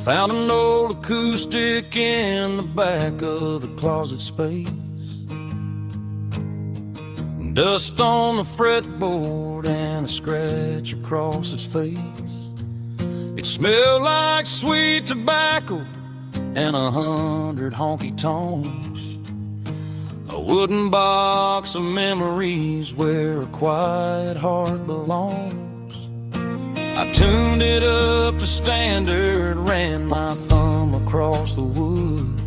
Found an old acoustic in the back of the closet space. Dust on the fretboard and a scratch across its face. It smelled like sweet tobacco and 100 honky-tonks. A wooden box of memories where a quiet heart belongs. I tuned it up to standard, ran my thumb across the wood.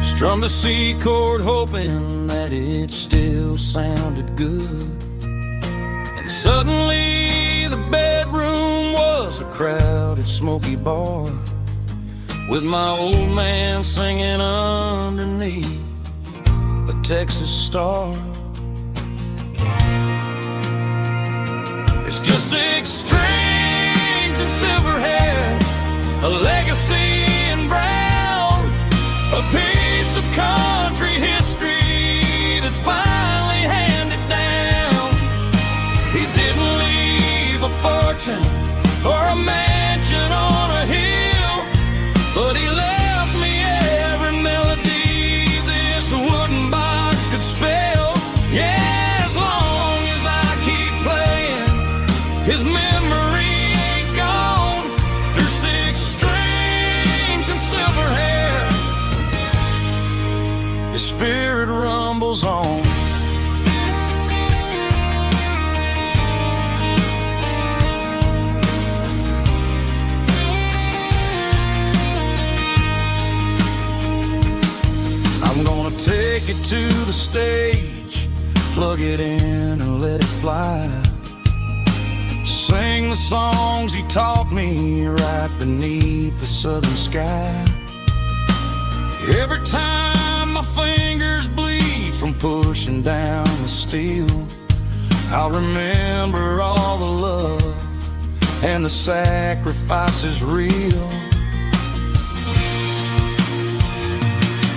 Strummed a C chord hoping that it still sounded good. And suddenly the bedroom was a crowded smoky bar, with my old man singing underneath a Texas star. It's just 6 strings and silver hair, a legacy in brown, a piece of country history that's finally handed down. He didn't leave a fortune or a mansion on a hill, but he left me every melody this wooden box could spell. Yeah, as long as I keep playing, his memory ain't gone. Through 6 strings and silver hair, his spirit rumbles on. I'm gonna take it to the stage, plug it in and let it fly. Sing the songs he taught me right beneath the southern sky. Every time my fingers bleed from pushing down the steel, I'll remember all the love and the sacrifices real.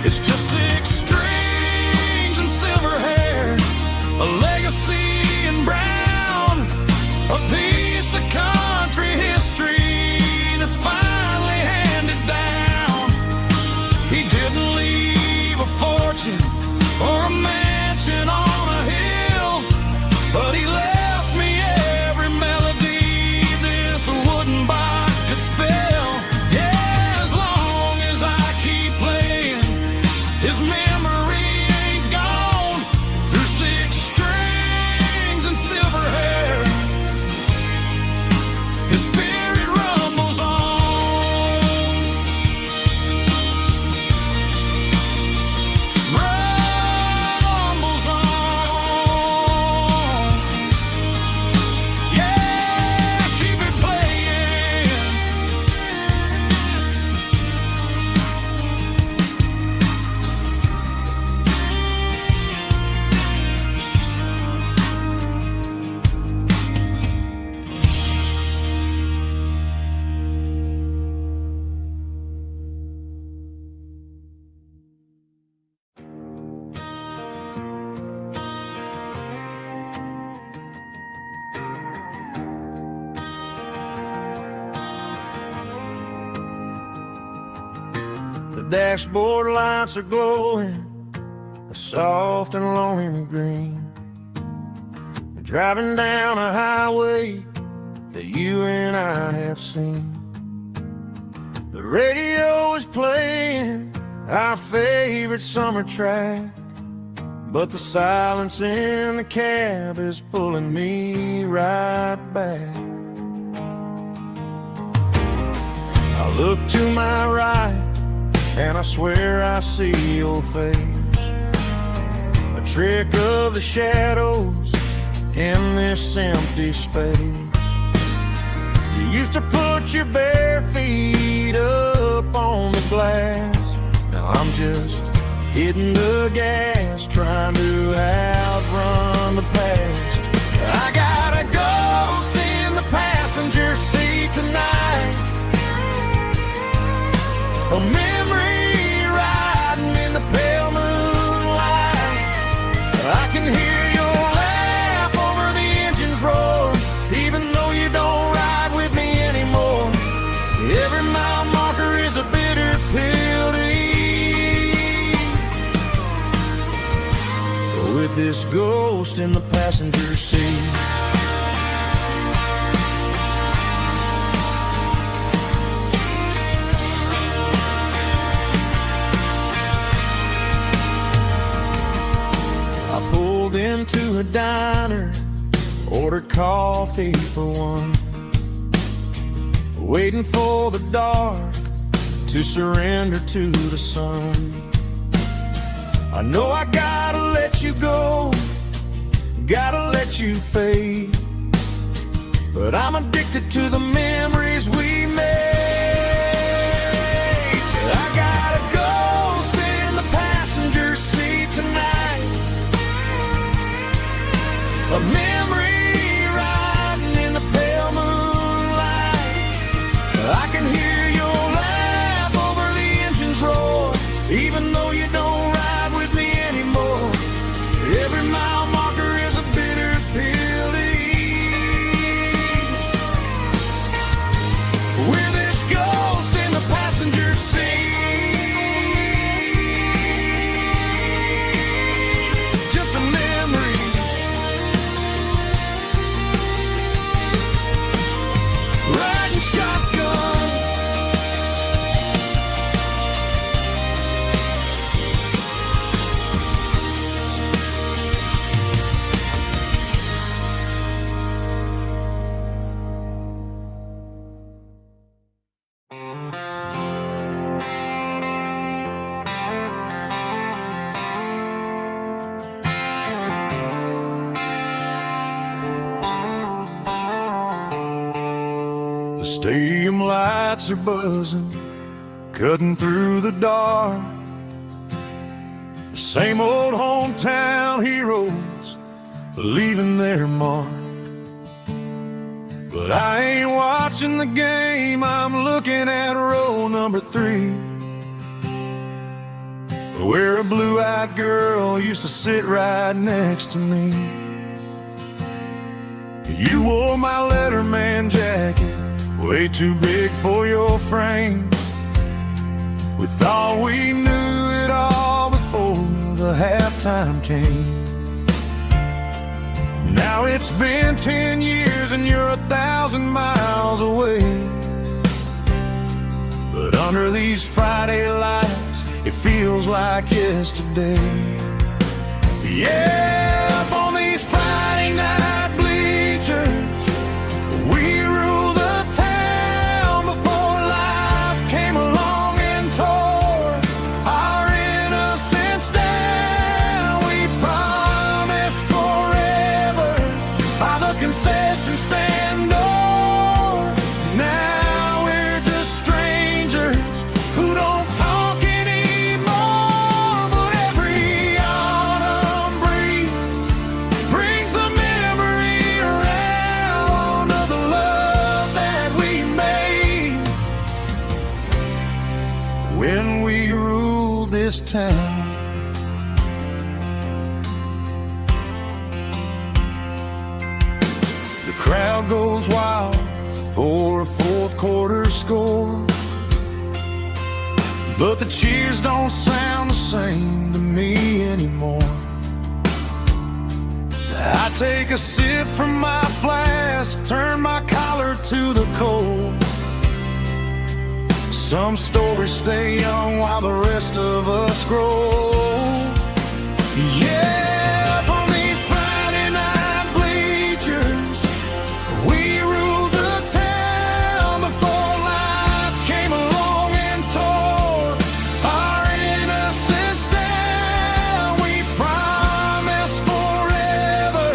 It's just 6 strings and silver hair, a legacy in brown, a piece of country history that's finally handed down. He didn't leave a fortune or a mansion on a hill, but he left me every melody this wooden box could spell. Yeah, as long as I keep playing, his memory ain't gone. Through 6 strings and silver hair, his spirit rumbles on. Rumbles on. Yeah, keep it playing. The dashboard lights are glowing, a soft and lonely green. We're driving down a highway that you and I have seen. The radio is playing our favorite summer track, but the silence in the cab is pulling me right back. I look to my right and I swear I see your face, a trick of the shadows in this empty space. You used to put your bare feet up on the glass. Now I'm just hitting the gas, trying to outrun the past. I got a ghost in the passenger seat tonight, a memory riding in the pale moonlight. I can hear your laugh over the engine's roar, even though you don't ride with me anymore. Every mile this ghost in the passenger seat. I pulled into a diner, ordered coffee for one, waiting for the dark to surrender to the sun. I know I gotta let you go, gotta let you fade, but I'm addicted to the memories we made. I got a ghost in the passenger seat tonight, a memory riding in the pale moonlight. I can hear your laugh over the engine's roar, even though you don't ride with me anymore. Every mile marker is a bitter pill to eat. We're this ghost in the passenger seat, just a memory, riding shotgun. The stadium lights are buzzing, cutting through the dark. The same old hometown heroes leaving their mark. But I ain't watching the game, I'm looking at row number 3, where a blue-eyed girl used to sit right next to me. You wore my Letterman jacket, way too big for your frame. We thought we knew it all before the halftime came. Now it's been 10 years and you're 1,000 miles away, but under these Friday lights it feels like yesterday. Yeah, up on these Friday night bleachers, we rule the town before life came along and tore our innocence down. We promised forever by the concession stand door. Now we're just strangers who don't talk anymore. But every autumn breeze brings the memory around of the love that we made when we ruled this town. The crowd goes wild for a fourth quarter score, but the cheers don't sound the same to me anymore. I take a sip from my flask, turn my collar to the cold. Some stories stay young while the rest of us grow. Yeah, up on these Friday night bleachers, we ruled the town before life came along and tore our innocence down. We promised forever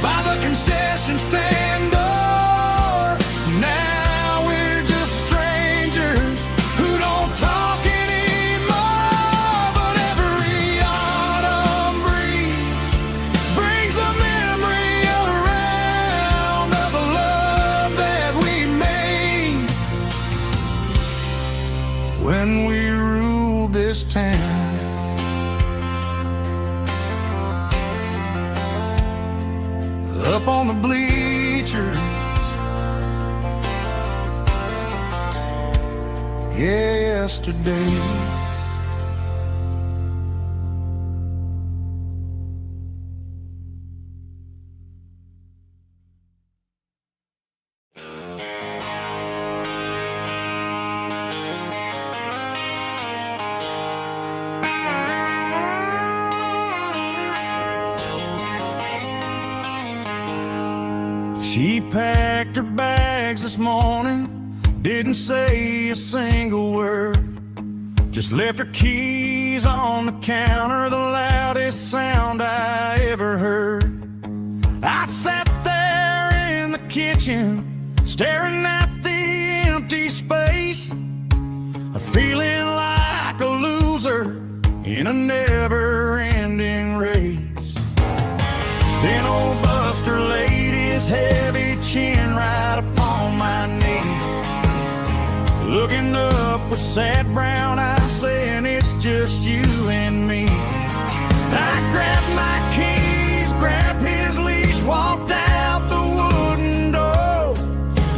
by the concession stand door. Now we're just strangers who don't talk anymore. But every autumn breeze brings the memory around of the love that we made when we ruled this town. Up on the bleachers, yesterday. She packed her bags this morning, didn't say a single word, just left her keys on the counter, the loudest sound I ever heard. I sat there in the kitchen, staring at the empty space, feeling like a loser in a never-ending race. Then old Buster laid his heavy chin right upon my knee, looking up with sad brown eyes, saying it's just you and me. I grabbed my keys, grabbed his leash, walked out the wooden door.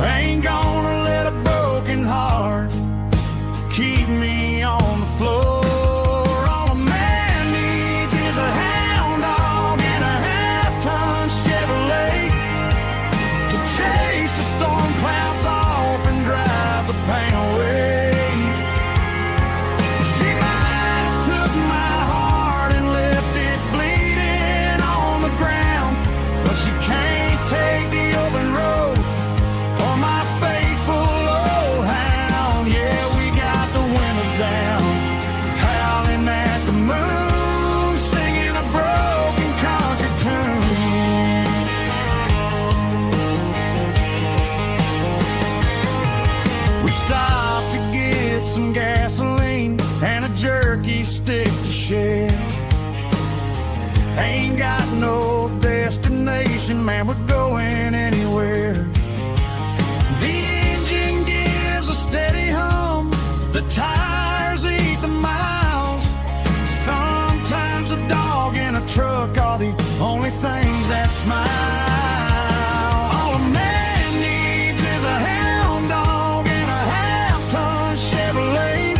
I ain't gonna let a broken heart keep me on the floor. All a man needs is a hound dog and a half-ton Chevrolet to chase the storm clouds off and drive the pain away. She might have took my heart and left it bleeding on the ground, but she can't take the open road or my faithful old hound. Yeah, we got the windows down, howling at the moon, singing a broken country tune. We stopped to get some gasoline and a jerky stick to share. Ain't got no destination, man, we're going anywhere. The engine gives a steady hum, the tires eat the miles. Sometimes a dog and a truck are the only things that smile. All a man needs is a hound dog and a half-ton Chevrolet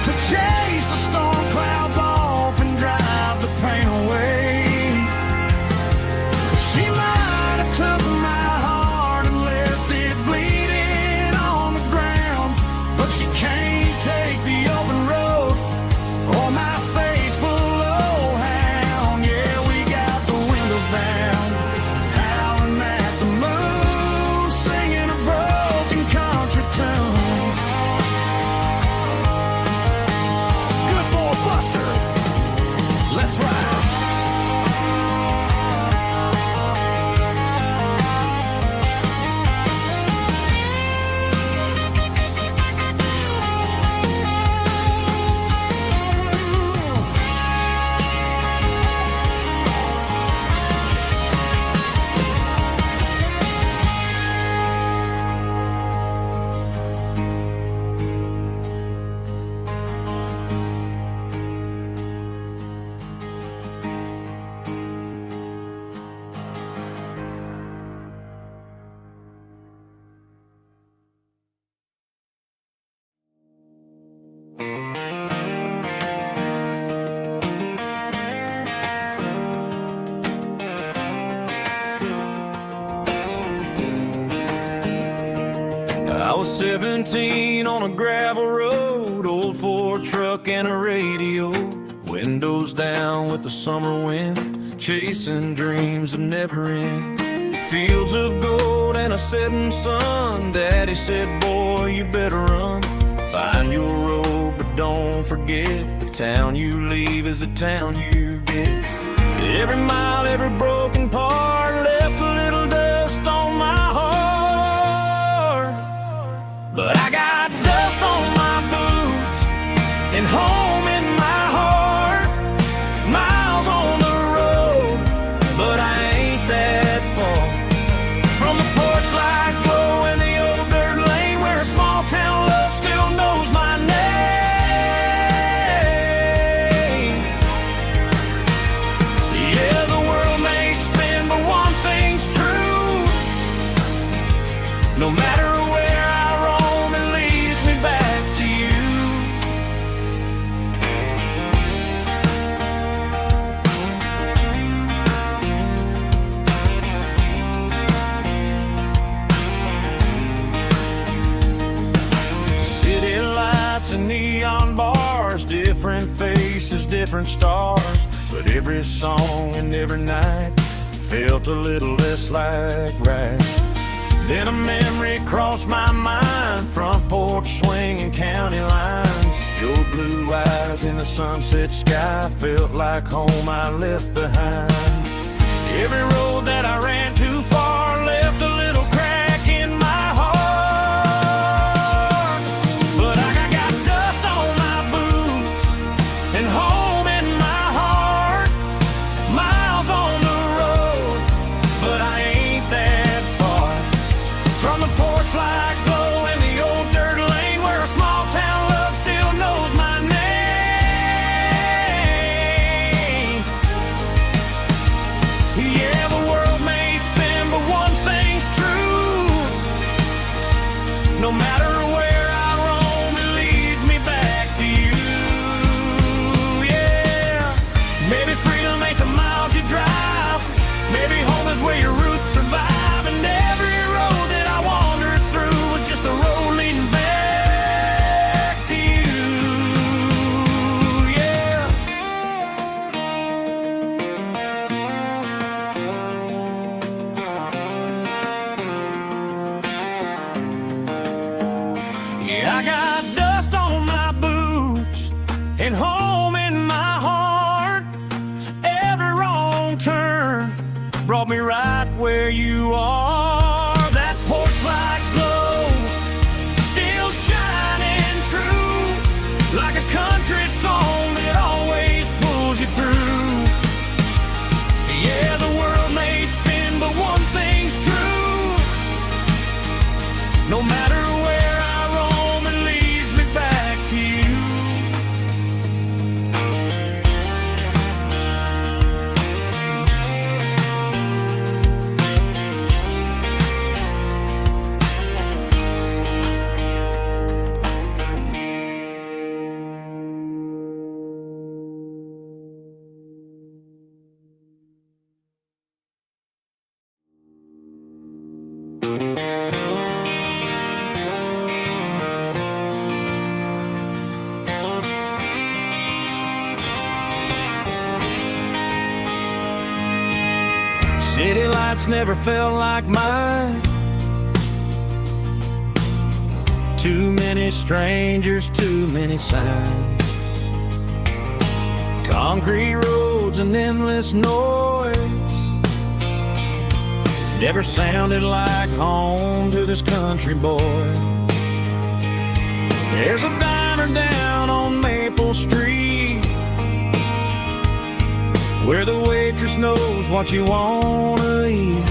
to chase the storm clouds off and drive the pain away. She might have took my heart and left it bleeding on the ground, but she can't take the open road or my faithful old hound. Yeah, we got the windows down, howling at the moon, singing a broken country tune. Good boy, Buster, let's ride. I was 17 on a gravel road, old Ford truck and a radio, windows down with the summer wind, chasing dreams of never end. Fields of gold and a setting sun, Daddy said, boy, you better run. Find your road, but don't forget, the town you leave is the town you get. Every mile, every broken part left a little dust on my heart, but I got dust on my boots and home in my heart. Miles on the road, but I ain't that far from the porch light glow in the old dirt lane where a small town love still knows my name. Yeah, the world may spin, but one thing's true. No matter where I roam, it leads me back to you. City lights and neon bars, different faces, different stars, but every song and every night felt a little less like right. Then a memory crossed my mind, front porch swinging county lines. Your blue eyes in the sunset sky felt like home I left behind. Every road that I ran too far left a little crack in my heart. But I got dust on my boots and home in my heart. Miles on the road, but I ain't that far from the porch light glow in the old dirt lane where a small town love still knows my name. Yeah, the world may spin, but one thing's true. No matter where I roam, it leads me back to you. Yeah, maybe freedom ain't the miles you drive. Maybe home is where your roots survive. And every road that I wandered through was just a road leading back to you. Yeah. Yeah, I got dust on my boots and home in my heart. Every wrong turn brought me right where you are. That porch light glow still shining true, like a country song that always pulls you through. Yeah, the world may spin, but one thing's true. No matter where I roam, it leads me back to you. City lights never felt like mine. Too many strangers, too many signs. Concrete roads and endless noise never sounded like home to this country boy. There's a diner down on Maple Street where the waitress knows what you wanna eat,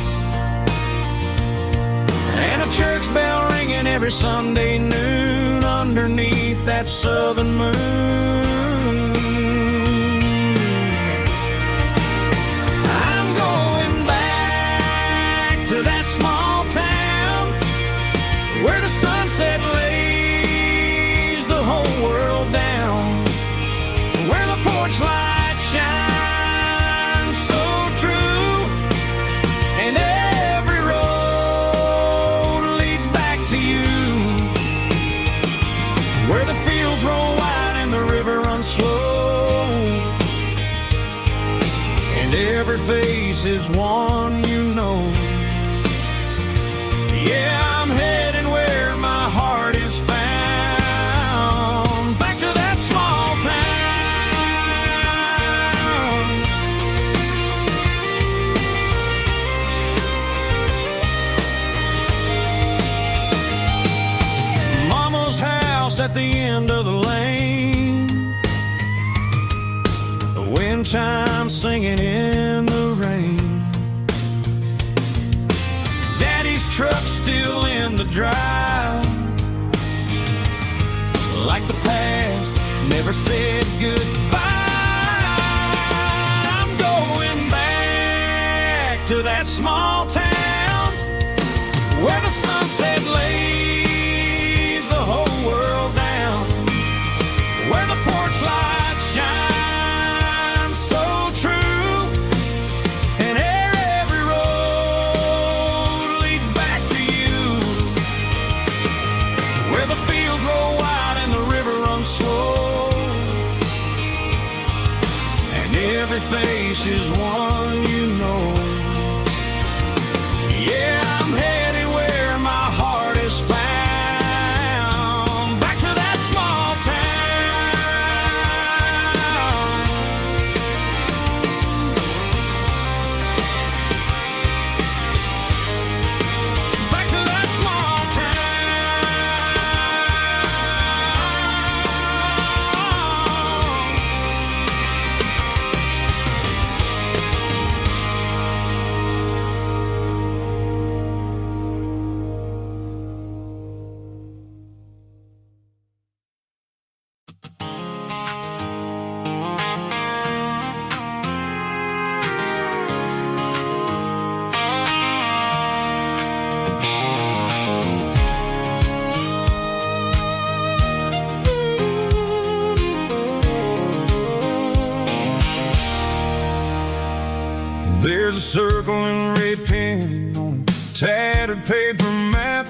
and a church bell ringing every Sunday noon underneath that southern moon. I'm going back to that small town where the sunset lays the whole world down, where the porch lights shine slow, and every face is one you know. Yeah, I'm heading where my heart is found, back to that small town. Mama's house at the end of the lane, wind chimes singing in the rain. Daddy's truck still in the drive, like the past never said goodbye. I'm going back to that small town where the sunset lays the whole world down, where the porch lights shine face is one you know. There's a circle and red pen on a tattered paper map,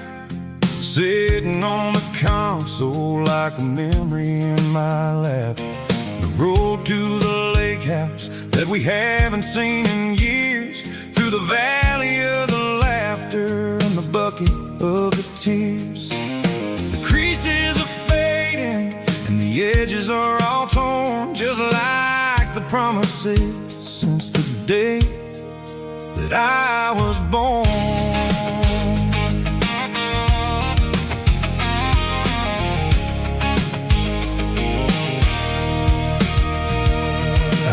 sitting on the console like a memory in my lap. The road to the lake house that we haven't seen in years, through the valley of the laughter and the bucket of the tears. The creases are fading and the edges are all torn, just like the promises since the day that I was born.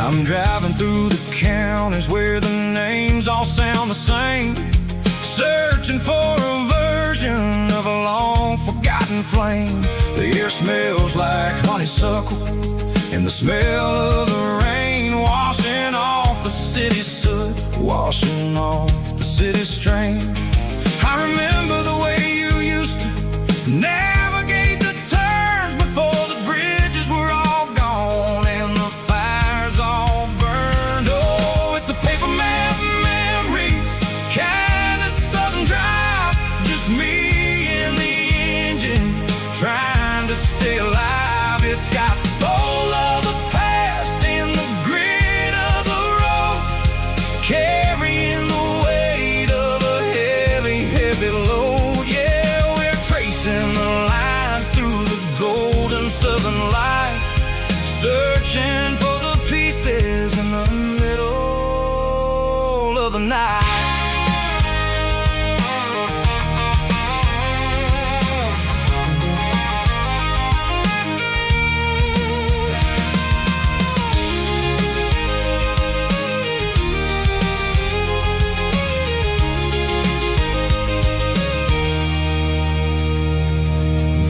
I'm driving through the counties where the names all sound the same, searching for a version of a long forgotten flame. The air smells like honeysuckle and the smell of the rain washing off the city soot, washing off the city strain. I remember the way you used to navigate the turns before the bridges were all gone and the fires all burned. Oh, it's a paper map memories, kind of southern drive, just me and the engine trying to stay alive. It's got the soul of the past and the grit of the road, carrying the weight of a heavy, heavy load. Yeah, we're tracing the lines through the golden southern light, searching for the pieces in the middle of the night.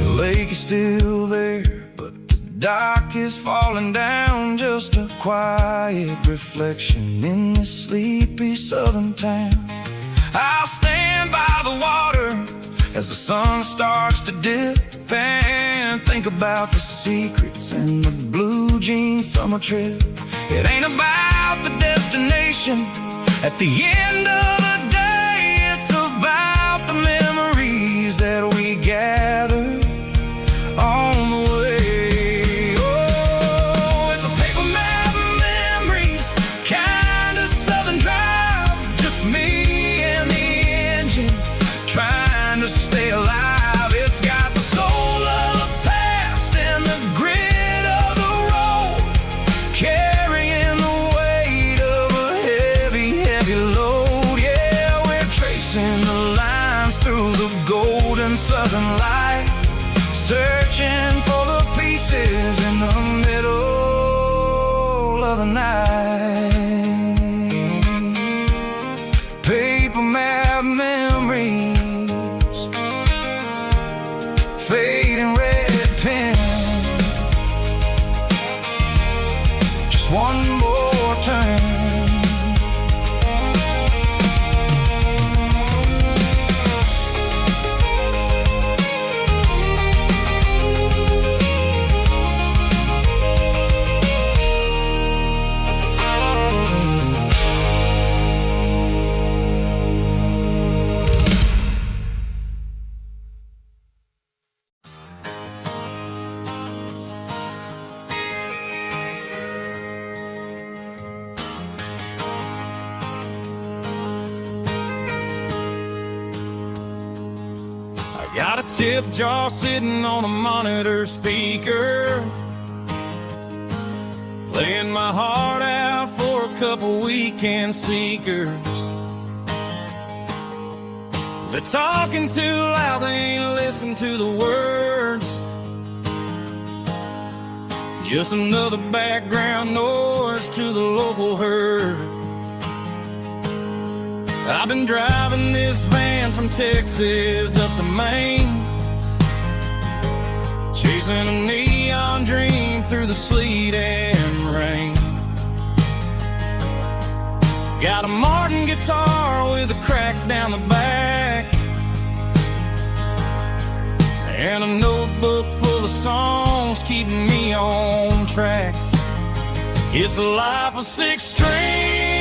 The lake is still there, but the dock is falling down, just a quiet reflection in this sleepy southern town. I'll stand by the water as the sun starts to dip and think about the secrets and the blue jean summer trip. It ain't about the destination at the end of the day, it's about the memories that we gather on the way. Oh, it's a paper map memories, kind of southern drive, just me and the engine trying to stay alive. It's got the soul of the past and the grit of the road, carrying the weight of a heavy, heavy load. Yeah, we're tracing the lines through the golden southern light, searching for the pieces in the middle of the night. Paper map memories, fading red pen, just one more turn. Got a tip jar sitting on a monitor speaker, playing my heart out for a couple weekend seekers. They're talking too loud, they ain't listen to the words, just another background noise to the local herd. I've been driving this van from Texas up to Maine, chasing a neon dream through the sleet and rain. Got a Martin guitar with a crack down the back, and a notebook full of songs keeping me on track. It's a life of 6 strings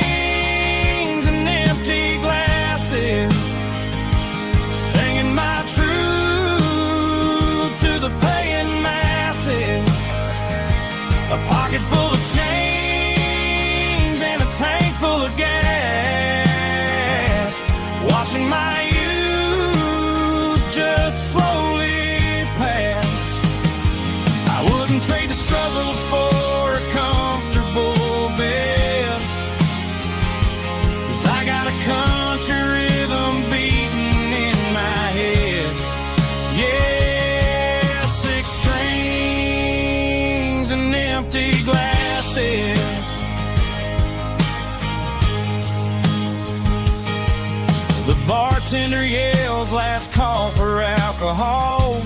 The bartender yells last call for alcohol.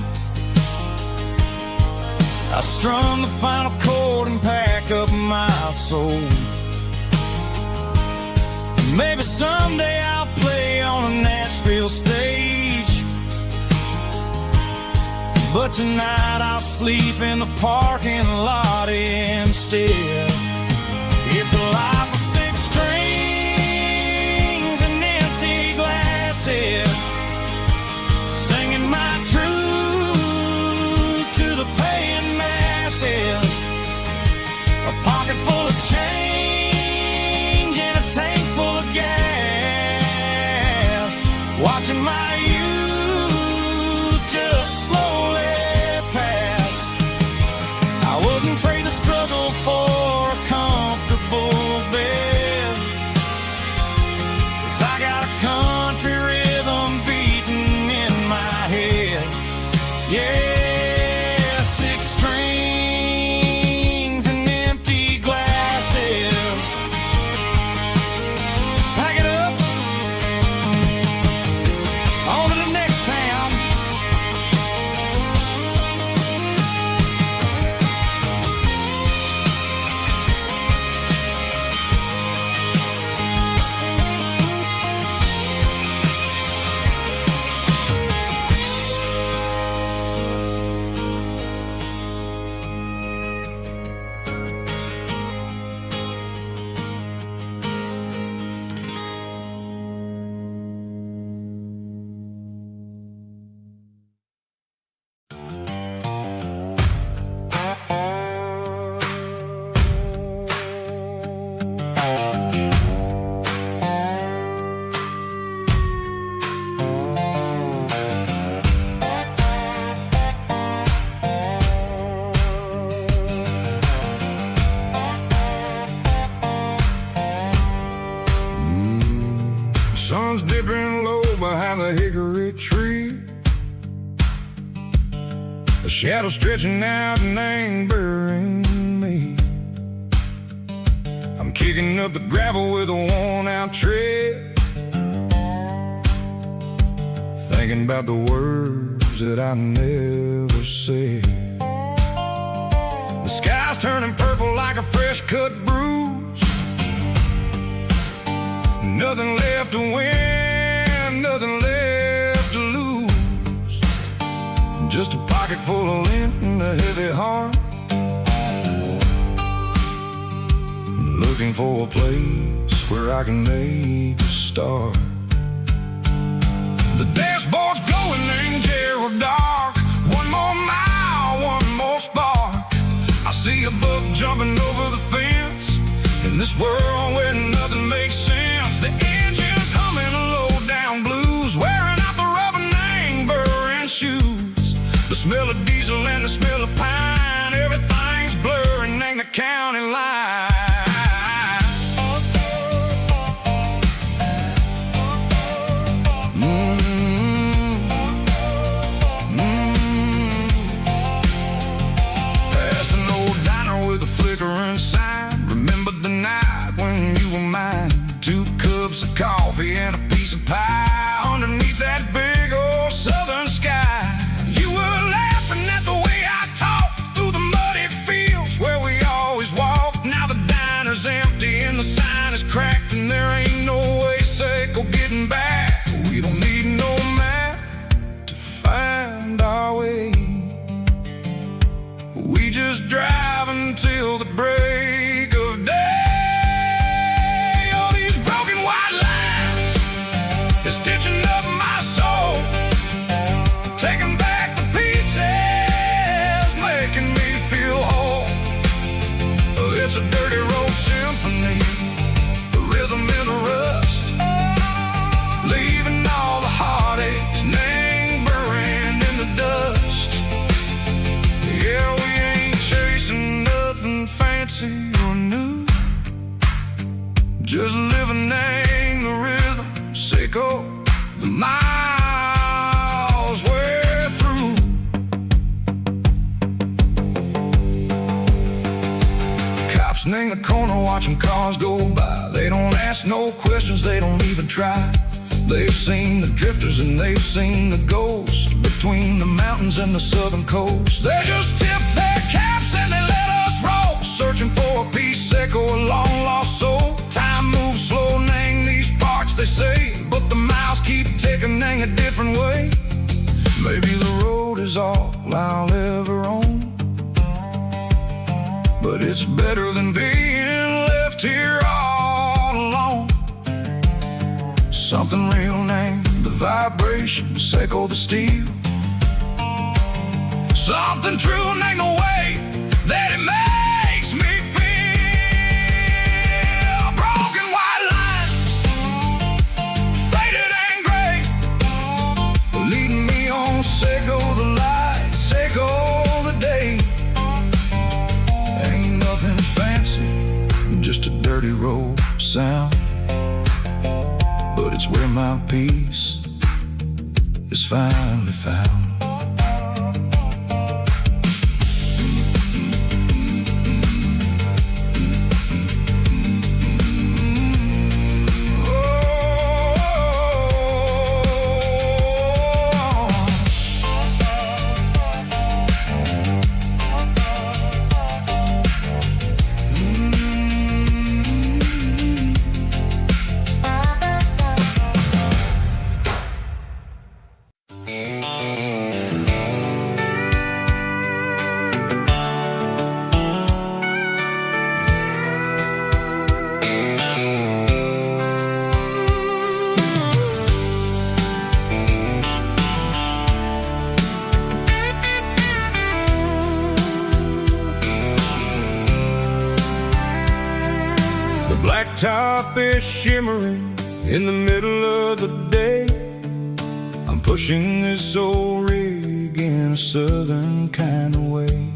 I strum the final chord and pack up my soul. Maybe someday I'll play on a Nashville stage, but tonight I'll sleep in the parking lot instead. It's a life of 6 strings and empty glasses, singing my truth to the paying masses. A pocket full of change and a tank full of gas, watching my youth just slowly pass. I wouldn't trade the struggle for a comfortable bed, 'cause I got a country rhythm beating in my head. Yeah, 6 strings and empty glasses. Pack it up, on to the next town. Sun's dipping low behind the hickory tree, a shadow stretching out and angering me. I'm kicking up the gravel with a worn-out tread, thinking about the words that I never said. The sky's turning purple like a fresh-cut bruise. Nothing left to win, nothing left to lose. Just a pocket full of lint and a heavy heart, looking for a place where I can make a start. The dashboard's glowing angel dark. One more mile, one more spark. I see a buck jumping over the fence in this world where nothing makes sense. The engine's humming low-down blues, wearing out the rubber name burring shoes. The smell of diesel and the smell of pine, everything's blurring ain't the county line. Past an old diner with a flickering sign, remember the night when you were mine. 2 cups of coffee and a piece of pie underneath that big old southern sky. You were laughing at the way I talked through the muddy fields where we always walked. Now the diner's empty and the sign is cracked, and there ain't no way safe or getting back. We don't need no map to find our way. We just drive until the break of day. Stitching up my soul, taking back the pieces, making me feel whole. It's a dirty road symphony, the rhythm in the rust, leaving all the heartaches, name buried in the dust. Yeah, we ain't chasing nothing fancy or new, just living in the rhythm, sicko. The miles we're through. Cops in the corner watching cars go by. They don't ask no questions, they don't even try. They've seen the drifters and they've seen the ghosts between the mountains and the southern coast. They just tip their caps and they let us roll, searching for a piece seco, a long-lost soul. Time moves slow, nang these parts, they say, but the miles keep ticking, nang a different way. Maybe the road is all I'll ever own, but it's better than being left here all alone. Something real named the vibration, seco the steel. Something true named the way that it makes me feel. Broken white lines, faded and gray, leading me on, seco the light, seco the day. Ain't nothing fancy, just a dirty road sound, but it's where my peace is finally found. Blacktop is shimmering in the middle of the day. I'm pushing this old rig in a southern kind of way.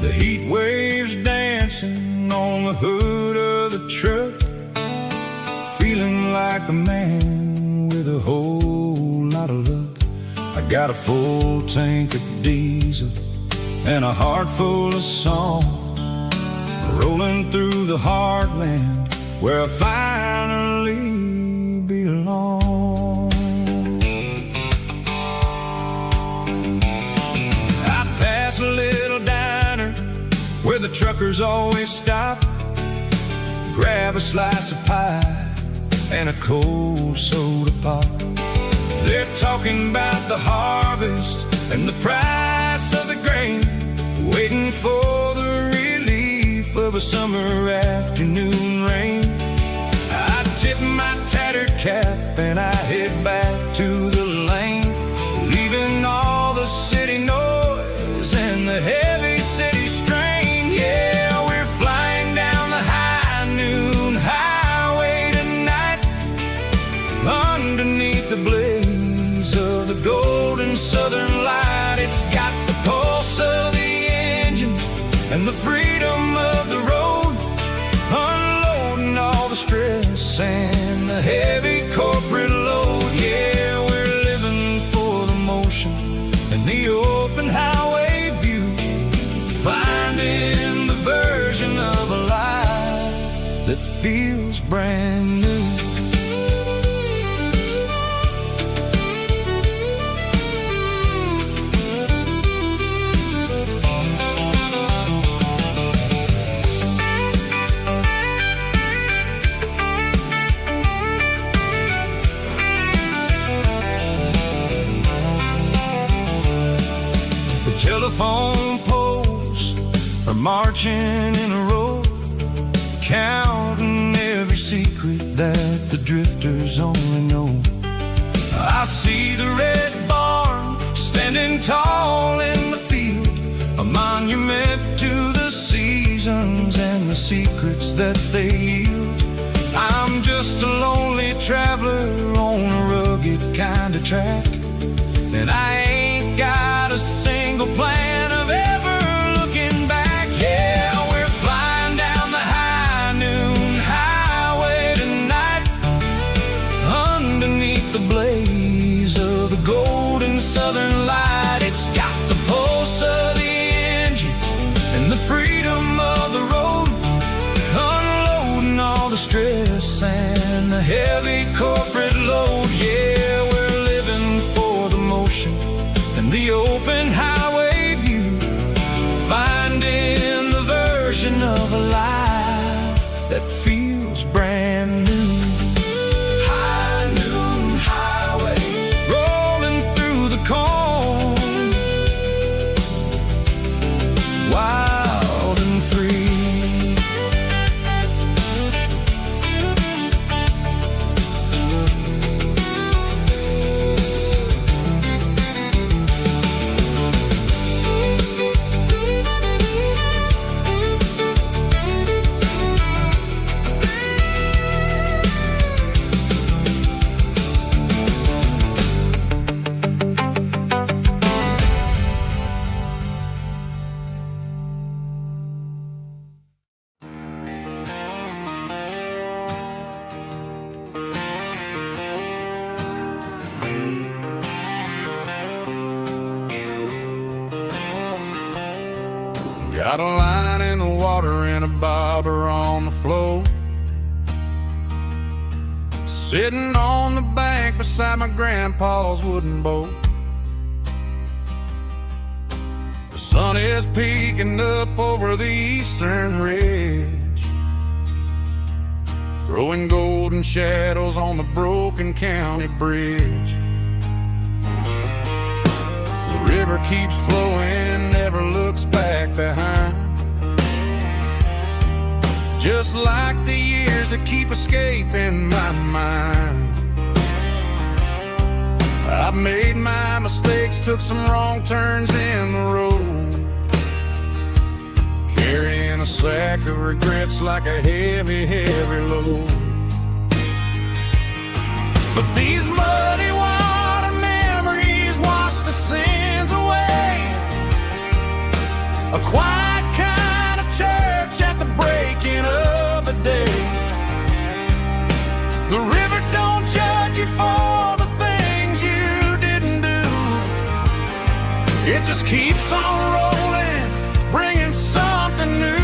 The heat waves dancing on the hood of the truck, feeling like a man with a whole lot of luck. I got a full tank of diesel and a heart full of song, rolling through the heartland where I finally belong. I pass a little diner where the truckers always stop, grab a slice of pie and a cold soda pop. They're talking about the harvest and the price of the grain, waiting for the relief of a summer afternoon rain. I tip my tattered cap and I head back to the lane, leaving all the city noise and the heavy city strain. Yeah, we're flying down the high noon highway tonight, underneath the blaze of the golden southern light. It's got the pulse of the engine and the freedom of the road, unloading all the stress and the heavy corporate load. Yeah, we're living for the motion and the open highway view, finding the version of a life that feels brand new. Telephone poles are marching in a row, counting every secret that the drifters only know. I see the red barn standing tall in the field, a monument to the seasons and the secrets that they yield. I'm just a lonely traveler on a rugged kind of track, and I ain't got a single plan of ever looking back. Yeah, we're flying down the high noon highway tonight, underneath the blaze of the golden southern light. It's got the pulse of the engine and the freedom of the road, unloading all the stress and the heavy cold. Got a line in the water and a bobber on the floor. Sitting on the bank beside my grandpa's wooden boat. The sun is peeking up over the eastern ridge, throwing golden shadows on the broken county bridge. The river keeps flowing, never looks back behind, just like the years that keep escaping my mind. I've made my mistakes, took some wrong turns in the road, carrying a sack of regrets like a heavy, heavy load. But these muddy water memories wash the sins away. A quiet kind of church at the breaking of the day. The river don't judge you for the things you didn't do. It just keeps on rolling, bringing something new.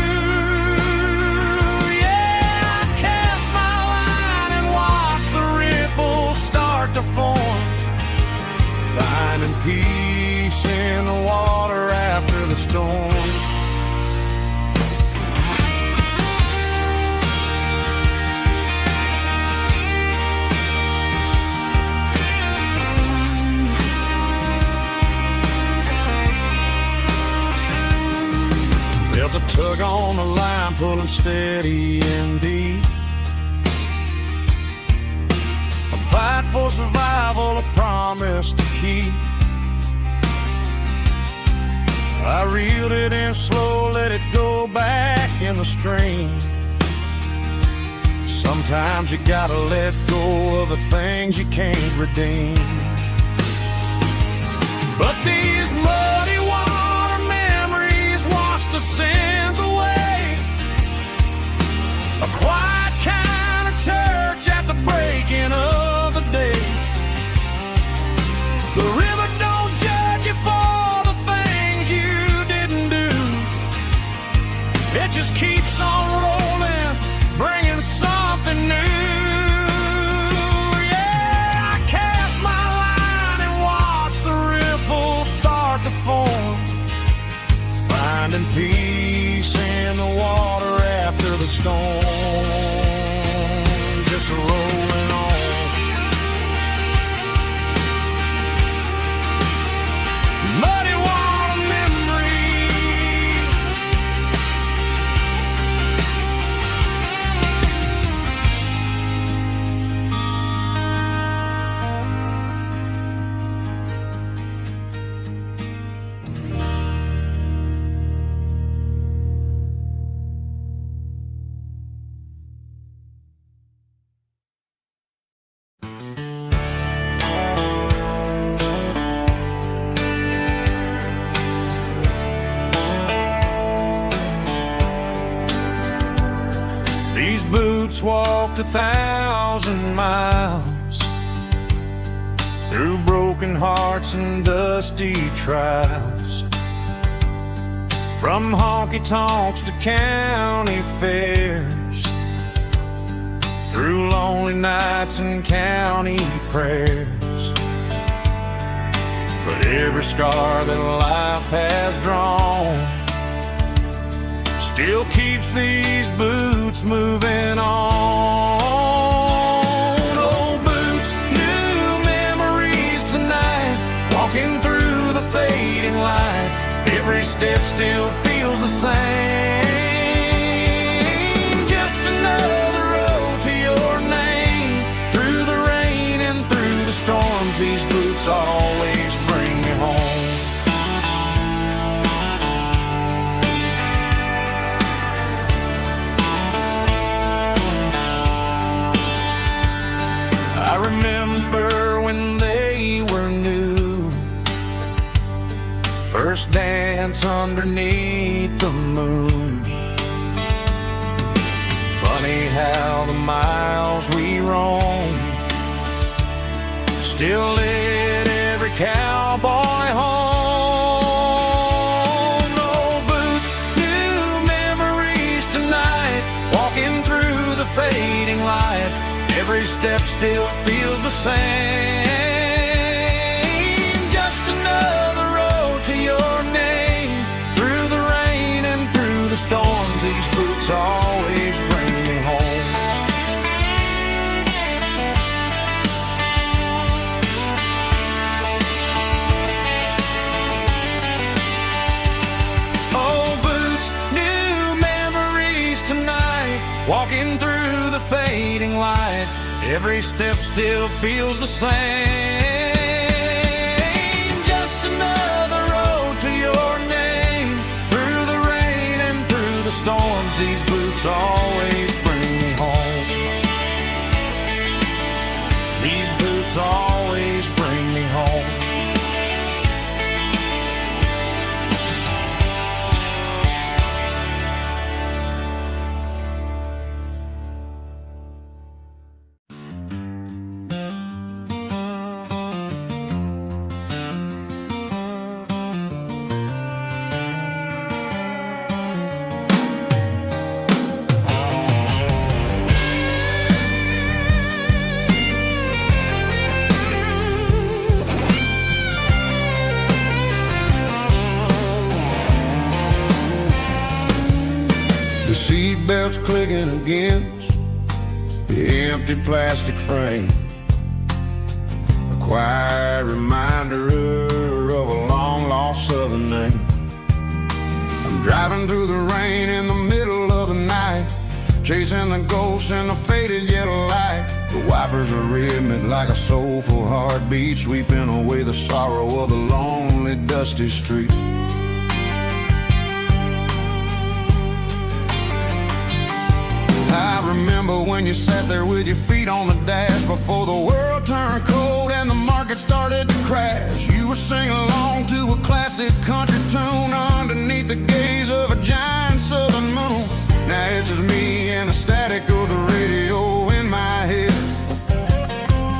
Yeah, I cast my line and watch the ripples start to form, finding peace in the water after the storm. Felt a tug on the line, pulling steady and deep. A fight for survival, a promise to keep. I reeled it in slow, let it go back in the stream. Sometimes you gotta let go of the things you can't redeem. But these muddy water memories wash the sins away. A quiet kind of church at the breaking of the day. The river don't judge you for the things you didn't do. It just keeps on rolling, bringing something new. Yeah, I cast my line and watch the ripples start to form, finding peace in the water after the storm. Just rolling on. Muddy water memory. These boots walked 1,000 miles through broken hearts and dusty trials, from honky-tonks to county fairs, through lonely nights and county prayers. But every scar that life has drawn still keeps these boots moving on. Old boots, new memories tonight, walking through the fading light. Every step still feels the same. Just another road to your name. Through the rain and through the storms, these boots always bring me home. I remember when they were new, first dance underneath the moon. Funny how the miles we roam still lit every cowboy home. Old boots, new still feels the same. Just another road to your name. Through the rain and through the storms, these boots always bring me home. Old boots, new memories tonight. Walking through the fading light, every step still feels the same. Just another road to your name. Through the rain and through the storms, these boots always bring me home. These boots always bring me home. The seatbelt's clicking against the empty plastic frame, a quiet reminder of a long-lost southern name. I'm driving through the rain in the middle of the night, chasing the ghosts in the faded yellow light. The wipers are rhythmic like a soulful heartbeat, sweeping away the sorrow of the lonely, dusty street. I remember when you sat there with your feet on the dash, before the world turned cold and the market started to crash. You were singing along to a classic country tune underneath the gaze of a giant southern moon. Now it's just me and the static of the radio in my head,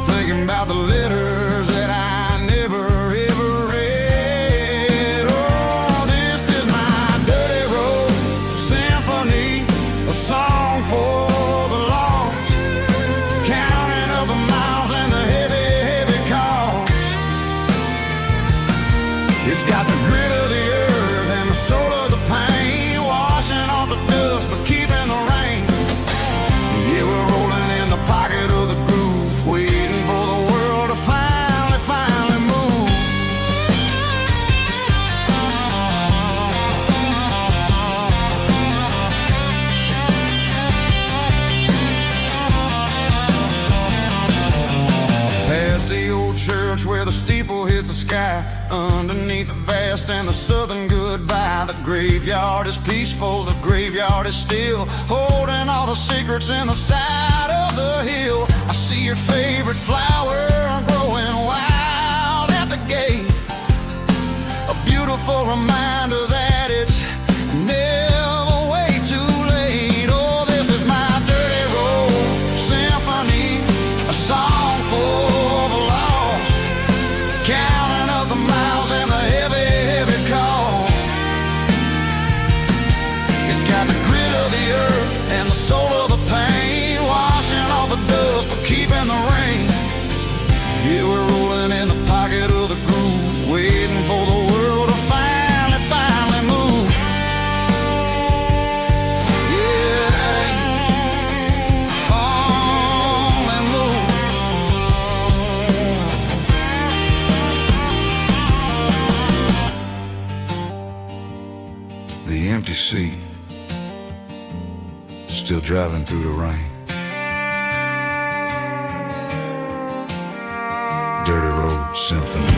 thinking about the letters that I never ever read. Oh, this is my dirty road symphony, a song for the lost, counting up the miles and the heavy, heavy cost. It's got the grit of the earth and the soul of the pain, washing off the dust but keeping the rain. Yeah, we're rolling in the pocket of the groove, waiting for the world to finally move. Past the old church where the steeple hits the sky, underneath the vast and the southern goodbye. The graveyard is peaceful, the graveyard is still, holding all the secrets in the side of the hill. I see your favorite flower growing wild at the gate, a beautiful reminder that it's never way too late. Oh, this is my dirty road symphony, a song for the lost, counting up the miles and the heavy, heavy call. It's got the grit of the earth and the soul of the pain, washing off the dust but keeping the rain. Yeah, we're rolling in the pocket of the groove, waiting for the world to finally move. Yeah, fall and move. The empty seat, still driving through the rain. Dirty Road Symphony.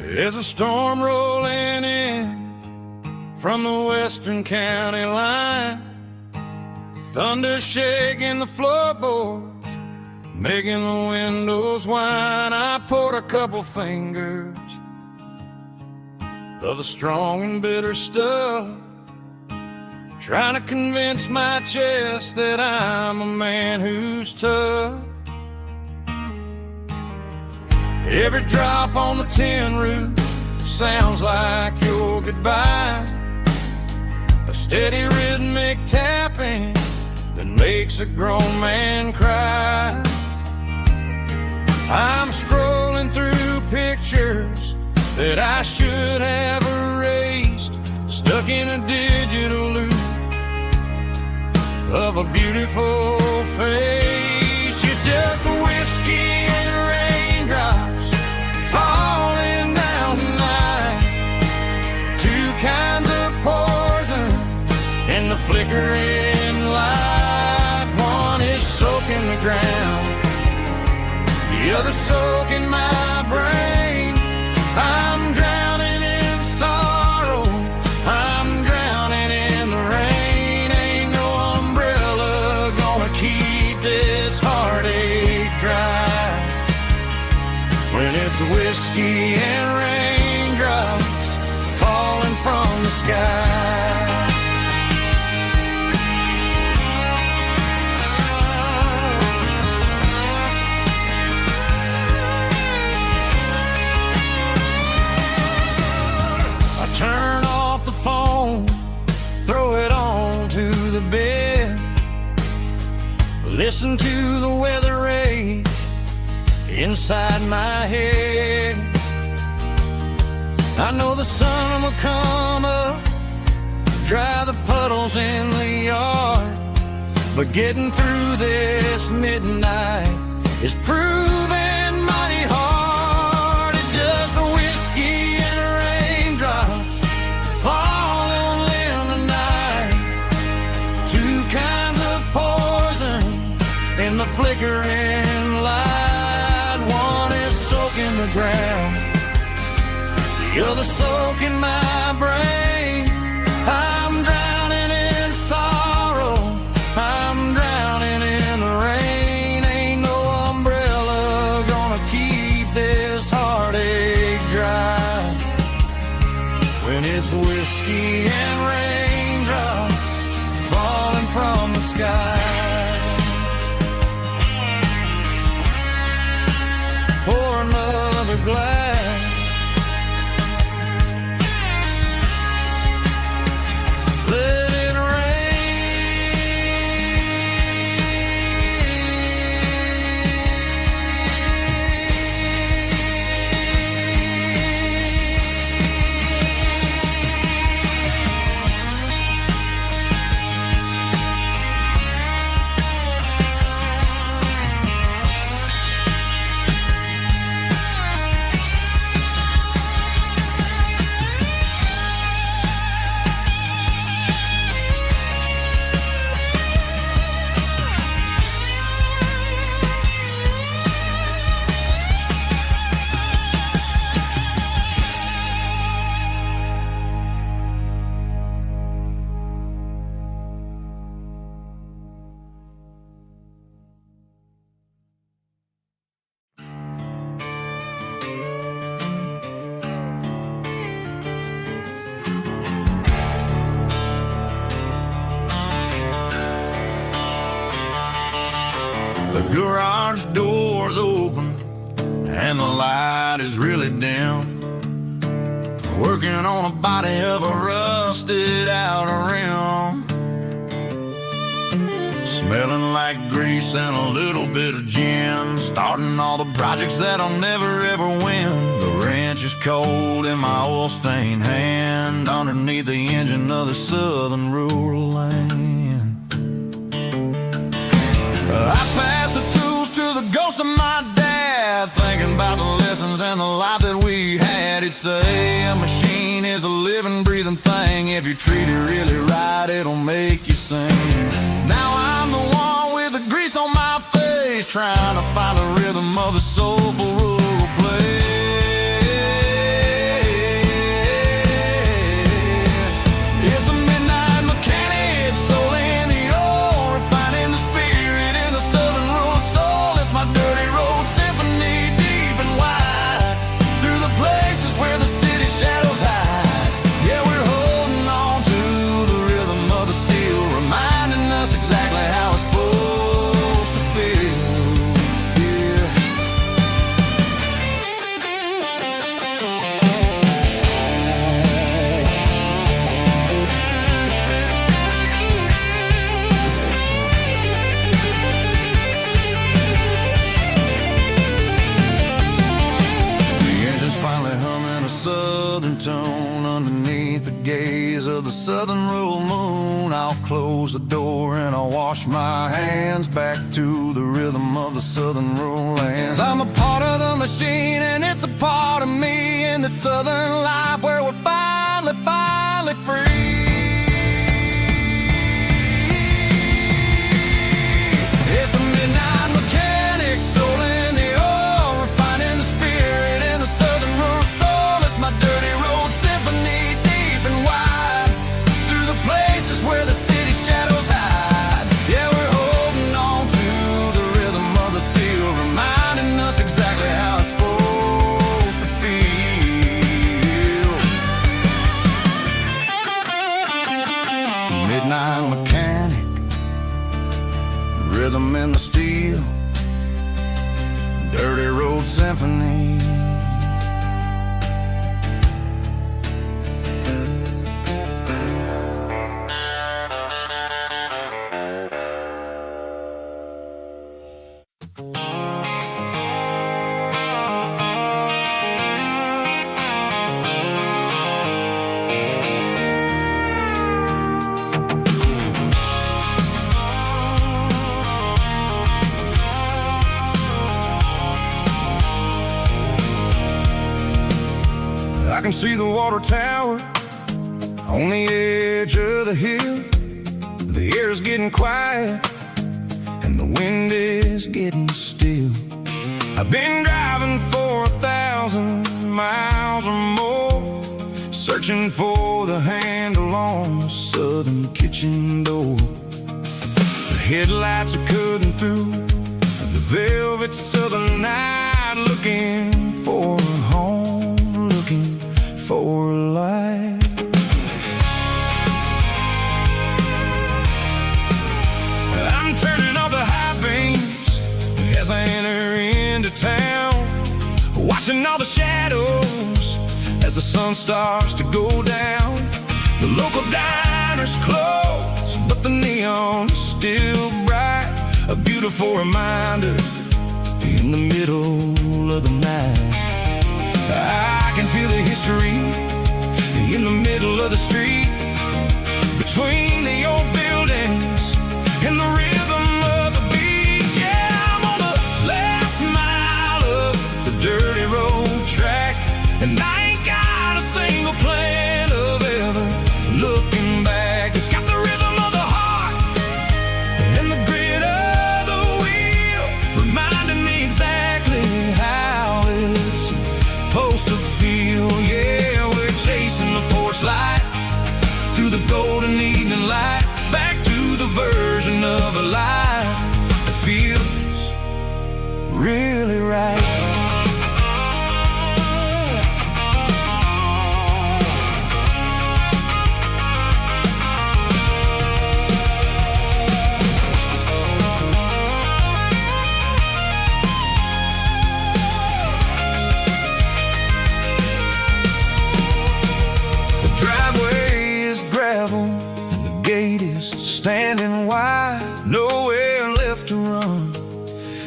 There's a storm rolling in from the western county line, thunder shaking the floorboards, making the windows whine. I poured a couple fingers of the strong and bitter stuff, trying to convince my chest that I'm a man who's tough. Every drop on the tin roof sounds like your goodbye, a steady rhythmic tapping that makes a grown man cry. I'm scrolling through pictures that I should have erased, stuck in a digital loop of a beautiful face. It's just whiskey and raindrops falling down tonight, two kinds of poison in the flickering light. One is soaking the ground, the other soaking my brain. I'm drowning in sorrow, I'm drowning in the rain. Ain't no umbrella gonna keep this heartache dry when it's whiskey and raindrops falling from the sky. Turn off the phone, throw it on to the bed, listen to the weather rage inside my head. I know the sun will come up, dry the puddles in the yard, but getting through this midnight is proving mighty hard. It's just a whiskey and raindrops falling in the night, two kinds of poison in the flickering light. One is soaking the ground, the other soaking my brain. I'm drowning in sorrow, I'm drowning in the rain. Ain't no umbrella gonna keep this heartache dry when it's whiskey and raindrops falling from the sky. Pour another glass, let it The garage door's open and the light is really dim. Working on a body of a rusted out rim, smelling like grease and a little bit of gin. Starting all the projects that I'll never ever win. The wrench is cold in my oil-stained hand, underneath the engine of the southern rural land. I pass the tools to the ghost of my dad, thinking about the lessons and the life that we had. He'd say a machine is a living, breathing thing. If you treat it really right, it'll make you sing. Now I'm the one with the grease on my face, trying to find the rhythm of the soulful rural place. full moon, I'll close the door and I'll wash my hands back to the rhythm of the southern rural lands. I'm a part of the machine and it's a part of me in the southern life where we're finally free. It's a midnight mechanic, soul in the oil, refining the spirit in the southern rural soul. It's my dirty road symphony, deep and wide, through the places where the city shadows hide. Yeah, we're holding on to the rhythm of the steel, reminding us exactly how it's supposed to feel. Midnight mechanic, rhythm in the steel, dirty road symphony. I can see the water tower on the edge of the hill. The air is getting quiet and the wind is getting still. I've been driving for 1,000 miles or more, searching for the handle on the southern kitchen door. The headlights are cutting through the velvet southern night, looking for a home, looking for life. I'm turning off the high beams as I enter into town, watching all the shadows as the sun starts to go down. The local diner's closed, but the neon is still bright, a beautiful reminder in the middle of the night. I can feel the history in the middle of the street, between the old buildings and the rhythm of the beat. Yeah, I'm on the last mile of the dirty road track, and I ain't got a single plan of ever looking back. It's got the rhythm of the heart and the grit of the wheel, reminding me exactly how it's supposed to feel. Yeah, we're chasing the porch light through the golden evening light, back to the version of a life that feels really right. And the gate is standing wide, nowhere left to run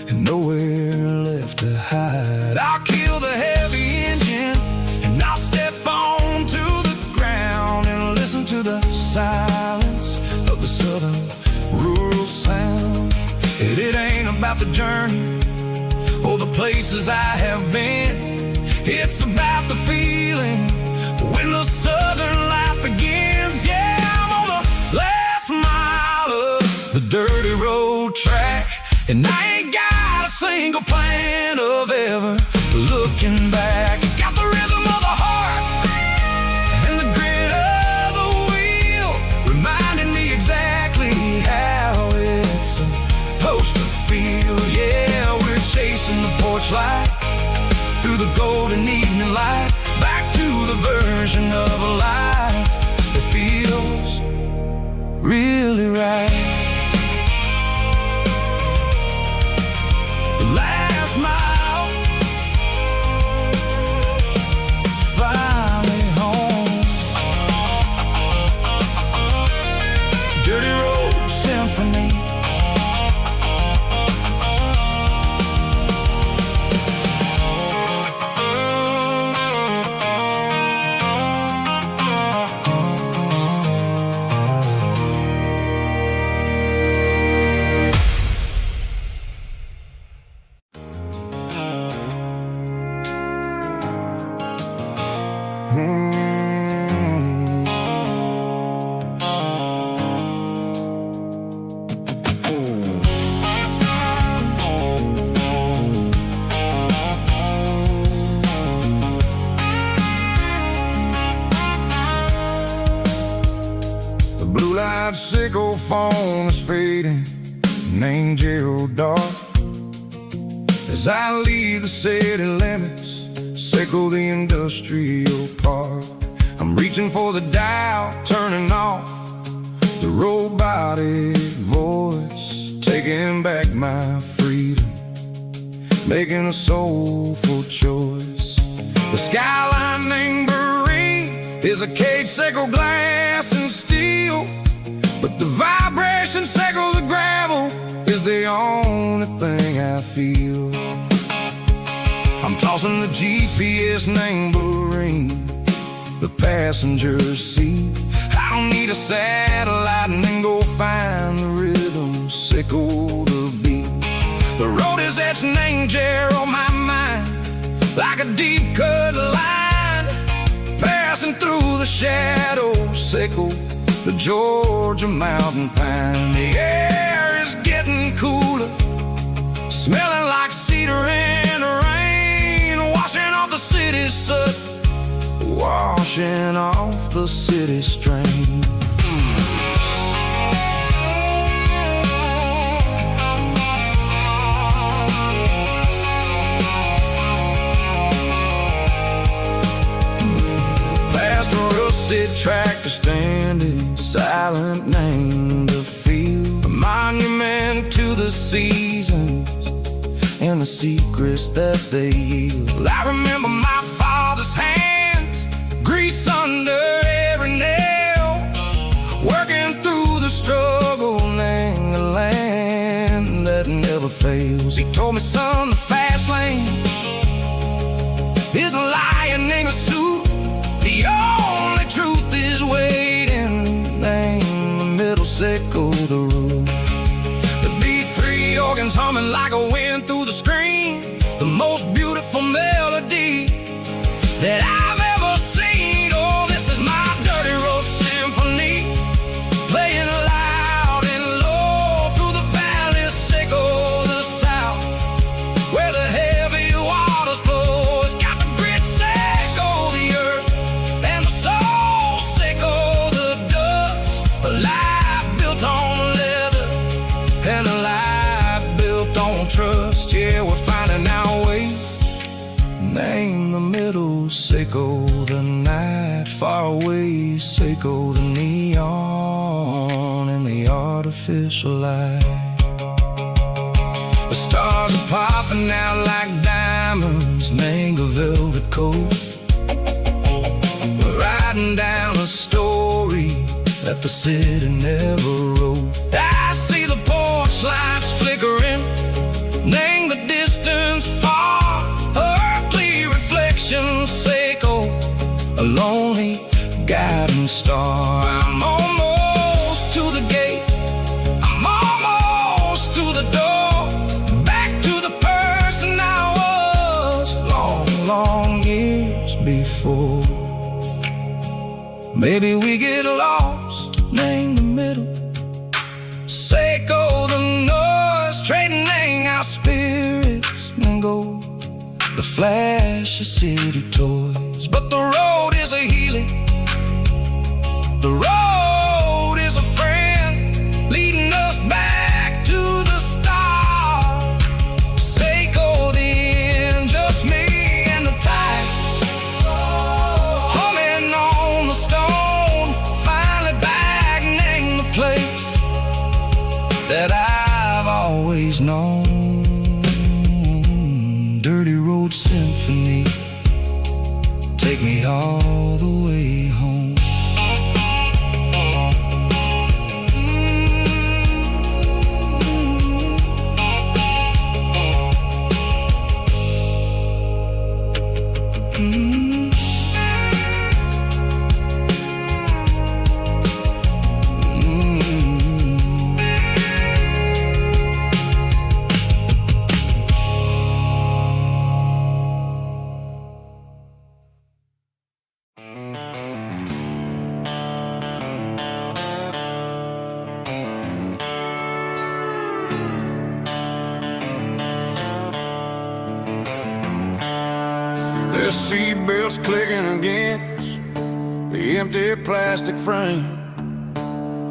and nowhere left to hide. I'll kill the heavy engine and I'll step onto the ground and listen to the silence of the southern rural sound. It ain't about the journey or the places I have been, it's about the feeling when the southern life begins. Yeah, I'm on the last mile of the dirty road track, and I ain't got a single plan of ever looking back. It's got the rhythm of the heart and the grit of the wheel, reminding me exactly how it's supposed to feel. Yeah, we're chasing the porch light through the golden evening light, back to the version of a life that feels really right. The last mile, finally home. Dirty road symphony. blue-light sickle phone is fading, named Gerald Dark. As I leave the city limits, sickle the industrial park. I'm reaching for the dial, turning off the robotic voice, taking back my freedom, making a soulful choice. The skyline named Marine is a cage sickle, glass and steel, but the vibration sickle, the gravel, is the only thing I feel. I'm tossing the GPS named Marine, the passenger seat. I don't need a satellite and then go find the rhythm, sickle the beat. The road is etched named Gerald, my mind, like a deep cut line, passing through the shadows, sickle the Georgia mountain pine. The air is getting cooler, smelling like cedar in the rain, washing off the city soot, washing off the city strain. Past a rusted tractor standing silent, named the field, a monument to the seasons and the secrets that they yield. I remember my father's hands, grease under every nail, working through the struggle, named the land that never fails. He told me, son, the fast lane is a lion in a suit, the only truth is waiting, named the middle, sickle the root. The B3 organs humming like a wind through the screen, the most beautiful melody that I've ever seen. Oh, this is my dirty road symphony, playing loud and low through the valley, sickle the south, where the heavy waters flow. It's got the grit, sickle the earth, and the soul, sickle the dust. A life built on leather, and a life built on trust. Yeah, we're finding our way, name the middle, sickle the night, far away, sickle the neon and the artificial light. The stars are popping out like diamonds, mango velvet coat. We're riding down a story that the city never wrote. I see the porch lights flickering, name the distance far, earthly reflections, sickle a lonely guiding star. I'm almost to the gate, I'm almost to the door, back to the person I was long, long years before. Maybe we get lost, name the middle, sickle the noise, trading our spirits and go the flash of city toys. But the road is a healing, the road is a friend, leading us back to the start. Sickle the end, just me and the tides, humming on the stone, finally back, name the place that I've always known. Dirty road symphony, take me all the way home. The seatbelt's clicking against the empty plastic frame.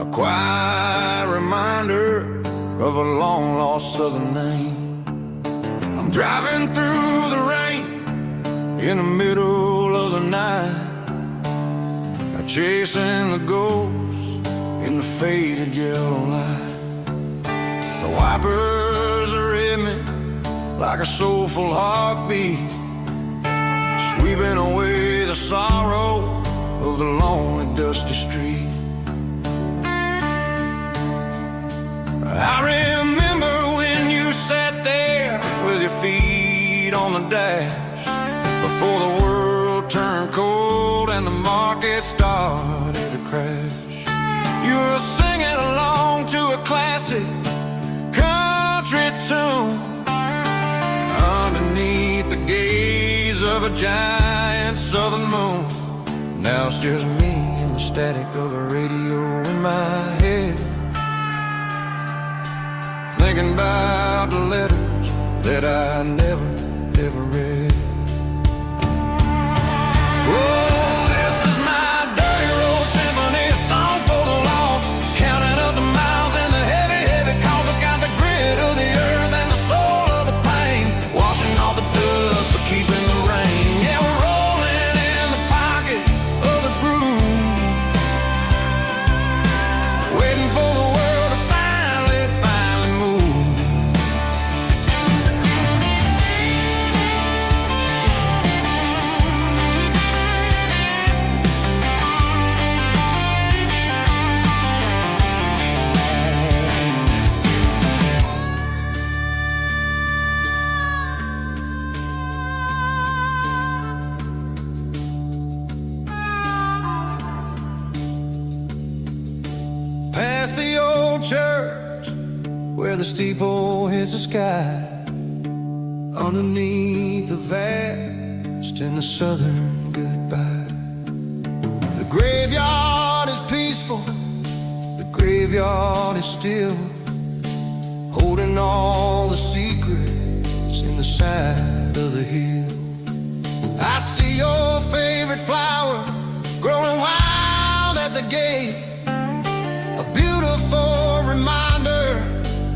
A quiet reminder of a long-lost southern name. I'm driving through the rain in the middle of the night, chasing the ghosts in the faded yellow light. The wipers are in me like a soulful heartbeat, sweeping away the sorrow of the lonely dusty street. I remember when you sat there with your feet on the dash, before the world turned cold and the market started to crash. You were singing along to a classic country tune underneath the gaze of a giant southern moon. Now it's just me and the static of the radio in my head, thinking about the letters that I never, ever read. Oh, this is my dirty road symphony, a song for the lost, counting up the miles and the heavy, heavy calls. It's got the grit of the earth and the soul of the pain, washing off the dust but keeping the rain. Yeah, we're rolling in the pocket of the groove, waiting for the world to finally move. Past the old church where the steeple hits the sky, underneath the vast and the southern goodbye. The graveyard is peaceful, the graveyard is still, holding all the secrets in the side of the hill. I see your favorite flower growing wild at the gate, a beautiful reminder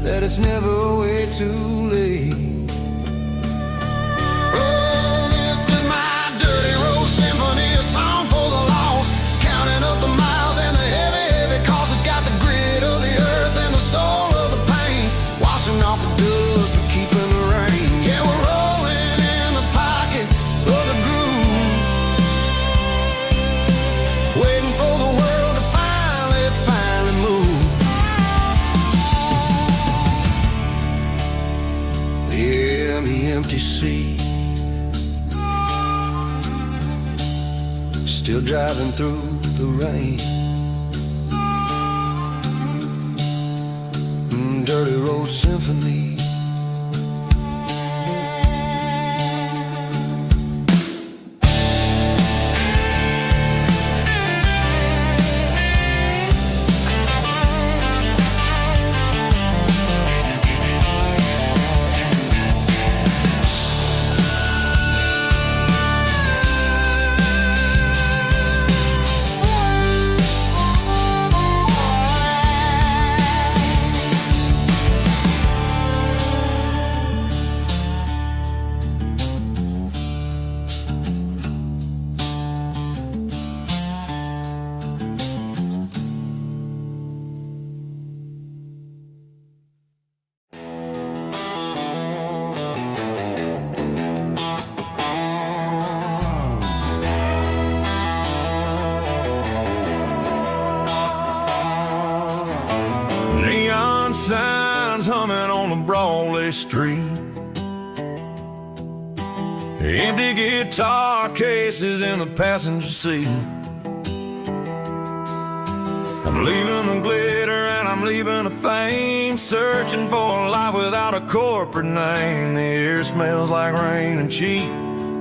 that it's never way too late. Oh, this is my dirty road symphony, a song for the lost, counting up the miles and the heavy, heavy cost. It's got the grit of the earth and the soul of the pain, washing off the dust but keeping the rain. Yeah, we're rolling in the pocket of the groove, waiting for the world to finally move. Yeah, the empty sea, still driving through the rain. Dirty road symphony. Neon signs humming on the Broadway street, empty guitar cases in the passenger seat. I'm leaving the glitter and I'm leaving the fame, searching for a life without a corporate name. The air smells like rain and cheap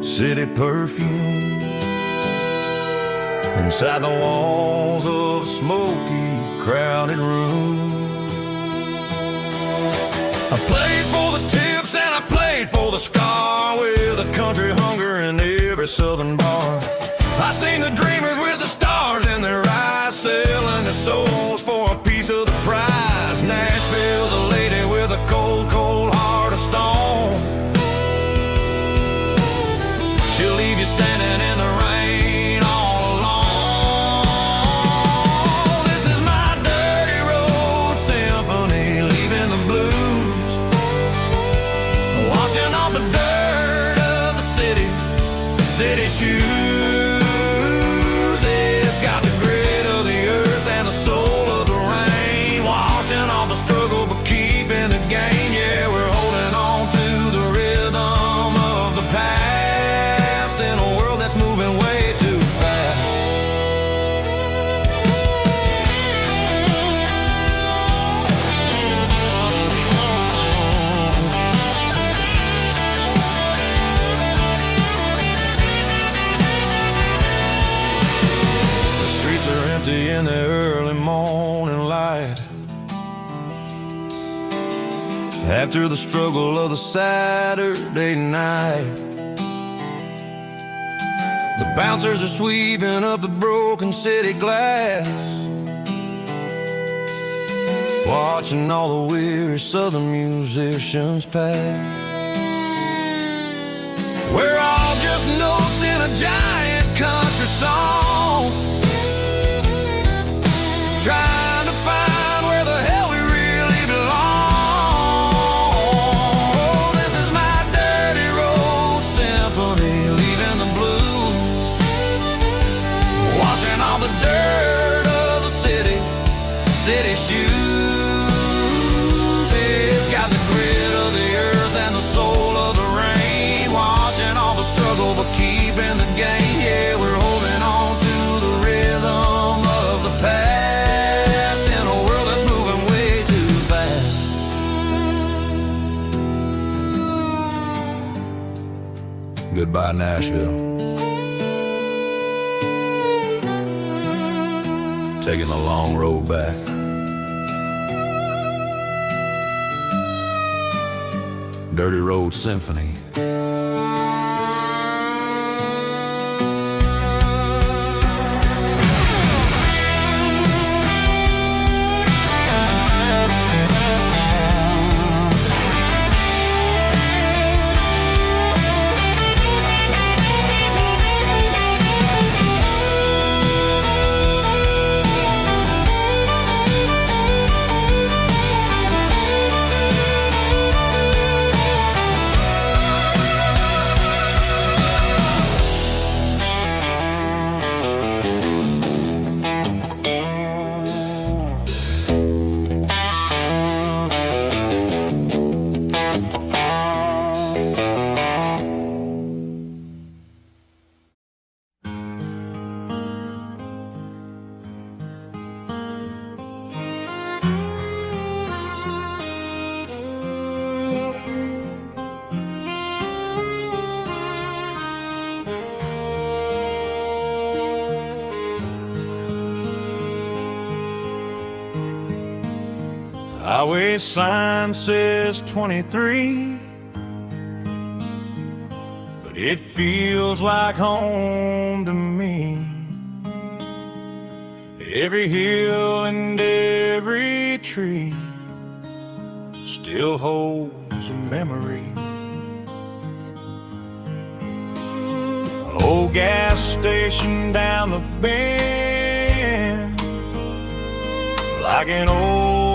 city perfume inside the walls of a smoky, crowded room. I played for the tips and I played for the scar, with a country hunger in every southern bar. I seen the dreamers with the stars in their eyes, selling their souls for a piece night. After the struggle of the Saturday night, the bouncers are sweeping up the broken city glass, watching all the weary southern musicians pass. We're all just notes in a giant country song, trying to find where the hell we really belong. Oh, this is my dirty road symphony, leaving the blues, washing all the dirt of the city shoes. It's got the grit of the earth and the soul of the rain, washing all the struggle but keeping the game. Yeah, we're holding on to the rhythm of the past in a world that's moving way too fast. Goodbye, Nashville. Taking the long road back. Dirty Road Symphony. Highway sign says 23, but it feels like home to me. Every hill and every tree still holds a memory. Old gas station down the bend, like an old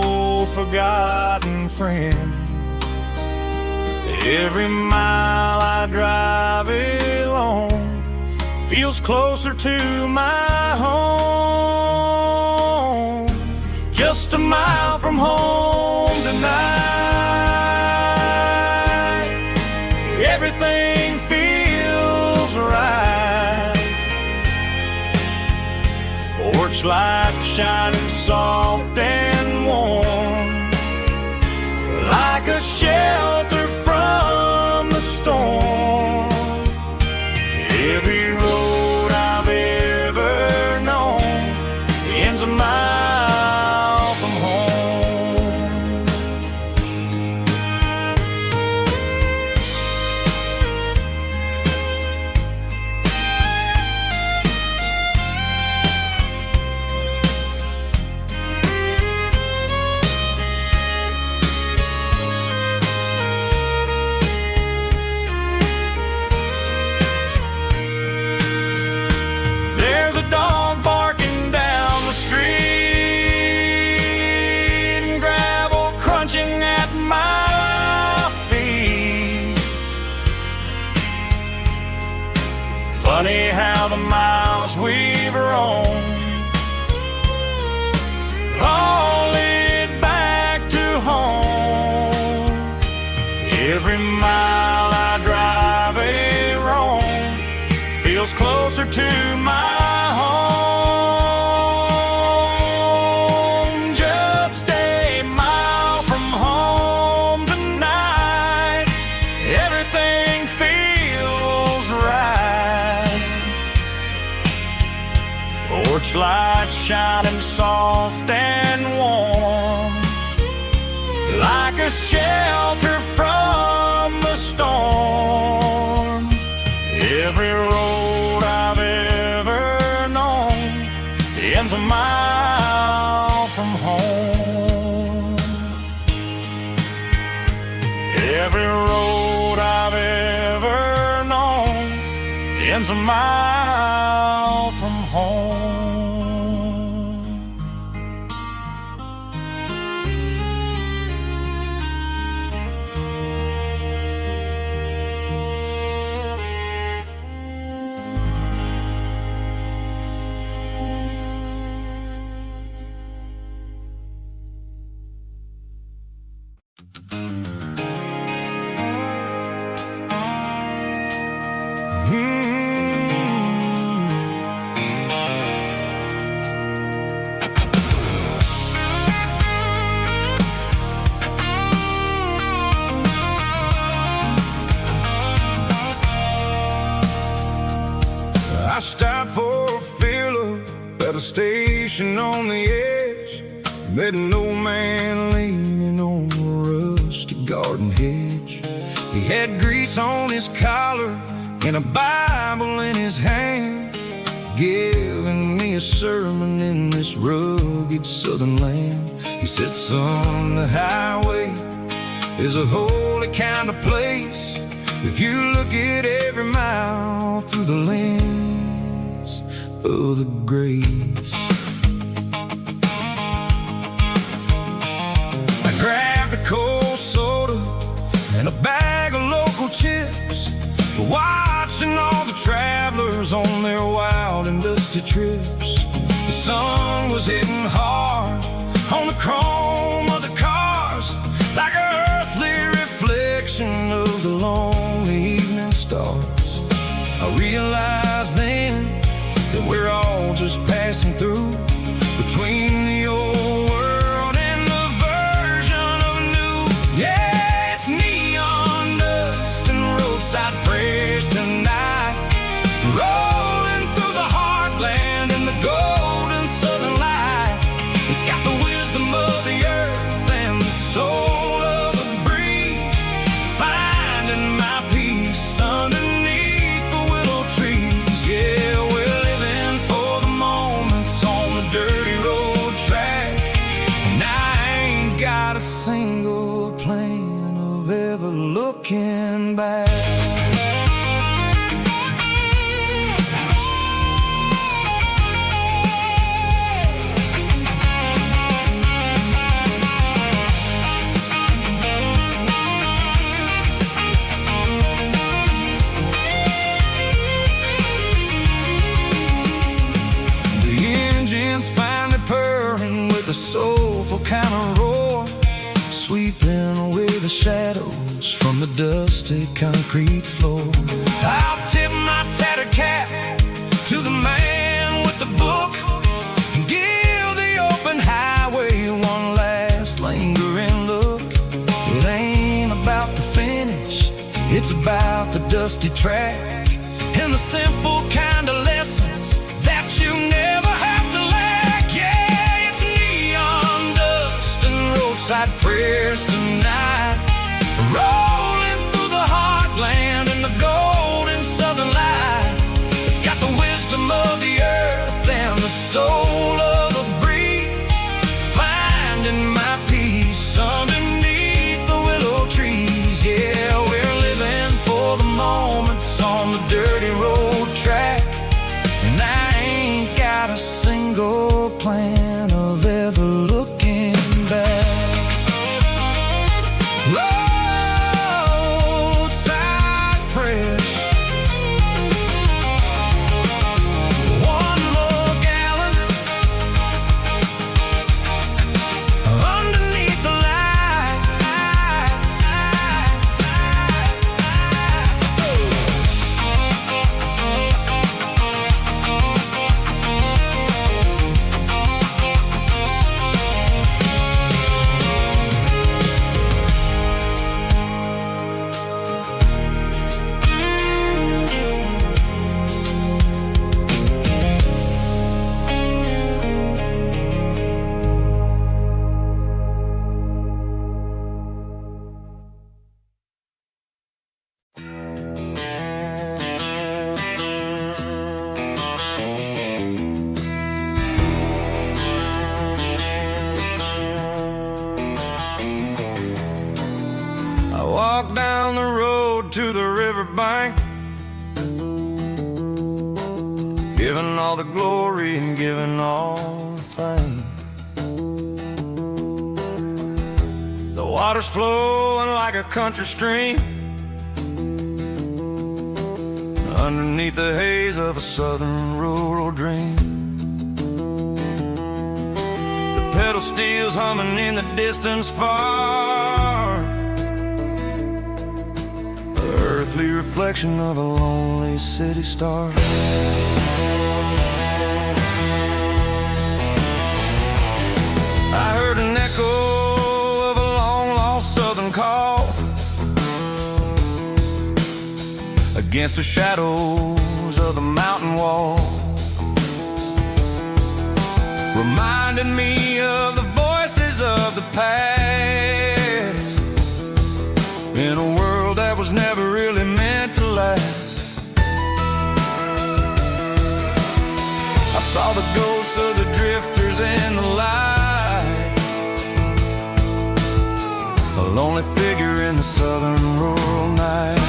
forgotten friend. Every mile I drive along feels closer to my home. Just a mile from home tonight, everything feels right. Porch light shining soft and warm, like a shelter from the storm. Every road I've ever known ends a mile from home. a shelter from the storm. Every road I've ever known ends a mile from home. Every road I've ever known ends a mile from home. I stopped for a fill-up at a station on the edge. Met an old man leaning on a rusty garden hedge. He had grease on his collar and a Bible in his hand, giving me a sermon in this rugged southern land. He said, son, the highway is a holy kind of place if you look at every mile through the lens of the grace. I grabbed a cold soda and a bag of local chips, watching all the travelers on their wild and dusty trips. The sun was hitting hard on the chrome of the cars, like an earthly reflection of the lonely evening stars. I realized then that we're all just passing through between the old world and the version of new. Yeah, it's neon dust and roadside prayers tonight, rolling through the heartland in the golden southern light. It's got the wisdom of the earth and the soul of the breeze, finding my peace underneath the willow trees. Yeah, we're living for the moments on the dirty road track, and I ain't got a single plan of ever looking back. Finally purring with a soulful kind of roar, sweeping away the shadows from the dusty concrete floor. I'll tip my tattered cap to the man with the book and give the open highway one last lingering look. It ain't about the finish, it's about the dusty track and the simple kind of lessons that you never have to lack. Yeah, it's neon dust and roadside prayers tonight, rolling through the heartland in the golden southern light. It's got the wisdom of the earth and the soul of the breeze, finding my peace underneath the willow trees. Yeah, we're living for the moments on the dirty road track, and I ain't got a single plan of ever looking back. Roadside prayers, one more gallon walk down the road to the riverbank, giving all the glory and giving all the thanks. The water's flowing like a country stream underneath the haze of a southern rural dream. The pedal steel's humming in the distance far, the earthly reflection of a lonely city star. I heard an echo of a long-lost southern call against the shadows of the mountain wall, reminding me of the voices of the past in a world that was never really meant to last. I saw the ghosts of the drifters in the light, a lonely figure in the southern rural night.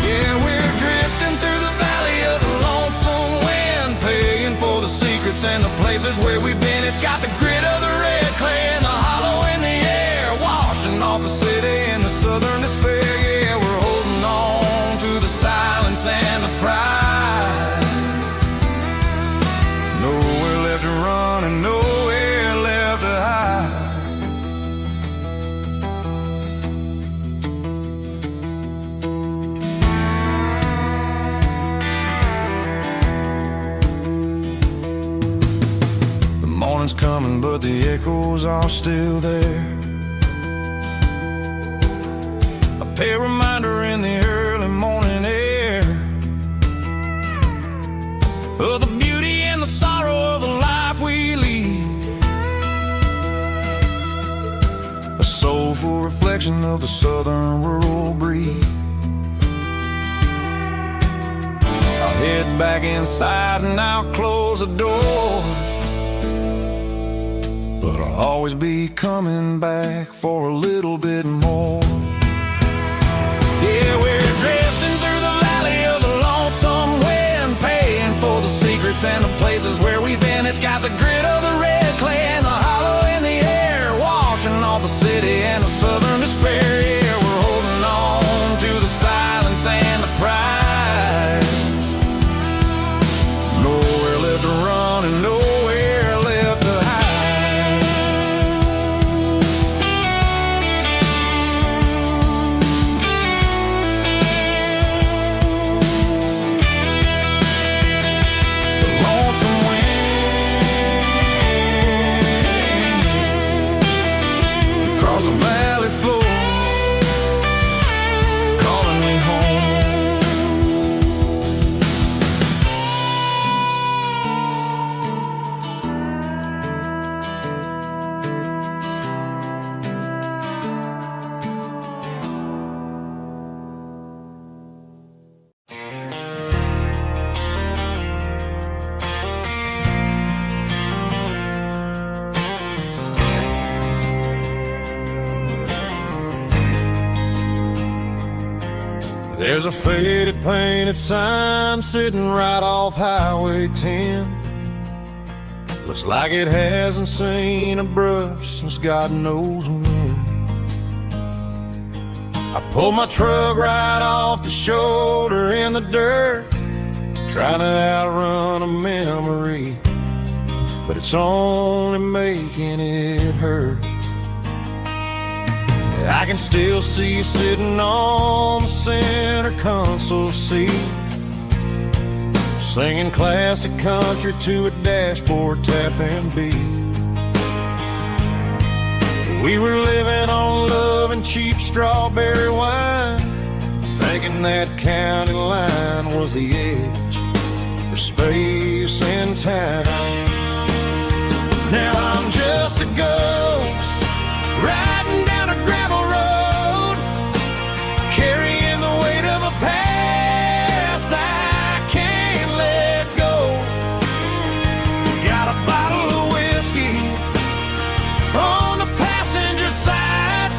Yeah, we're drifting through the valley of the lonesome wind, paying for the secrets and the places where we've been. It's got the grit of the red clay and the hollow in the air, washing off the city and the southern despair. Yeah, we're holding on to the silence and the pride. Nowhere left to run and nowhere left to hide. Morning's coming, but the echoes are still there. A pale reminder in the early morning air of the beauty and the sorrow of the life we lead, a soulful reflection of the southern rural breed. I'll head back inside and I'll close the door, but I'll always be coming back for a little bit more. Yeah, we're drifting through the valley of the lonesome wind, paying for the secrets and the places where we've been. It's got the grit of the red clay and the hollow in the air, washing off the city and the southern despair. Yeah, we're holding on to the silence and the pride. Nowhere left to run and nowhere left to hide. There's a faded painted sign sitting right off Highway 10. Looks like it hasn't seen a brush since God knows when. I pulled my truck right off the shoulder in the dirt, trying to outrun a memory, but it's only making it hurt. I can still see you sitting on the center console seat, singing classic country to a dashboard tapping beat. We were living on love and cheap strawberry wine, thinking that county line was the edge for space and time. Now I'm just a ghost riding down a gravel road, carrying the weight of a past I can't let go. Got a bottle of whiskey on the passenger side,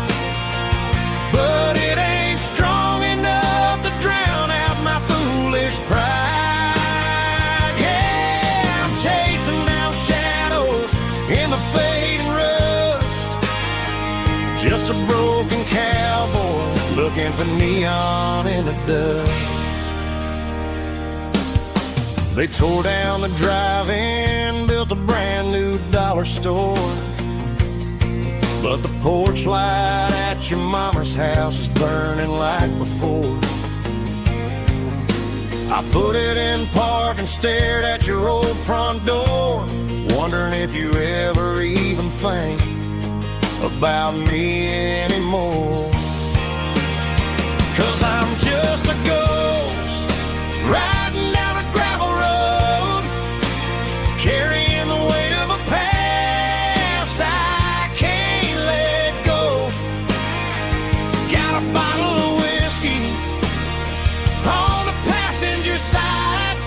looking for neon in the dust. They tore down the drive-in, built a brand new dollar store, but the porch light at your mama's house is burning like before. I put it in park and stared at your old front door, wondering if you ever even think about me anymore. 'Cause I'm just a ghost riding down a gravel road, carrying the weight of a past I can't let go. Got a bottle of whiskey on the passenger side,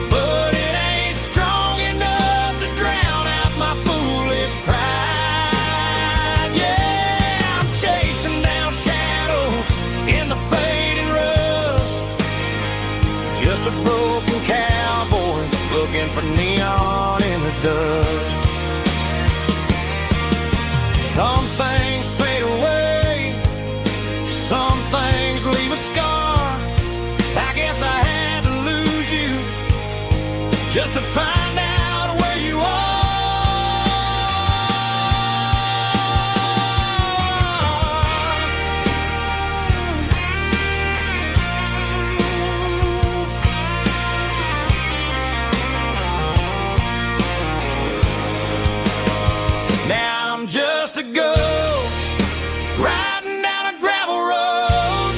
but it ain't strong enough to drown out my foolish pride. Yeah, I'm chasing down shadows in the fading rust, just a broken cowboy looking for neon in the dust. Some things fade away, some things leave a scar. I guess I had to lose you just to find out where you are. Now I'm just a ghost riding down a gravel road,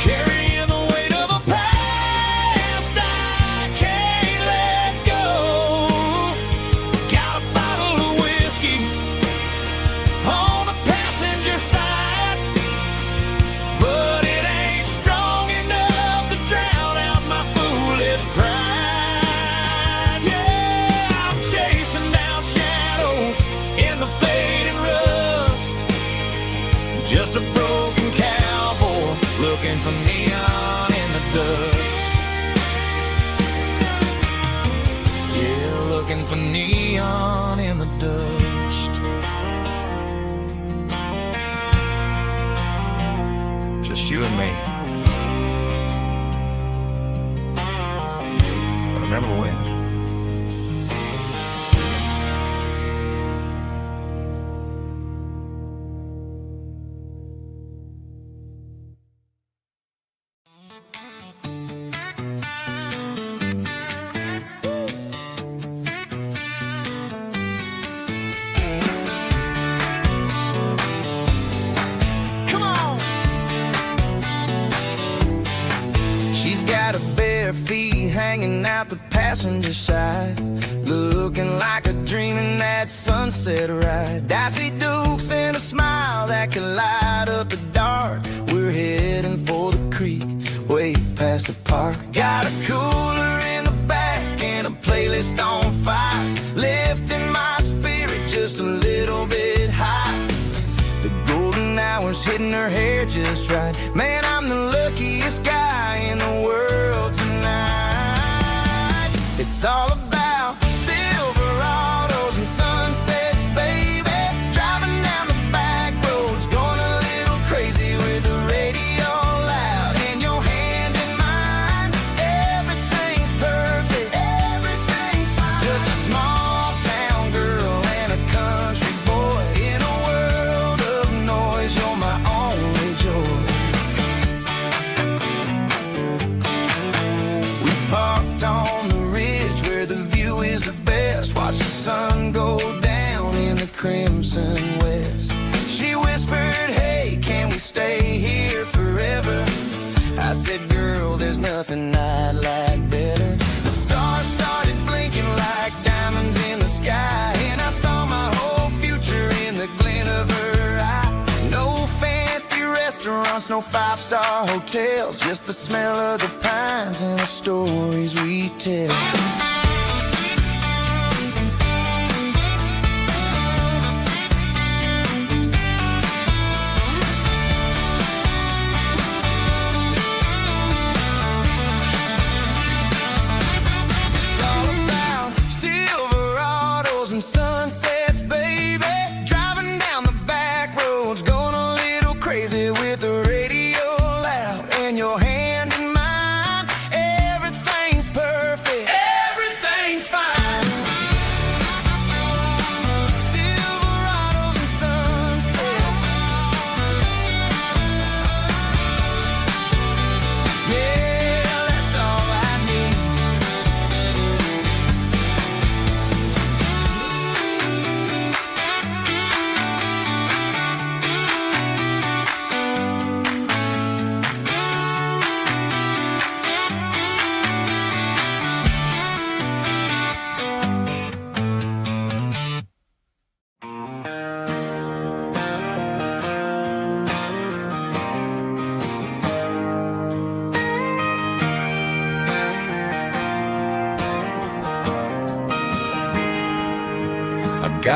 carrying the weight of a past I can't let go. Got a bottle of whiskey on the passenger side, but it ain't strong enough to drown out my foolish pride. Yeah, I'm chasing down shadows in the fading rust, just a broken cowboy looking for neon in the dust. Yeah, looking for neon in the dust. Just you and me. But remember when? Come on. She's got her bare feet hanging out the passenger side, looking like a dream in that sunset ride. I see Dukes and a smile that can light up the dark. We're heading for the creek, way past the park. Got a cooler in the back and a playlist on fire, lifting my spirit just a little bit high. The golden hours hitting her hair just right. Man, I'm the luckiest guy in the world tonight. It's all about Silverados and sunsets, baby. Driving down the back roads, going a little crazy with the radio loud and your hand in mine. Everything's perfect, everything's fine. Just a small town girl and a country boy in a world of noise. You're my only joy. We parked on the ridge where the view is the best. Watch the sun go down in the crimson west. She whispered, hey, can we stay here forever? I said, girl, there's nothing I'd like better. The stars started blinking like diamonds in the sky, and I saw my whole future in the glint of her eye. No fancy restaurants, no five-star hotels, just the smell of the pines and the stories we tell. It's all about Silverados and sunsets, baby. Driving down the back roads, going a little crazy with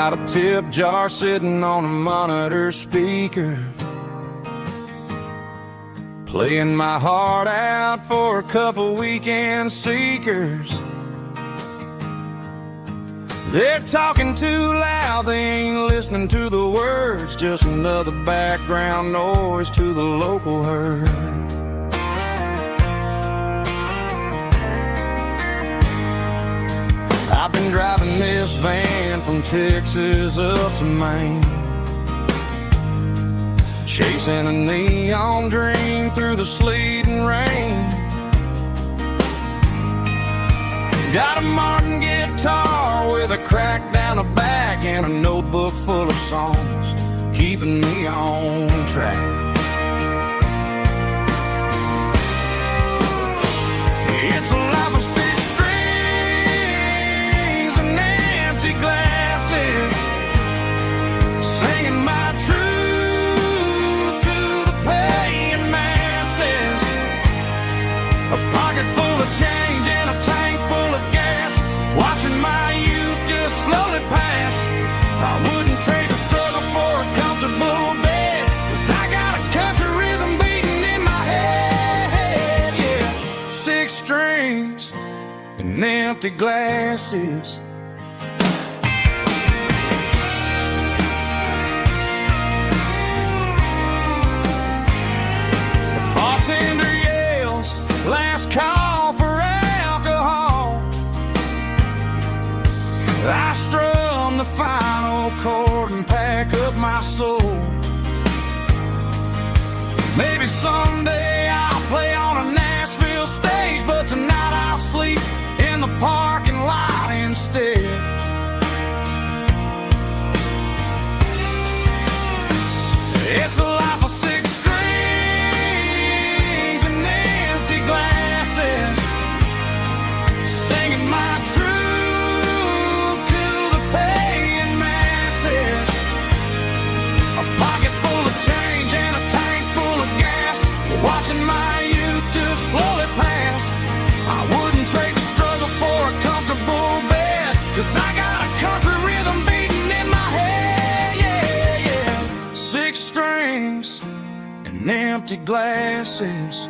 Got a tip jar sitting on a monitor speaker, playing my heart out for a couple weekend seekers. They're talking too loud, they ain't listening to the words, just another background noise to the local herd. I've been driving this van from Texas up to Maine, chasing a neon dream through the sleet and rain. Got a Martin guitar with a crack down the back and a notebook full of songs, keeping me on track. It's a life of six strings and empty glasses, singing my truth to the paying masses. A pocket full of change and a tank full of gas, watching my youth just slowly pass. I wouldn't trade the struggle for a comfortable bed, 'cause I got a country rhythm beating in my head, yeah. Six strings and empty glasses. The bartender yells, last call for alcohol. I strum the final chord and pack up my soul. Maybe someday I'll play on a Nashville stage, but tonight I'll sleep in the parking lot instead. It's a life of six strings and empty glasses, singing my truth to the paying masses. A pocket full of change and a tank full of gas, watching my youth just slowly pass. I wouldn't trade the struggle for a comfortable bed, 'cause I got a country rhythm beating in my head, yeah, yeah. Six strings and empty glasses.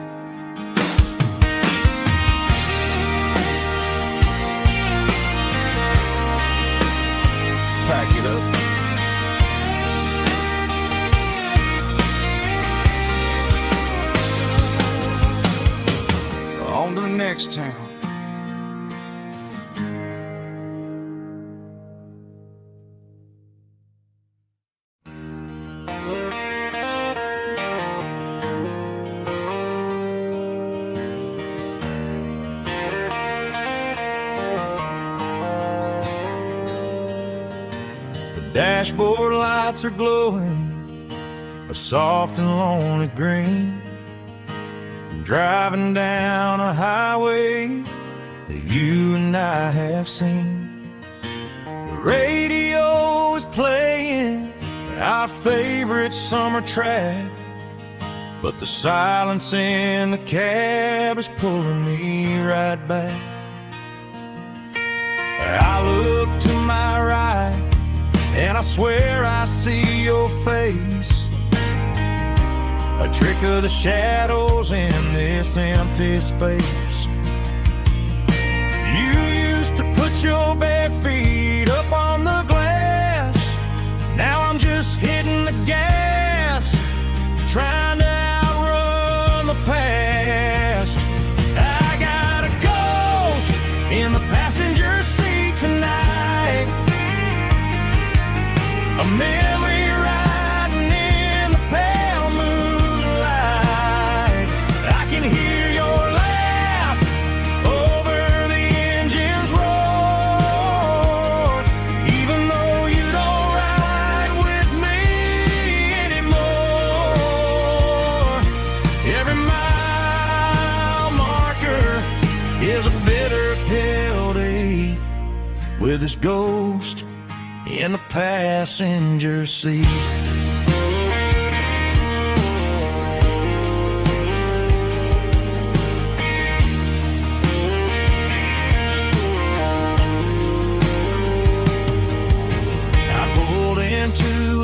Pack it up. On to the next town. The dashboard lights are glowing a soft and lonely green, driving down a highway that you and I have seen. The radio is playing our favorite summer track, but the silence in the cab is pulling me right back. I look to my right and I swear I see your face, a trick of the shadows in this empty space. You used to put your bare feet up on the glass, now I'm just hitting the gas, trying to outrun the past. I got a ghost in the passenger seat tonight, a memory riding in the pale moonlight. I can hear your laugh over the engine's roar, even though you don't ride with me anymore. Every mile marker is a bitter pill to eat, with this ghost in the passenger seat.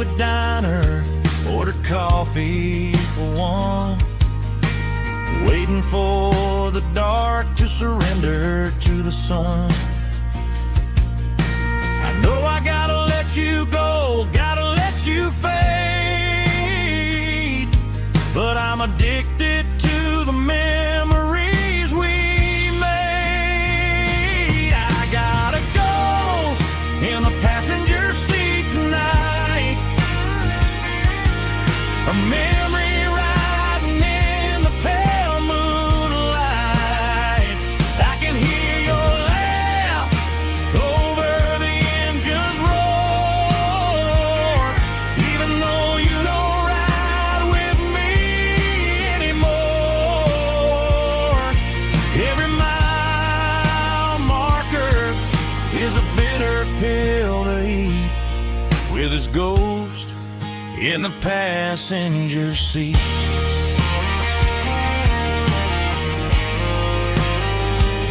to a diner, order coffee for one, waiting for the dark to surrender to the sun. I know I gotta let you go, gotta let you fade, but I'm addicted to the memories we made. I got a ghost in the passenger seat tonight, a memory riding in the pale moonlight. I can hear your laugh over the engine's roar, even though you don't ride with me anymore. Every mile marker is a bitter pill to eat, with his ghost in the passenger seat.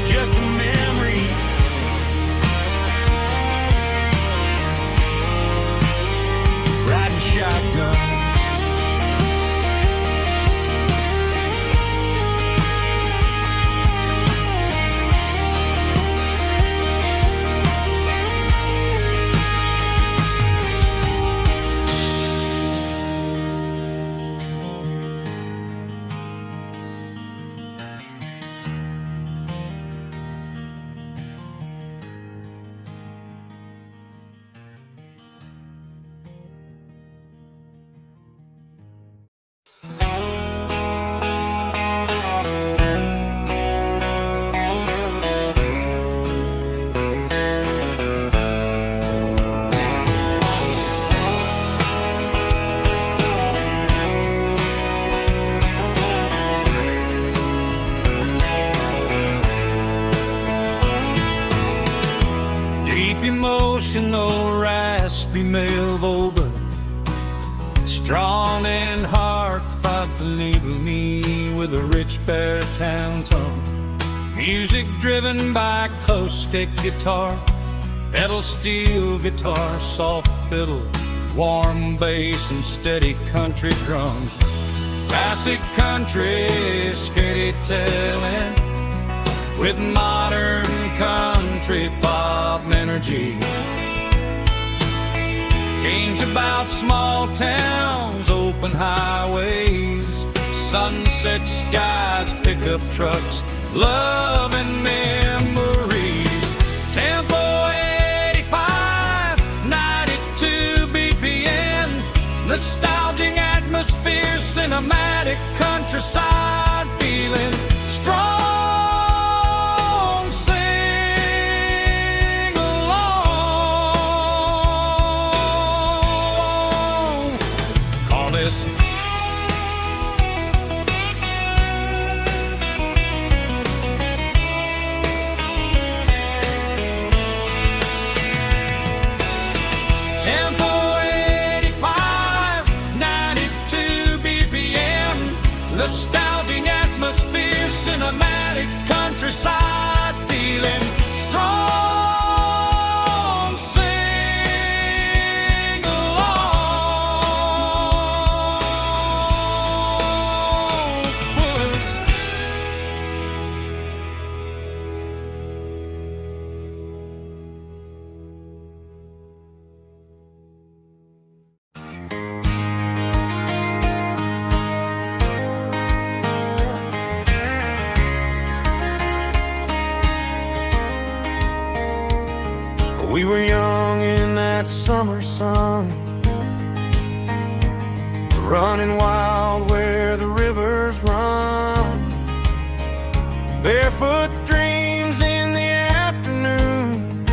Just a memory, riding shotgun. Deep emotional, raspy male vocal, strong and heartfelt, believe me, with a rich baritone tone. Music driven by acoustic guitar, pedal steel guitar, soft fiddle, warm bass and steady country drums. Classic country storytelling with modern country pop energy. Games about small towns, open highways, sunset skies, pickup trucks, love and memories. Tempo 85, 92 BPM, nostalgic atmosphere, cinematic countryside feeling, strong. Tempo 85, 92 BPM, nostalgic atmosphere, cinematic countryside feeling, strong, sing along, push. We were young in that summer sun, running wild where the rivers run, barefoot dreams in the afternoon,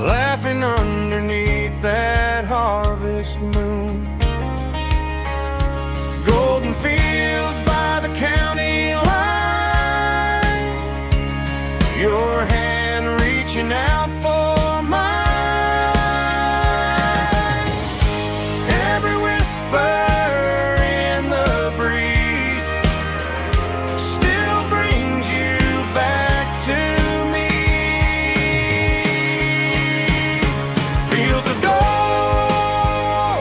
laughing underneath that harvest moon. Golden fields by the county line, your hand reaching out for mine. Every whisper in the breeze still brings you back to me. Fields of gold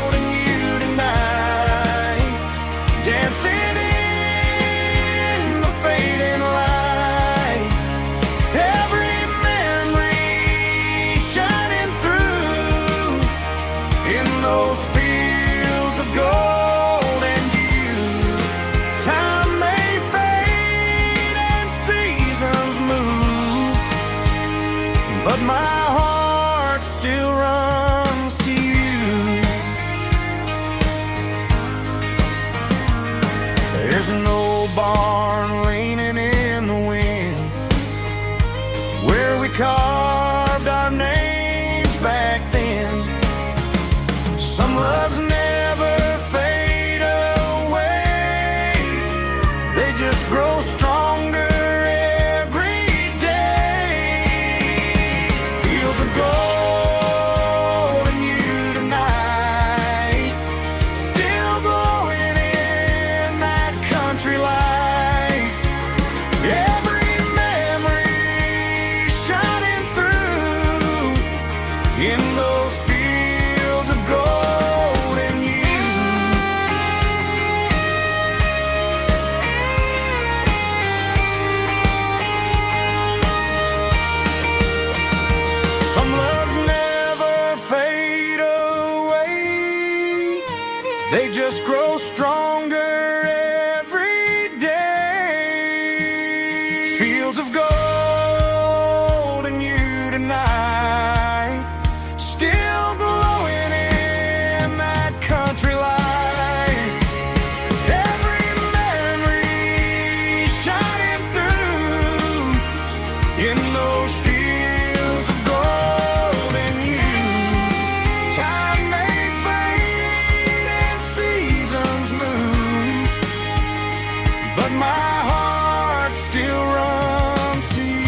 loves never fade away. They just grow stronger every day. Fields of gold in you tonight, still glowing in that country light. Every memory shining through in those fields of gold in you. Some loves never fade away. They just grow stronger every day. Fields of gold in you tonight, still glowing in that country light. Every memory shining through in those fields of gold in you. Time may fade and seasons move, but my heart still runs to you.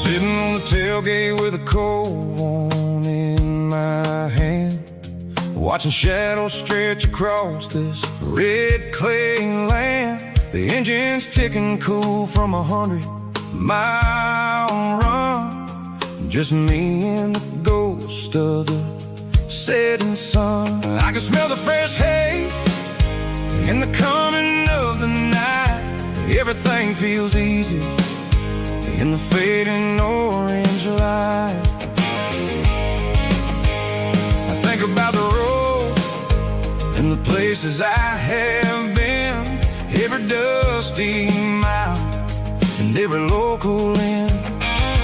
Sitting on the tailgate with a cold one in my hand, watching shadows stretch across this red clay land. The engine's ticking cool from 100-mile run. Just me and the ghost of the setting sun. I can smell the fresh hay in the coming of the night. Everything feels easy in the fading orange light. I think about the road and the places I have been, every dusty mile and every local inn.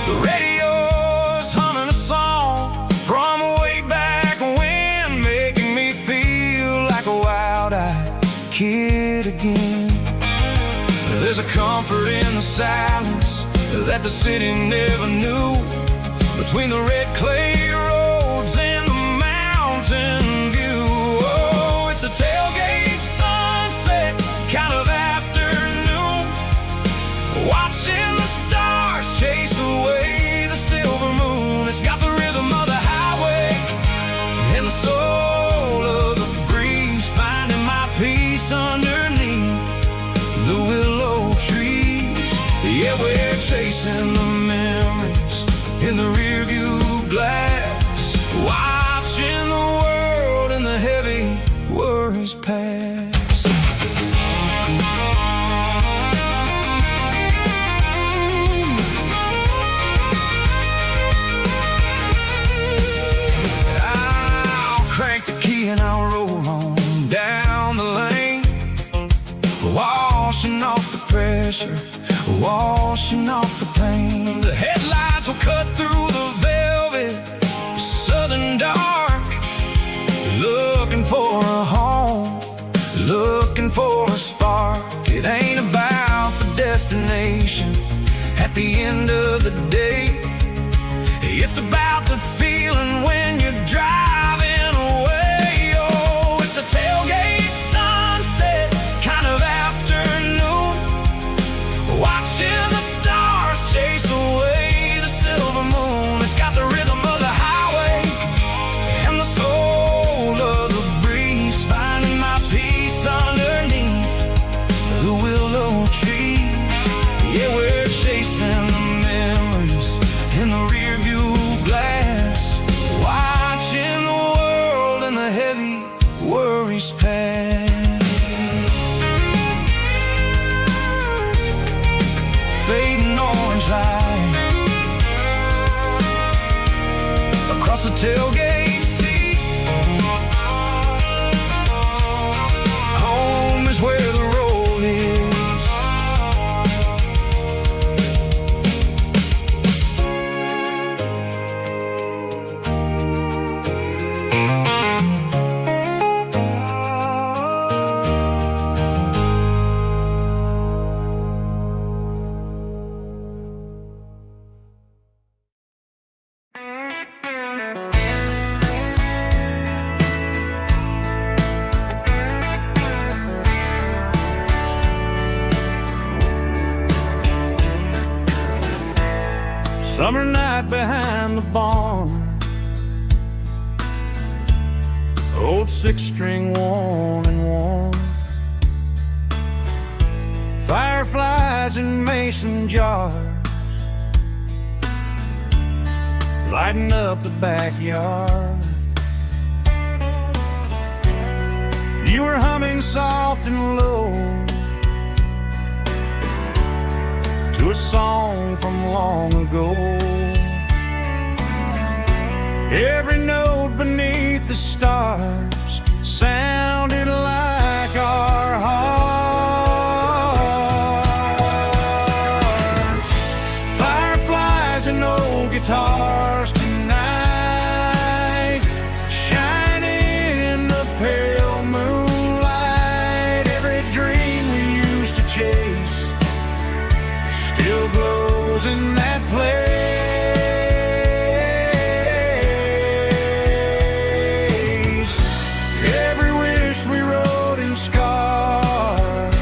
The radio's humming a song from way back when, making me feel like a wild-eyed kid again. There's a comfort in the silence that the city never knew, between the red clay roads and the mountain view. Oh, it's a tailgate sunset kind of afternoon, watching the stars chase away the silver moon. It's got the rhythm of the highway and the soul of the breeze, finding my peace underneath the willow trees. Yeah, we're chasing the memories in the rearview glass, watching the world and the heavy worries pass. I'll crank the key and I'll roll on down the lane, washing off the pressure, washing off the pain. The headlights will cut through the velvet southern dark, looking for a home, looking for a spark. It ain't about the destination at the end of the day, it's about the feeling when you're driving away. Oh, it's a tailgate sunset kind of afternoon, watching the stars chase away the silver moon. It's got the rhythm of the highway and the soul of the breeze, tailgate seat. Home is where the road is. Summer night behind the barn, old six-string worn and worn, fireflies in mason jars, lighting up the backyard. You were humming soft and low to a song from long ago. Every note beneath the stars sounded like our hearts. Fireflies and old guitars tonight, shining in the pale moonlight. Every dream we used to chase still glows in that place. Every wish we wrote in scars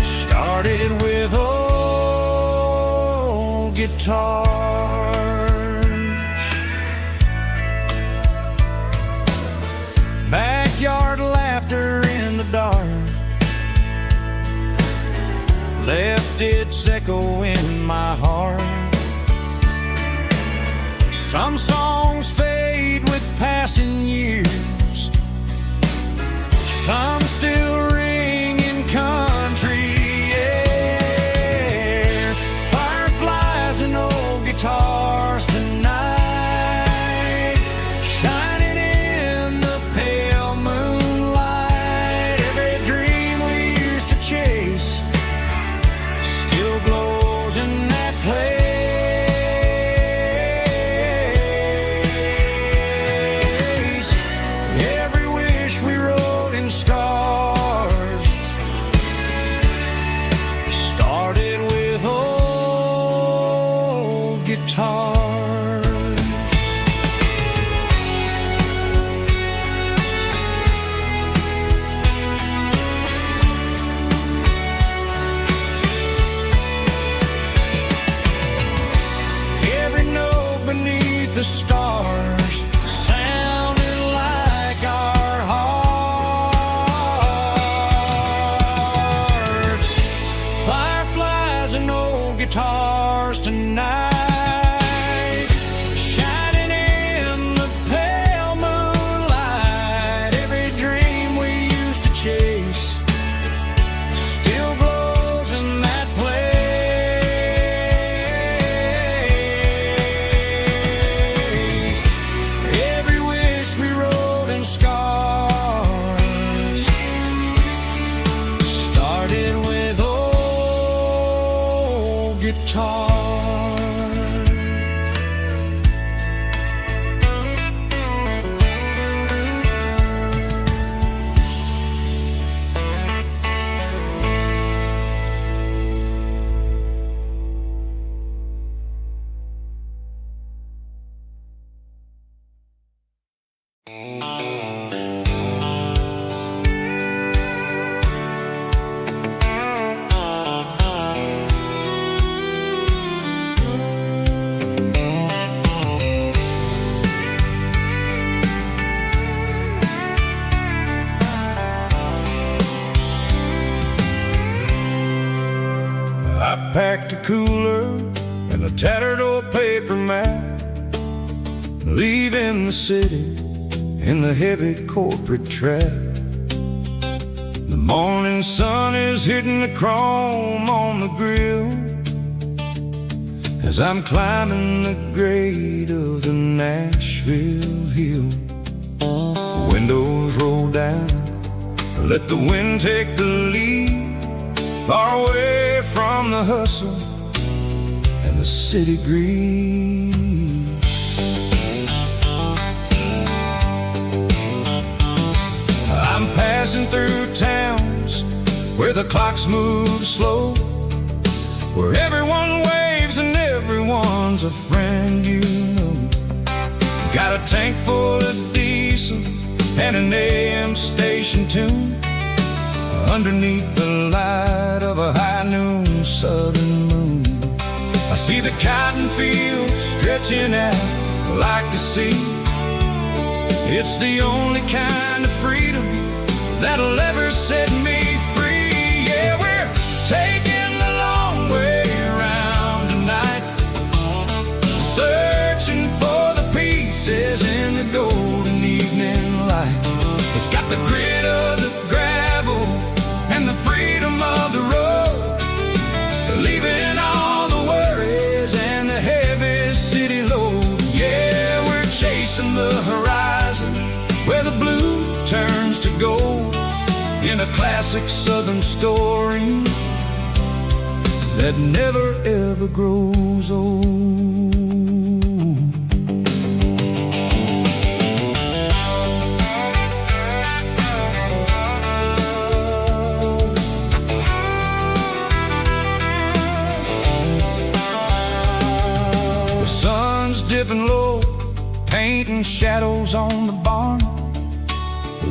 started with old guitars. Backyard laughter in the dark left its echo in my heart. Some songs fade with passing years, some still ring in country air. Fireflies and old guitars tonight, shining in the pale moonlight. Every dream we used to chase still glows in that place. Every wish we wrote in scars started with old guitars. Every note beneath the stars sounded like our hearts. Fireflies and old guitars tonight, shining in the pale moonlight. Every dream we used to chase still glows in that place. Every wish we wrote in scars started with old guitars. I packed a cooler and a tattered old paper map, leaving the city in the heavy corporate trap. The morning sun is hitting the chrome on the grill as I'm climbing the grade of the Nashville hill. Windows roll down, let the wind take the lead, far away from the hustle and the city greed. I'm passing through towns where the clocks move slow, where everyone waves and everyone's a friend you know. Got a tank full of diesel and an AM station tune, underneath the light of a high noon southern moon. I see the cotton fields stretching out like a sea. It's the only kind of freedom that'll ever set me free. Yeah, we're taking the long way around tonight, searching for the pieces in the golden evening light. It's got the grit of the gravel and the freedom of the road, leaving all the worries and the heavy city load. Yeah, we're chasing the horizon where the blue turns to gold, in a classic southern story that never ever grows old. The sun's dipping low, painting shadows on the barn.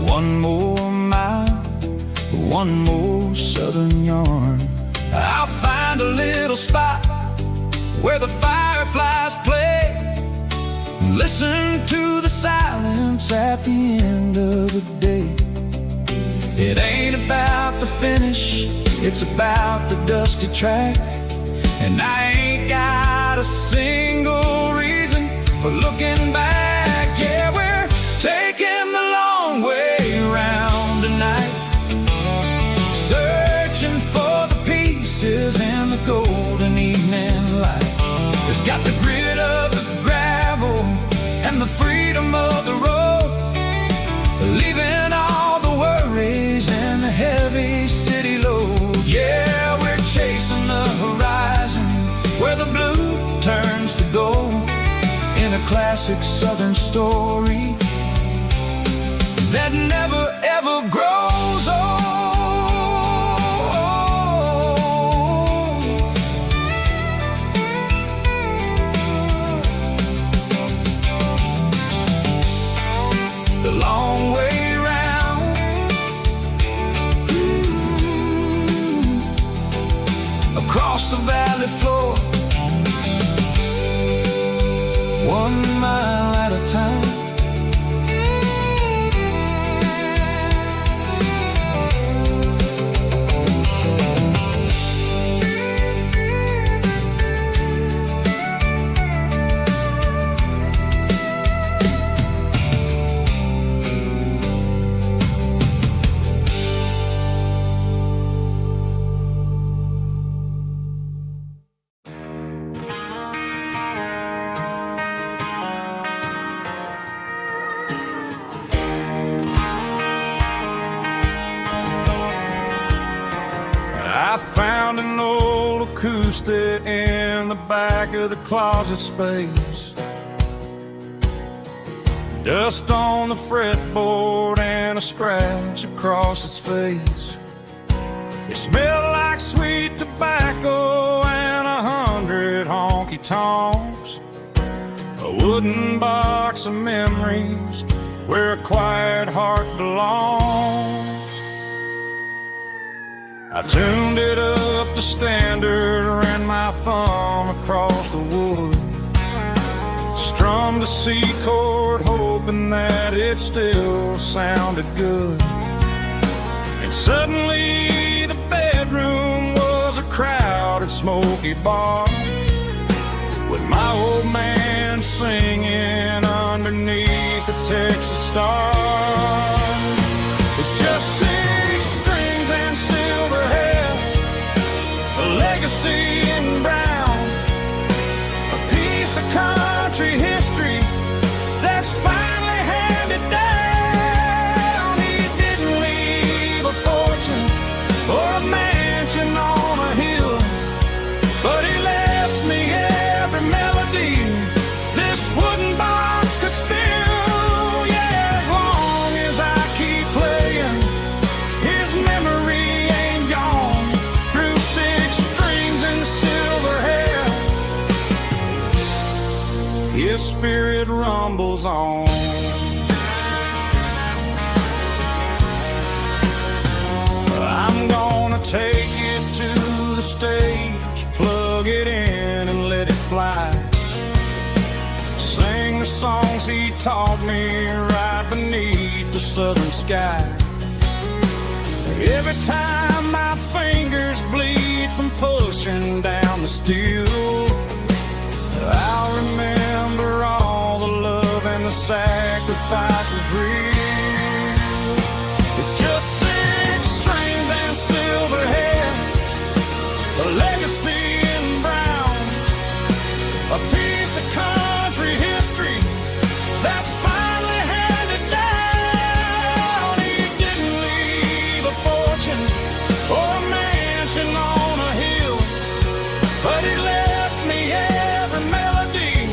One more mile, one more southern yarn. I'll find a little spot where the fireflies play, and listen to the silence at the end of the day. It ain't about the finish, it's about the dusty track. And I ain't got a single reason for looking back. Yeah, we're taking the long way around tonight, searching for the pieces in the golden evening light. It's got the grit of the gravel and the freedom of the road, leaving all the worries and the heavy city load. Yeah, we're chasing the horizon where the blue turns to gold, in a classic southern story that never ever grows old. The long way round, across the valley floor, 1 mile at a time. I found an old acoustic in the back of the closet space, dust on the fretboard and a scratch across its face. It smelled like sweet tobacco and 100 honky-tonks, a wooden box of memories where a quiet heart belongs. I tuned it up to standard, ran my thumb across the wood, strummed a C chord hoping that it still sounded good. And suddenly the bedroom was a crowded smoky bar, with my old man singing underneath the Texas star. It's just 6 strings and silver hair, a legacy in brown, spirit rumbles on. I'm gonna take it to the stage, plug it in and let it fly. Sing the songs he taught me right beneath the southern sky. Every time my fingers bleed from pushing down the steel, I'll remember all the love and the sacrifices real. It's just 6 strings and silver hair, a legacy in brown, a piece of country history that's finally handed down. He didn't leave a fortune or a mansion on a hill, but he left me every melody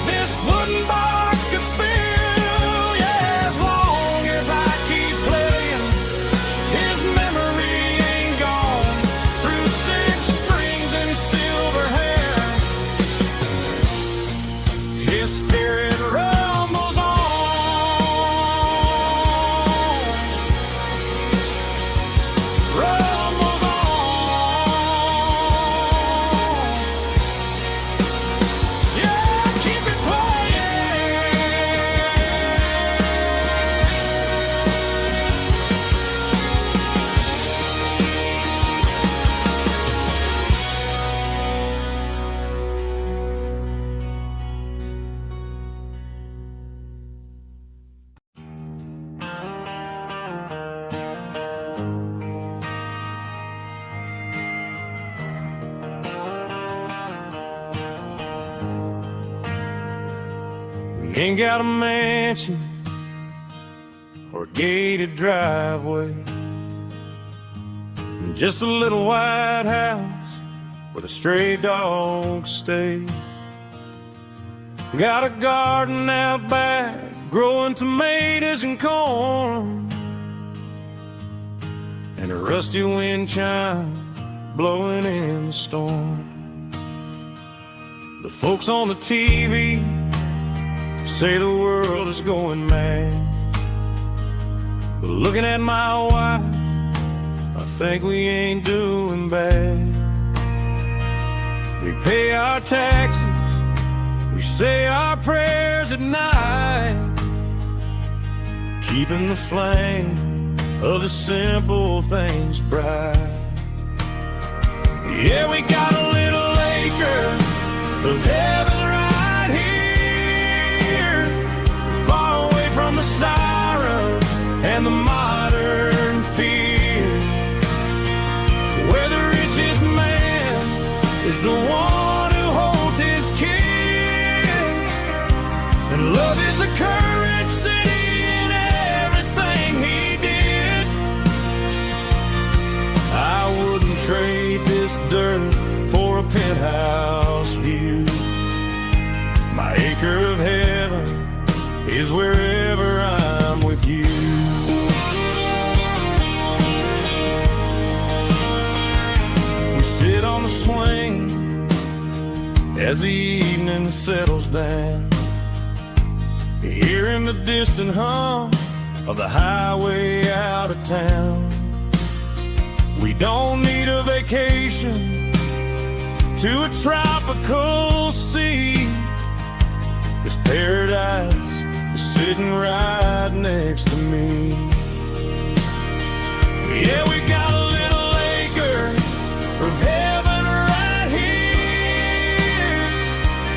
this wooden box could spill. Yeah, as long as I keep playing, his memory ain't gone. Through 6 strings and silver hair, his spirit rumbles on. Rumbles on. Yeah, keep it playing. We ain't got a mansion or a gated driveway, just a little white house where the stray dogs stay. Got a garden out back, growing tomatoes and corn, and a rusty wind chime blowing in the storm. The folks on the TV say the world is going mad, but looking at my wife, I think we ain't doing bad. We pay our taxes, we say our prayers at night, keeping the flame of the simple things bright. Yeah, we got a little acre of heaven right here, far away from the sirens and the modern fear, where the richest man is the one who holds his kids, and love is the currency in everything he did. I wouldn't trade this dirt for a penthouse view. My acre of heaven is wherever I'm with you. We sit on the swing as the evening settles down, hearing the distant hum of the highway out of town. We don't need a vacation to a tropical sea, 'cause paradise is sitting right next to me. Yeah, we got a little acre of heaven right here,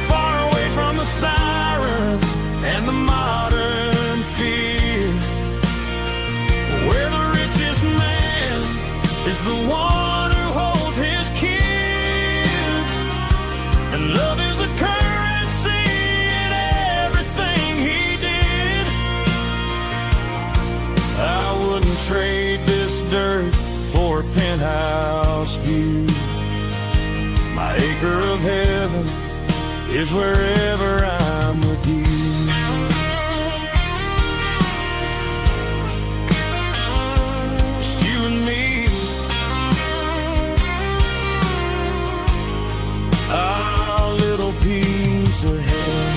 far away from the sirens and the modern fear, where the richest man is the one who holds his kids, and love is the currency in everything he did. I wouldn't trade this dirt for a penthouse view. My acre of heaven is wherever I'm with you. Just you and me, our little piece of heaven.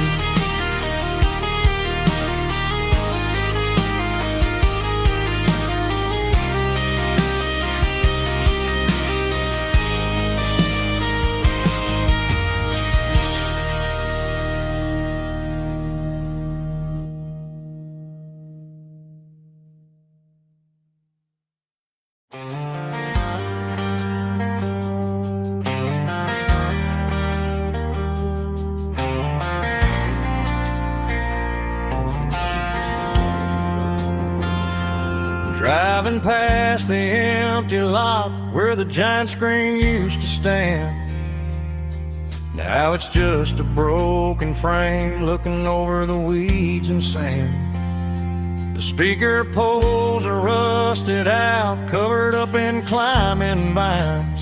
Driving past the empty lot where the giant screen used to stand. Now it's just a broken frame looking over the weeds and sand. The speaker poles are rusted out, covered up in climbing vines.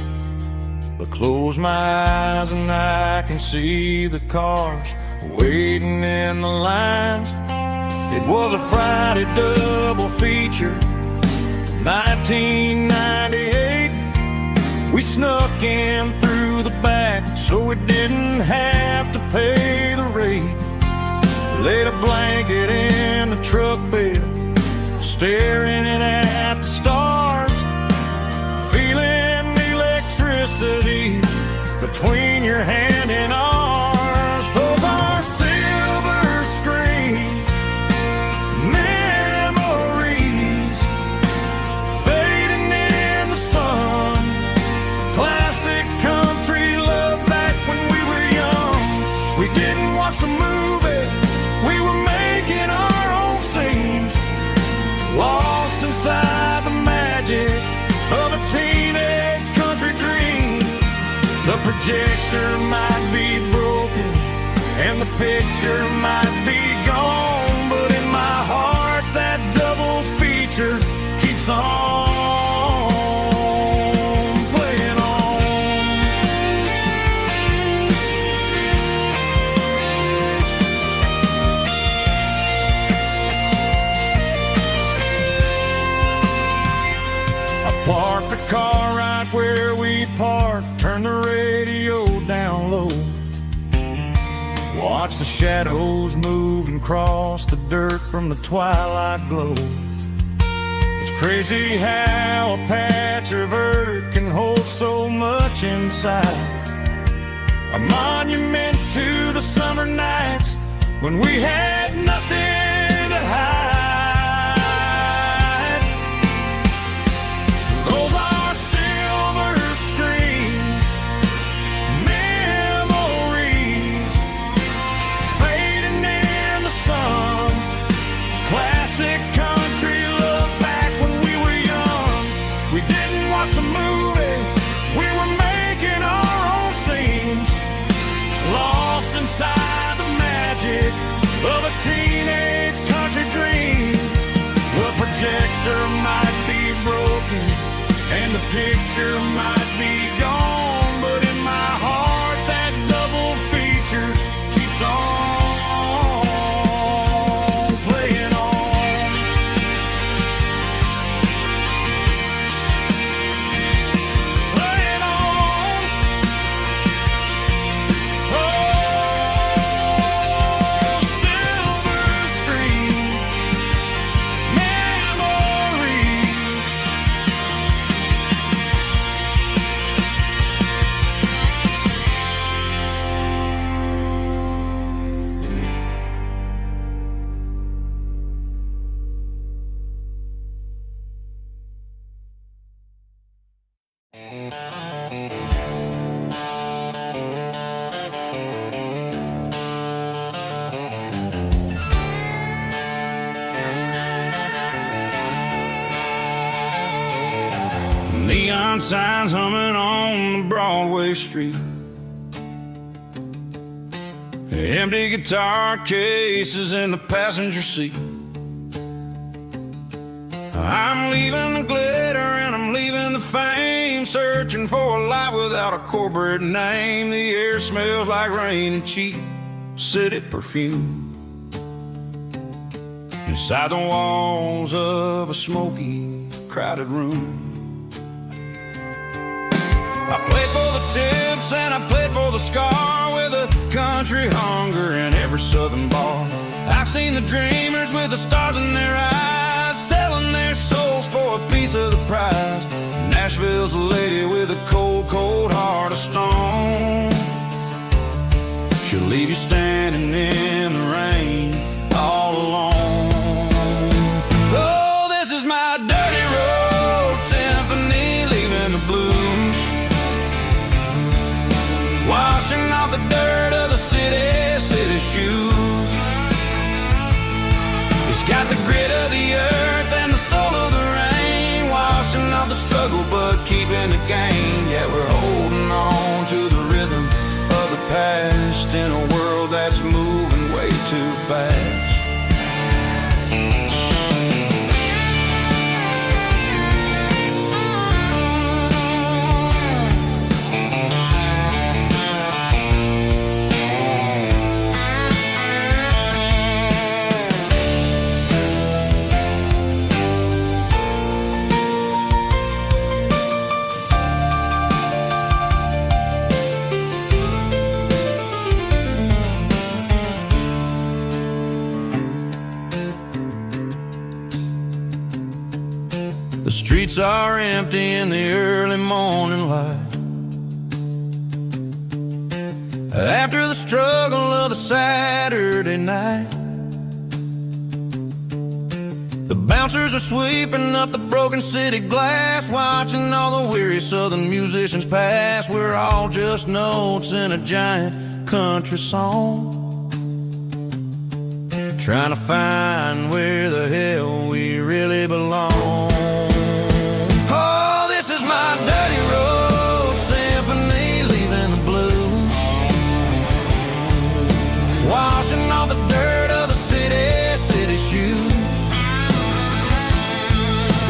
But close my eyes and I can see the cars waiting in the lines. It was a Friday double feature, 1998. We snuck in through the back so we didn't have to pay the rate. Laid a blanket in the truck bed, staring at the stars, feeling the electricity between your hand and ours. Those are silver screen memories fading in the sun. Classic country love back when we were young. We didn't watch the movie, we were making our own scenes, lost inside the magic of a teenage country dream. The projector might be broken and the picture might be gone, but in my heart that double feature keeps on playing on. I parked the car right where we parked, turned the radio down low, watch the shadows move and cross the dirt from the twilight glow. It's crazy how a patch of earth can hold so much inside. A monument to the summer nights when we had nothing to hide. Those are silver screen memories fading in the sun. Classic country love back when we were young. We didn't watch the movie, we were making our own scenes, lost inside the magic of a teenage country dream. The projector might be broken and the picture might be gone, but in my heart that double feature keeps on playing on. Playing on. Oh, silver screen memories. Neon signs humming on the Broadway street, empty guitar cases in the passenger seat. I'm leaving the glitter and I'm leaving the fame, searching for a life without a corporate name. The air smells like rain and cheap city perfume inside the walls of a smoky, crowded room. I played for the tips and I played for the scar, with a country hunger in every southern bar. I've seen the dreamers with the stars in their eyes, selling their souls for a piece of the prize. Nashville's a lady with a cold, cold heart of stone. She'll leave you standing in the rain all alone. Oh, this is my dirty road symphony, leaving the blues, washing off the dirt of the city shoes. It's got the grit of the earth and the soul of the rain, keeping the gain. Yeah, we're holding on to the rhythm of the past in a world that's moving way too fast. The streets are empty in the early morning light. After the struggle of the Saturday night, the bouncers are sweeping up the broken city glass, watching all the weary southern musicians pass. We're all just notes in a giant country song, trying to find where the hell we really belong. My dirty road symphony, leaving the blues, washing off the dirt of the city shoes.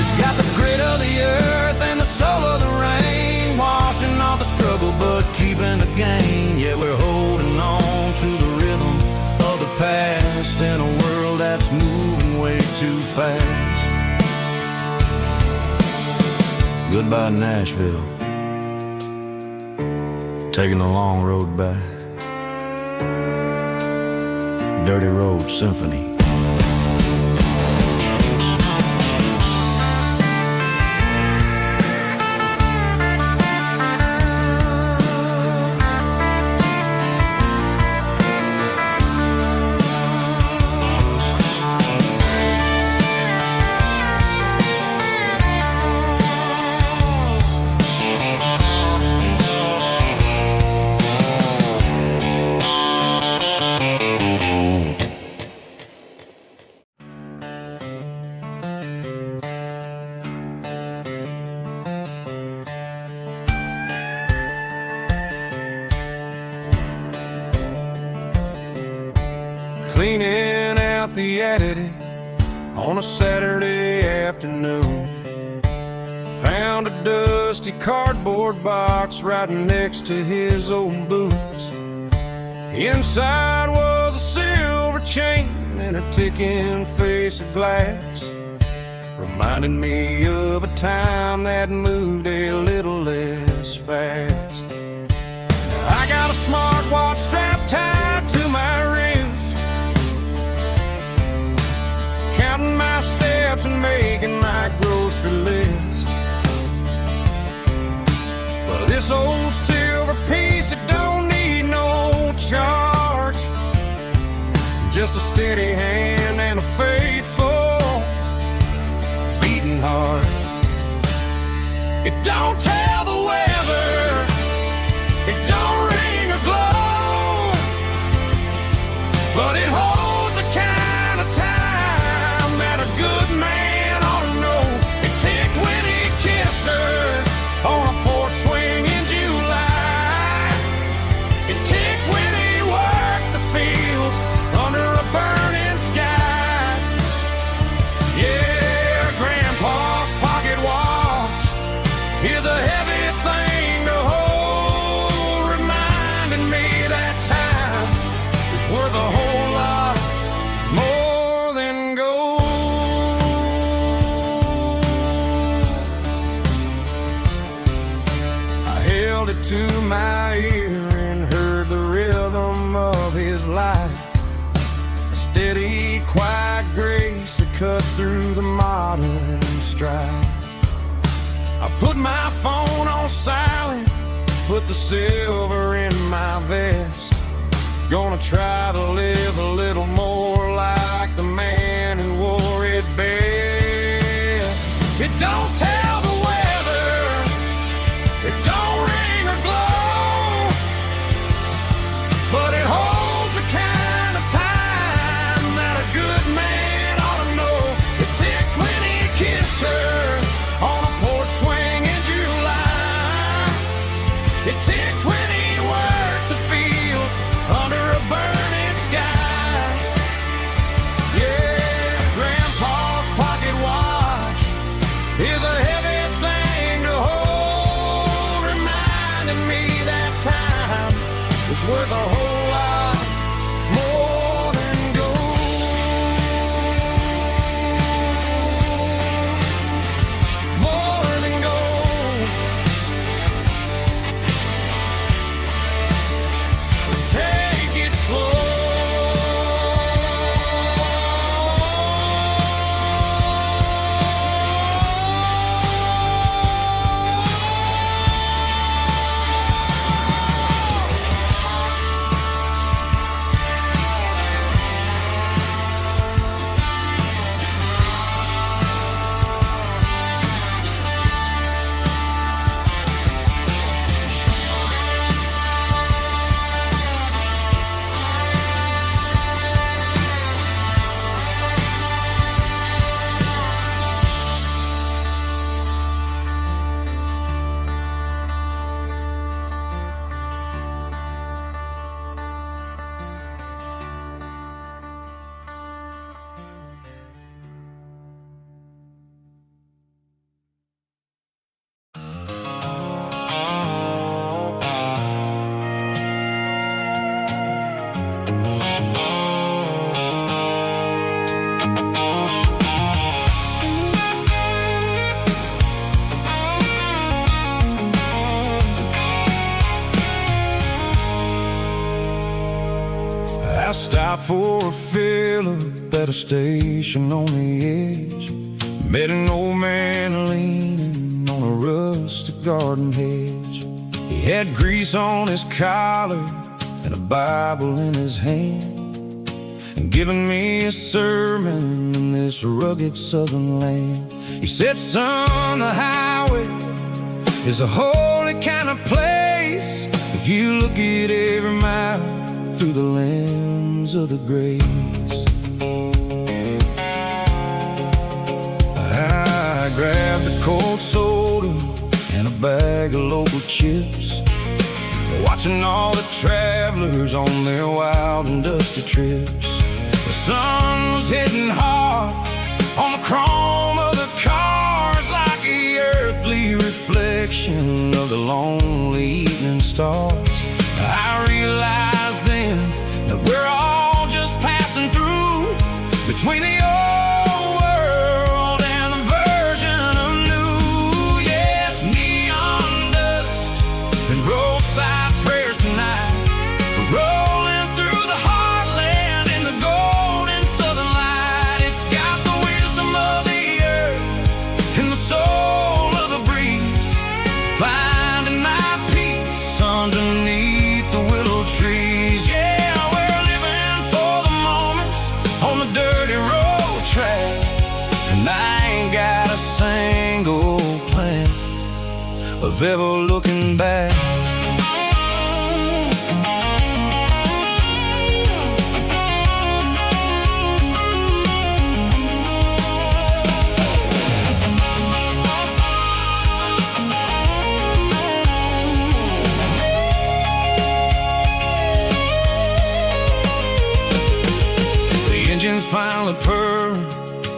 It's got the grit of the earth and the soul of the rain, washing off the struggle but keeping the gain. Yeah, we're holding on to the rhythm of the past in a world that's moving way too fast. Goodbye, Nashville. Taking the long road back. Dirty Road Symphony. Cleaning out the attic on a Saturday afternoon, found a dusty cardboard box right next to his old boots. Inside was a silver chain and a ticking face of glass, reminding me of a time that moved a little less fast. Now I got a smartwatch strapped tied to my wrist, counting my steps and making my grocery list. Well, this old silver piece, it don't need no charge, just a steady hand and a faithful beating heart. It don't tell the weather, it don't ring or glow, but it holds the kind of time that a good man ought to know. It ticked when he kissed her on a porch swing in July. It ticked when he worked the fields under a burning sky. Yeah, Grandpa's pocket watch is a heavy thing to hold, reminding me that time is worth a whole lot more than gold. I held it to my ear and heard the rhythm of his life, a steady, quiet grace that cut through the modern strife. I put my phone on silent, put the silver in my vest. Gonna try to live a little more like the man who wore it best. It don't tell the weather, it don't ring or glow, but it holds the kind of time that a good man ought to know. It ticked when he kissed her on a porch swing in July. worth a whole lot more than gold. More than gold. Take it slow. I stopped for a fill-up at a station on the edge. Met an old man leaning on a rustic garden hedge. He had grease on his collar and a Bible in his hand, and giving me a sermon in this rugged southern land. He said, son, the highway is a holy kind of place if you look at every mile through the lens of the grace. I grabbed a cold soda and a bag of local chips, watching all the travelers on their wild and dusty trips. The sun was hitting hard on the chrome of the cars, like the earthly reflection of the lonely evening stars. I realized then that we're all just passing through between the old world and the version of new. Yes, neon dust and roadside prayers tonight, rolling through the heartland in the golden southern light. It's got the wisdom of the earth and the soul of the breeze, finding my peace underneath the willow trees. Yeah, we're living for the moments on the dirty road track, and I ain't got a single plan of ever looking back. Engines finally purr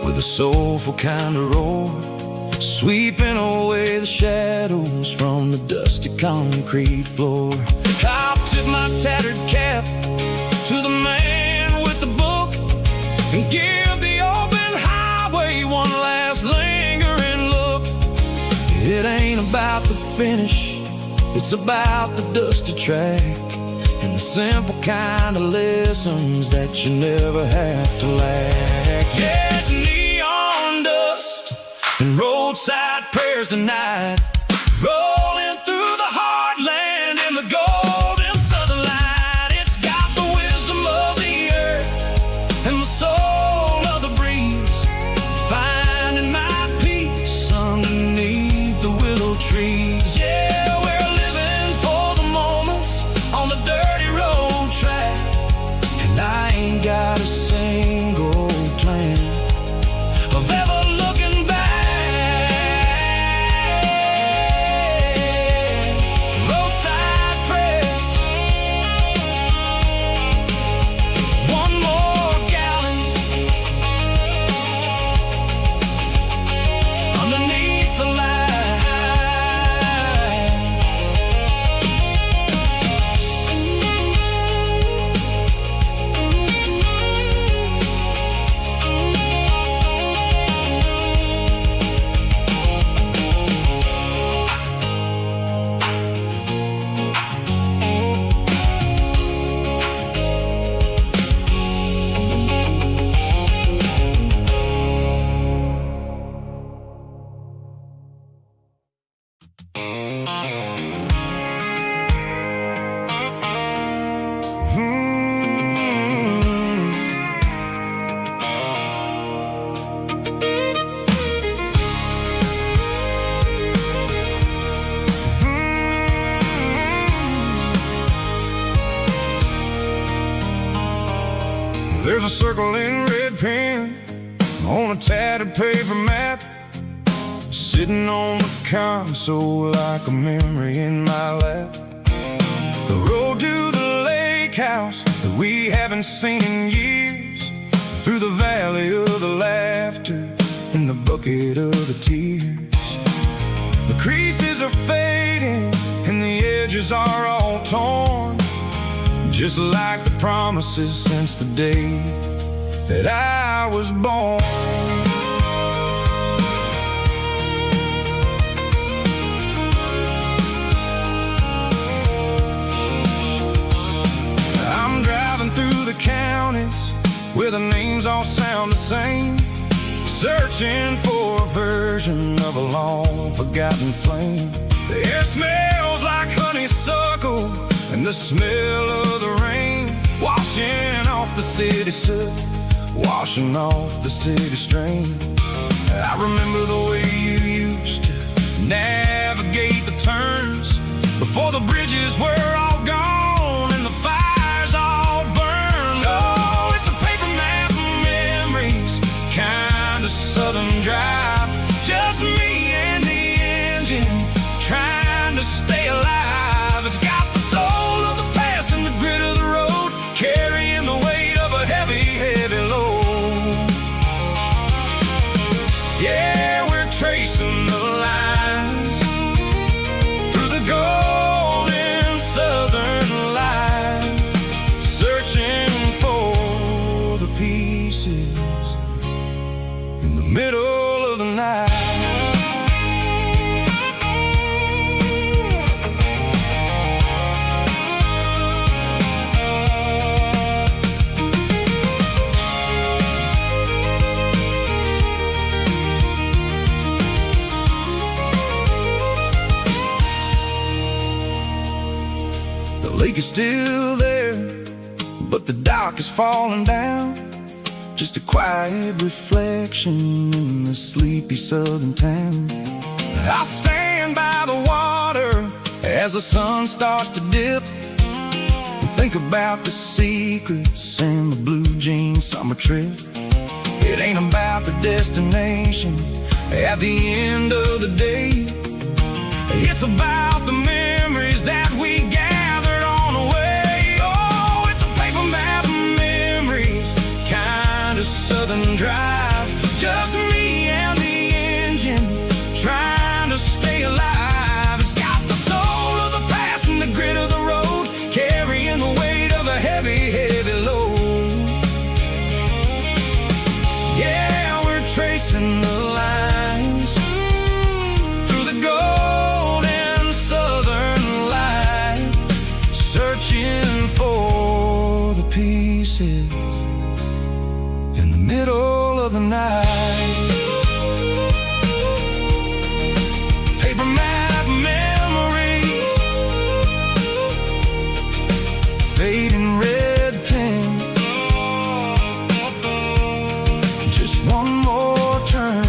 with a soulful kind of roar, sweeping away the shadows from the dusty concrete floor. I'll tip my tattered cap to the man with the book and give the open highway one last lingering look. It ain't about the finish, it's about the dusty track and the simple kind of lessons that you never have to lack. Yeah, it's neon dust and roadside prayers tonight, rolling through the heartland in the golden southern light. It's got the wisdom of the earth and the soul of the breeze, finding my peace underneath the willow trees. Yeah, we're living for the moments on the dirty road track, and I ain't got a single plan of ever looking back. Roadside prayers, one more gallon underneath the light. There's a circle in red pen on a tattered paper map, sitting on the console like a memory in my lap. The road to the lake house that we haven't seen in years, through the valley of the laughter and the bucket of the tears. The creases are fading and the edges are all torn, just like the promises since the day that I was born. I'm driving through the counties where the names all sound the same, searching for a version of a long forgotten flame. The air smells like honeysuckle and the smell of the rain, washing off the city soot, washing off the city strain. I remember the way you used to navigate the turns before the bridges were all gone and the fires all burned. Oh, it's a paper map of memories, kind of southern drive, just me and the engine trying to stay alive. It's got the soul of the past and the grit of the road, carrying the weight of a heavy, heavy load. Yeah, we're tracing the lines through the golden southern light, searching for the pieces in the middle of the night. The lake is still there, but the dock is falling down, just a quiet reflection in the sleepy southern town. I stand by the water as the sun starts to dip, and think about the secrets and the blue jean summer trip. It ain't about the destination at the end of the day, it's about the memories that we gathered on the way. Oh, it's a paper map of memories, kind of southern drive, just me and the engine trying to stay alive. It's got the soul of the past and the grit of the road, carrying the weight of a heavy, heavy load. Yeah, we're tracing the lines through the golden southern light, searching for the pieces in the middle of the night. Paper map memories, fading red pen, just one more turn.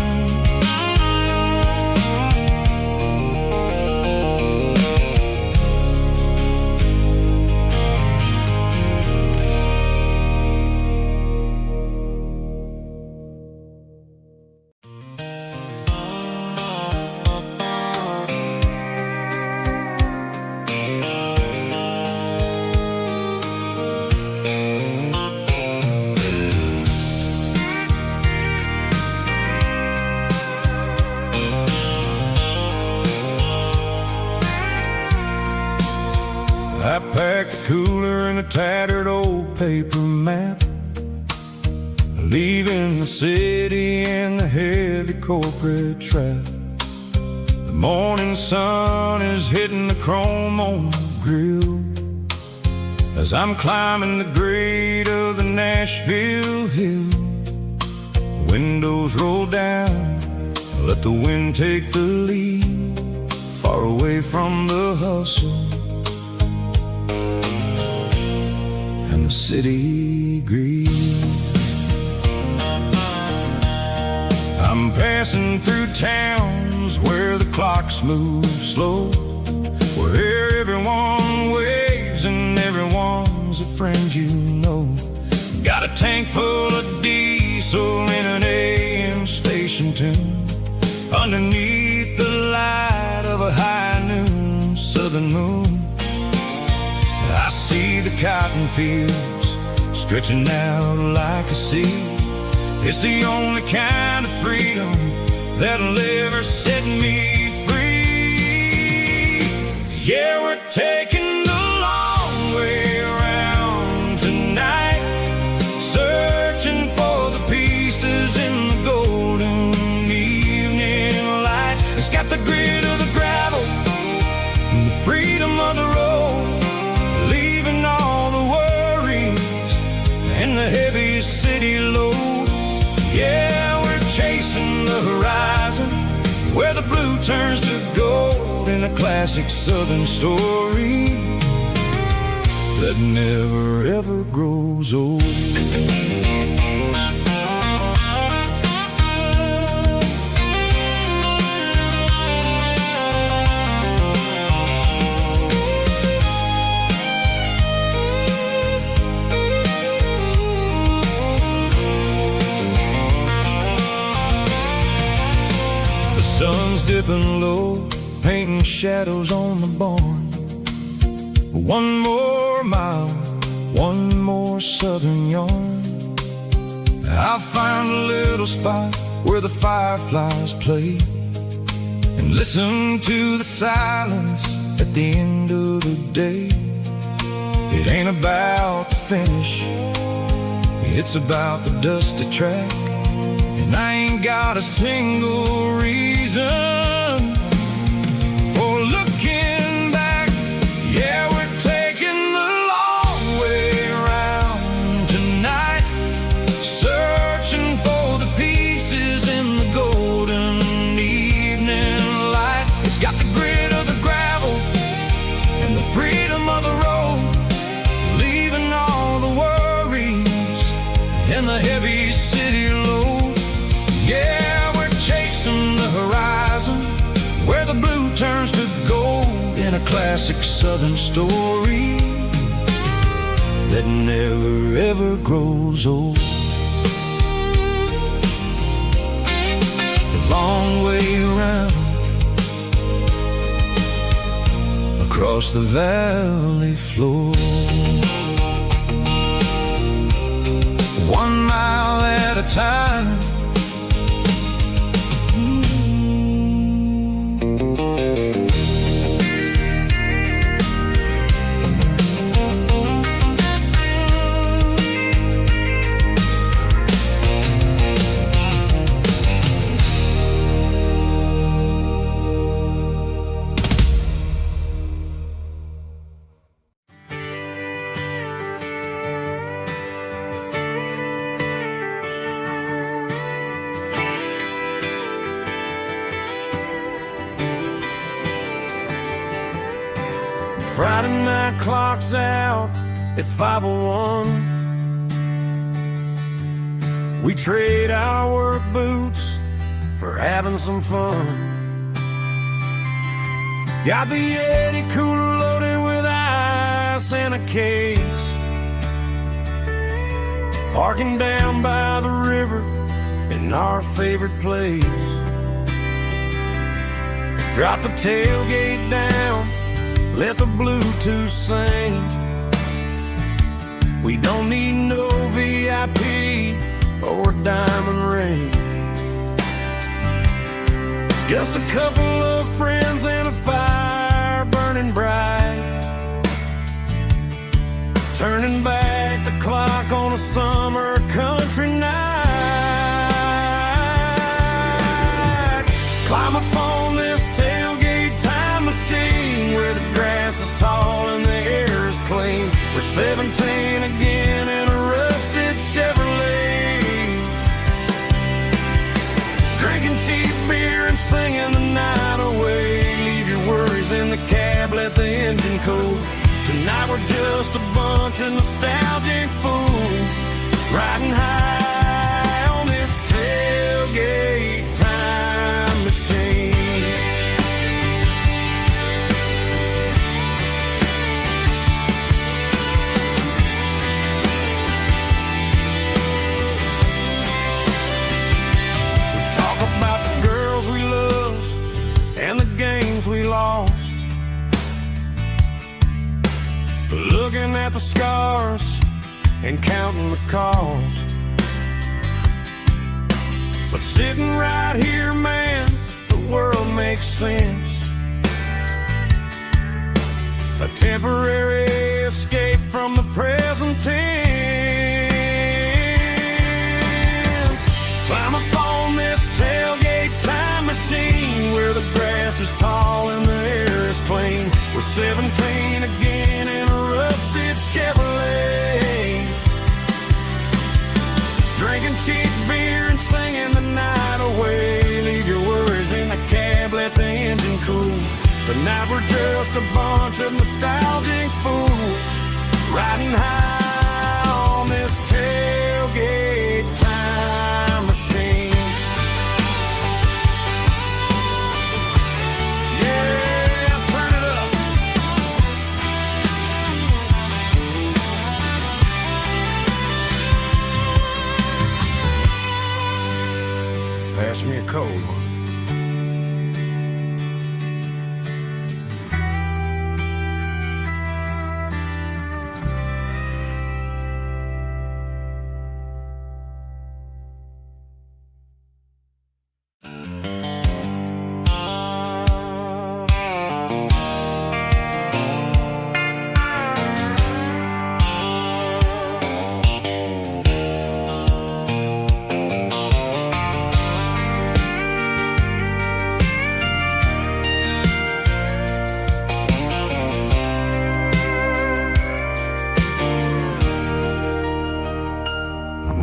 I packed the cooler in a tattered old paper map, leaving the city in the heavy corporate trap. The morning sun is hitting the chrome on the grill as I'm climbing the grade of the Nashville hill. Windows roll down, let the wind take the lead, far away from the hustle and the city greed. I'm passing through towns where the clocks move slow, where everyone waves and everyone's a friend you know. Got a tank full of diesel in an AM station tune, underneath the light of a high noon southern moon. I see the cotton fields stretching out like a sea. It's the only kind of freedom that'll ever set me free. Yeah, we're taking the long way around tonight, searching for the pieces in the golden evening light. It's got the grit of the gravel and the freedom of the road, leaving all the worries and the heavy city load. Yeah, we're chasing the horizon, where the blue turns to gold, in a classic southern story that never ever grows old. Sun's dipping low, painting shadows on the barn. One more mile, one more southern yarn. I'll find a little spot where the fireflies play, and listen to the silence at the end of the day. It ain't about the finish, it's about the dusty track. And I ain't got a single reason for looking back. Yeah, we're taking the long way around tonight, searching for the pieces in the golden evening light. It's got the grit of the gravel and the freedom of the road, leaving all the worries and the heavy city load. Yeah, we're chasing the horizon, where the blue turns to gold, in a classic southern story that never ever grows old. The long way around, across the valley floor, 1 mile at a time. Friday night clock's out at 5:01. We trade our work boots for having some fun. Got the Yeti cooler loaded with ice and a case, parking down by the river in our favorite place. Drop the tailgate down, let the Bluetooth sing. We don't need no VIP or diamond ring, just a couple of friends and a fire burning bright, turning back the clock on a summer country night. Climb up on this tailgate time machine, where the grass is tall and the air is clean. We're 17 again in a rusted Chevrolet, drinking cheap beer and singing the night away. Leave your worries in the cab, let the engine cool. Tonight we're just a bunch of nostalgic fools, riding high on this tailgate time machine. looking at the scars and counting the cost. But sitting right here, man, the world makes sense. A temporary escape from the present tense. Climb up on this tailgate time machine, where the grass is tall and the air is clean. We're 17 again in a rusted Chevrolet, drinking cheap beer and singing the night away. Leave your worries in the cab, let the engine cool. Tonight we're just a bunch of nostalgic fools, riding high on this tailgate time machine. Yeah, turn it up. Pass me a cold one.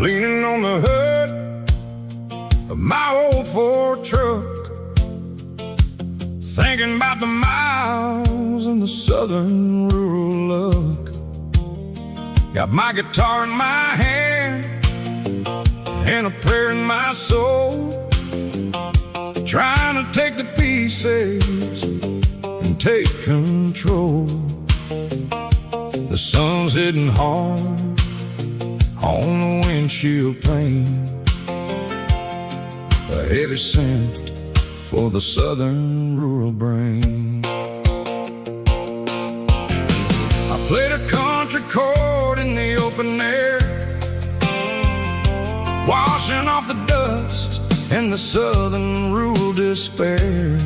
Leaning on the hood of my old Ford truck, thinking about the miles and the southern rural look. Got my guitar in my hand and a prayer in my soul, trying to take the pieces and take control. The sun's hitting hard on the windshield pane, a heavy scent for the southern rural brain. I played a country chord in the open air, washing off the dust and the southern rural despair.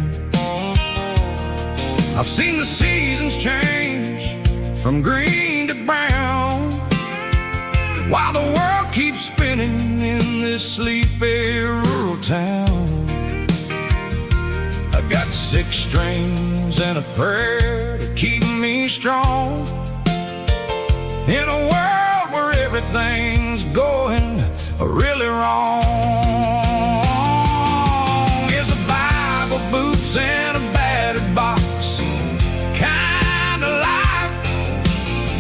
I've seen the seasons change from green to brown, while the world keeps spinning in this sleepy rural town. I got 6 strings and a prayer to keep me strong, in a world where everything's going really wrong. It's a Bible, boots, and a battered box kind of life,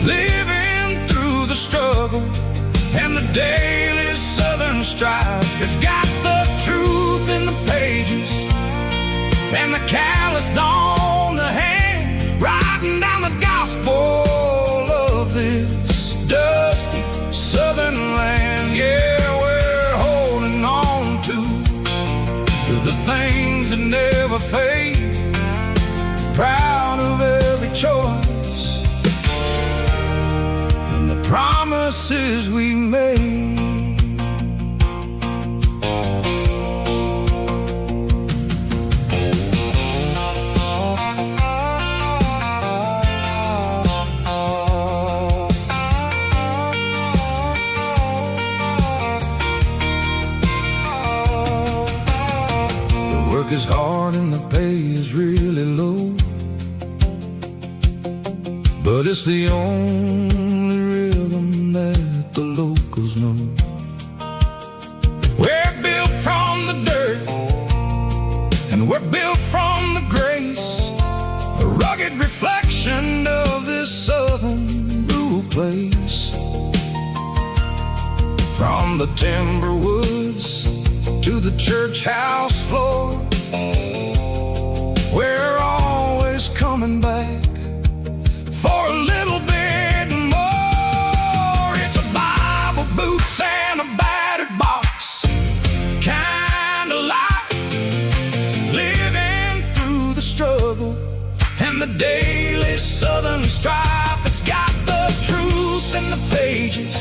living through the struggle and the daily southern strife. It's got the truth in the pages and the calloused on the hand, writing down the gospel of this dusty southern land. Yeah, we're holding on to the things that never fade, proud of every choice and the promises we made. Is hard and the pay is really low, but it's the only rhythm that the locals know. We're built from the dirt and we're built from the grace, a rugged reflection of this southern rural place. From the timber woods to the church house floor, we're always coming back for a little bit more. It's a Bible, boots, and a battered box kind of life, living through the struggle and the daily southern strife. It's got pages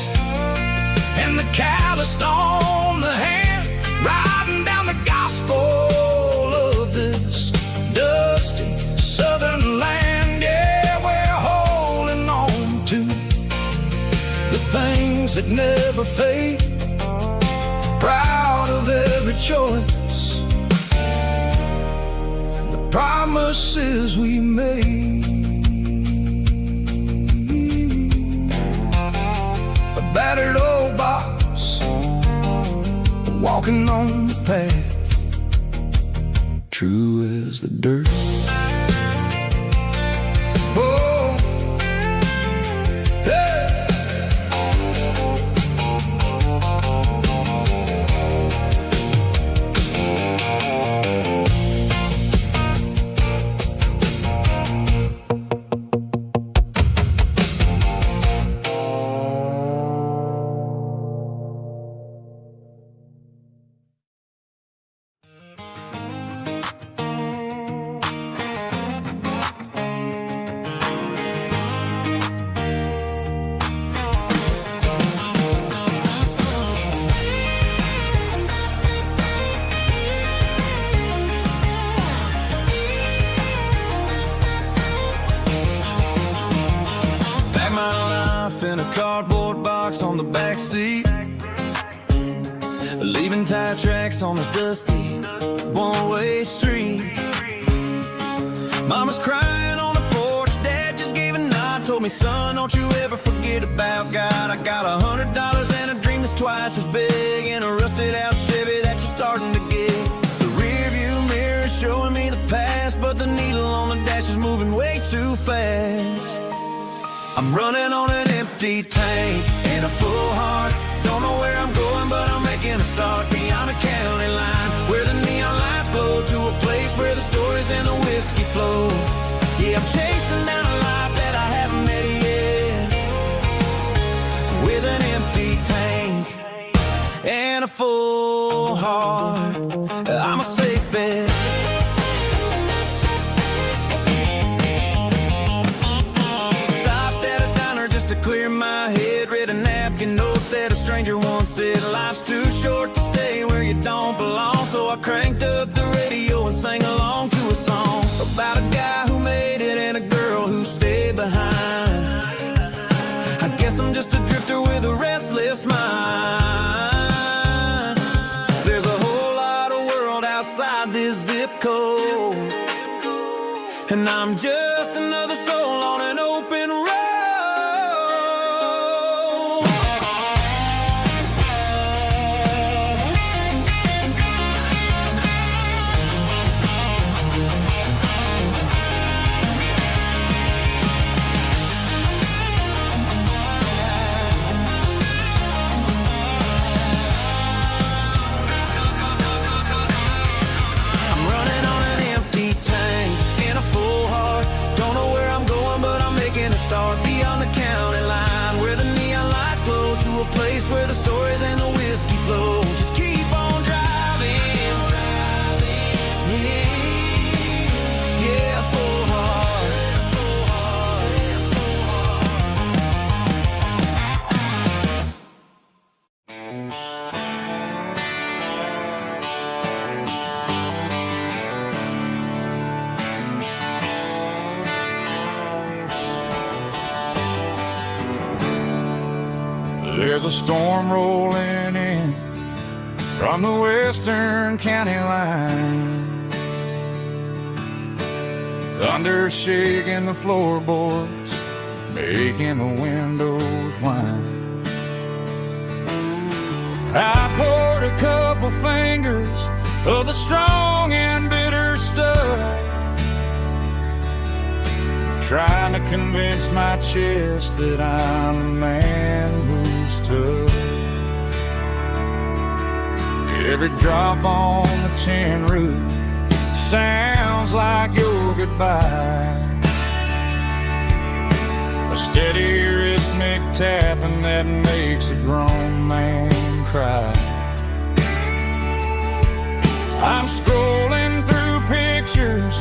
and the calloused on the hand, writing down the gospel of this dusty southern land. Yeah, we're holding on to the things that never fade, proud of every choice and the promises we made. A battered old box, walking on the path, true as the dirt. Oh, hey. In a cardboard box on the back seat, leaving tire tracks on this dusty one-way street. Mama's crying on the porch, Dad just gave a nod, told me, son, don't you ever forget about God. I got $100 and a dream that's twice as big, and a rusted out Chevy that you're starting to get. The rear view mirror is showing me the past, but the needle on the dash is moving way too fast. I'm running on an empty tank and a full heart. Don't know where I'm going, but I'm making a start beyond a county line, where the neon lights glow, to a place where the stories and the whiskey flow. Yeah, I'm chasing down a life that I haven't met yet, with an empty tank and a full heart. I'm a safe bet. Clear my head, read a napkin note that a stranger once said, life's too short to stay where you don't belong. So I cranked up the radio and sang along to a song about a guy who made it and a girl who stayed behind. I guess I'm just a drifter with a restless mind. There's a whole lot of world outside this zip code, and I'm just another soul on an open road. Beyond the county line, where the neon lights glow, to a place where the stories and the whiskey flow. Just keep on driving, yeah, full heart. There's a storm rolling in from the western county line, thunder shaking the floorboards, making the windows whine. I poured a couple fingers of the strong and bitter stuff, trying to convince my chest that I'm a man who's tough. Every drop on the tin roof sounds like your goodbye, a steady rhythmic tapping that makes a grown man cry. I'm scrolling through pictures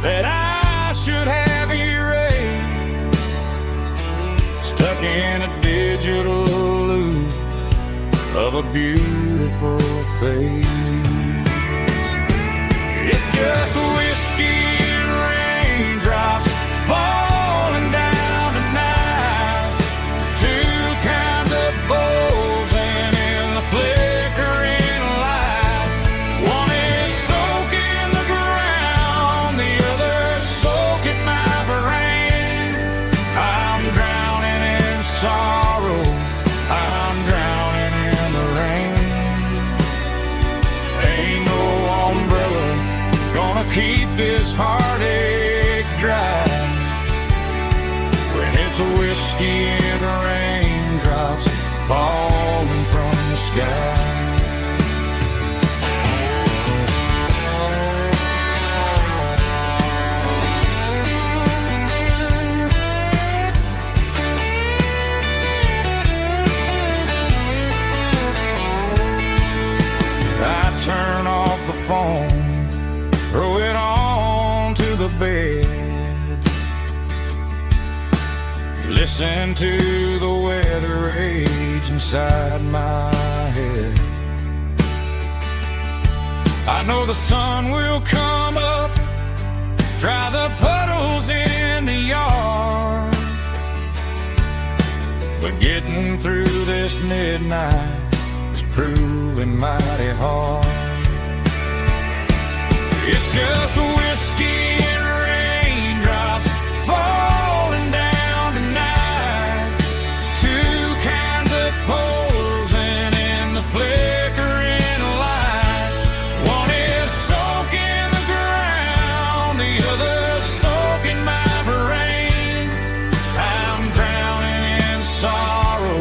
that I should have erased, stuck in a digital of a beautiful face. It's just whiskey and raindrops falling down tonight. Two kinds of bulging in the flickering light. One is soaking the ground, the other soaking my brain. I'm drowning in sorrow, I'm drowning in the rain. Ain't no umbrella gonna keep this heartache dry when it's a whiskey and raindrops falling from the sky. I turn off the phone, throw it on to the bed, listen to the weather rage inside my head. I know the sun will come up, dry the puddles in the yard, but getting through this midnight is proving mighty hard. It's just whiskey and raindrops falling down tonight. Two kinds of posing in the flickering light. One is soaking the ground, the other soaking my brain. I'm drowning in sorrow,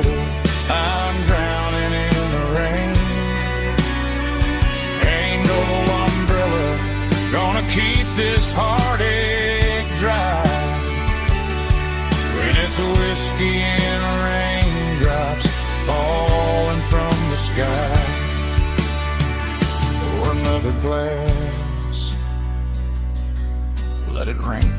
I'm drowning in the rain. Ain't no umbrella gonna keep this heartache dry when it's a whiskey and raindrops falling from the sky. Pour another glass, let it rain.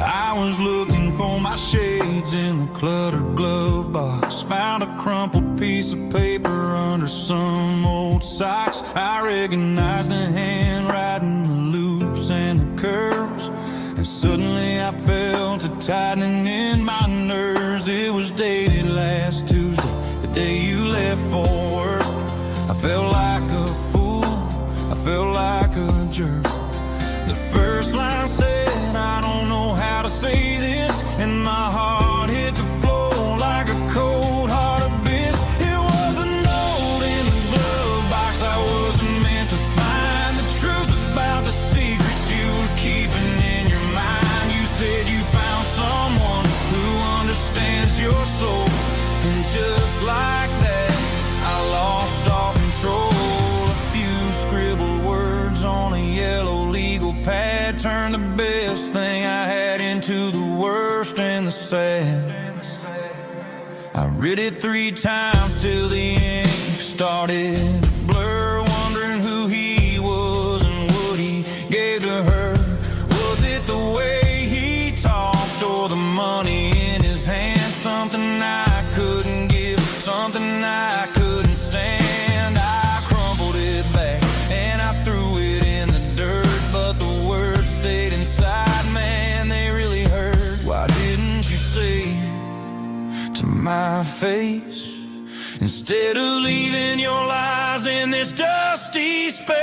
I was looking for my shades in the cluttered glove box. Found a crumpled piece of paper under some old socks. I recognized the handwriting, the loops and the curves, and suddenly I felt a tightening in my nerves. It was dated last Tuesday, the day you left for work. I felt like a fool, I felt like a jerk. The first line said, I don't know how to say this, and my heart hit the floor like a cold hard abyss. It was a note in the glove box I wasn't meant to find. The truth about the secrets you were keeping in your mind. You said you found someone who understands your soul, and just like that I lost all control. A few scribbled words on a yellow legal pad turned the best thing I had into the worst and the sad. I read it 3 times till the ink started to blur, wondering who he was and what he gave to her. Was it the way he talked or the money in his hand? Something I couldn't give, something I couldn't stand. I crumpled it back and I threw it in the dirt, but the words stayed inside, man, they really hurt. Why didn't you say to me my face, instead of leaving your lies in this dusty space.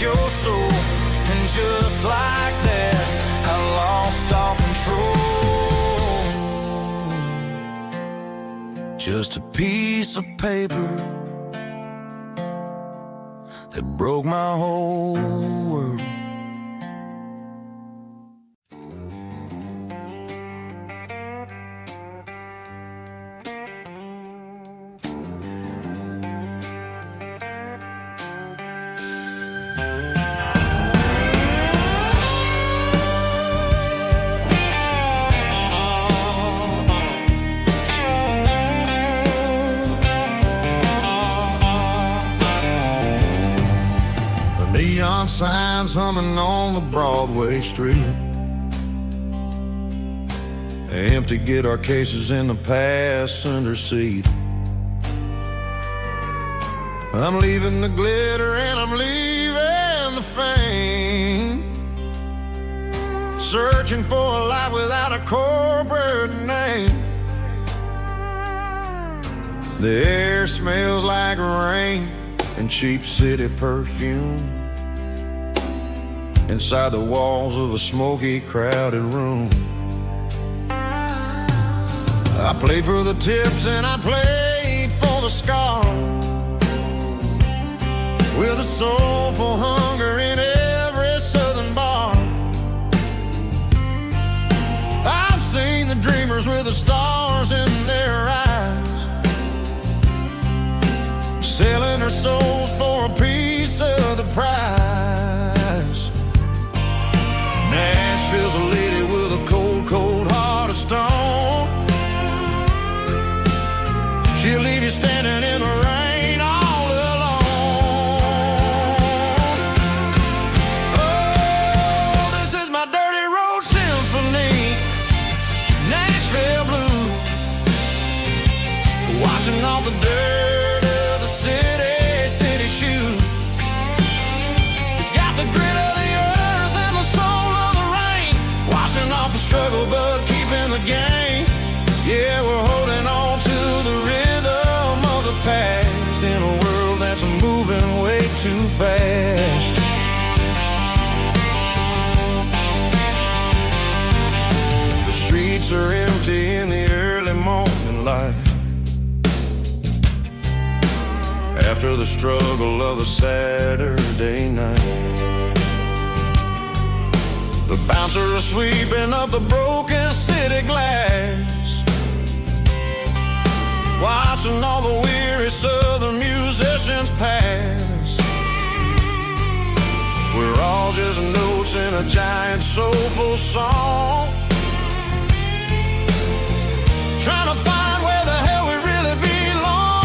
Your soul, and just like that, I lost all control. Just a piece of paper that broke my whole world. Neon signs humming on the Broadway street, empty guitar cases in the passenger seat. I'm leaving the glitter and I'm leaving the fame, searching for a life without a corporate name. The air smells like rain and cheap city perfume inside the walls of a smoky, crowded room. I played for the tips and I played for the scars, with a soulful hunger in every southern bar. I've seen the dreamers with the stars in their eyes, selling their souls for a piece of the prize. Nashville's a lady with a cold, cold heart of stone. She'll leave you standing in the rain all alone. Oh, this is my dirty road symphony, Nashville blues, washing off the dirt of the city shoes. It's got the grit of the earth and the soul of the rain, washing off the struggle but keeping the game. Yeah, we're holding on to the rhythm of the past in a world that's moving way too fast. The streets are empty in the early morning light, after the struggle of the Saturday night. The bouncers are sweeping up the broken city glass, watching all the weary southern musicians pass. We're all just notes in a giant soulful song, trying to find where the hell we really belong.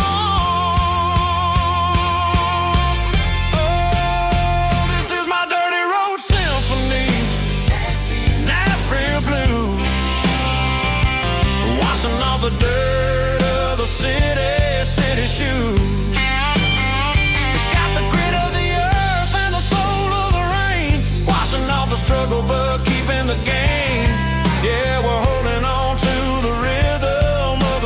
Oh, this is my dirty road symphony, Nashville blues, washing off the dirt of the city shoes. It's got the grit of the earth and the soul of the rain, washing off the struggle but keeping the game. Yeah, we're holding on to the rhythm of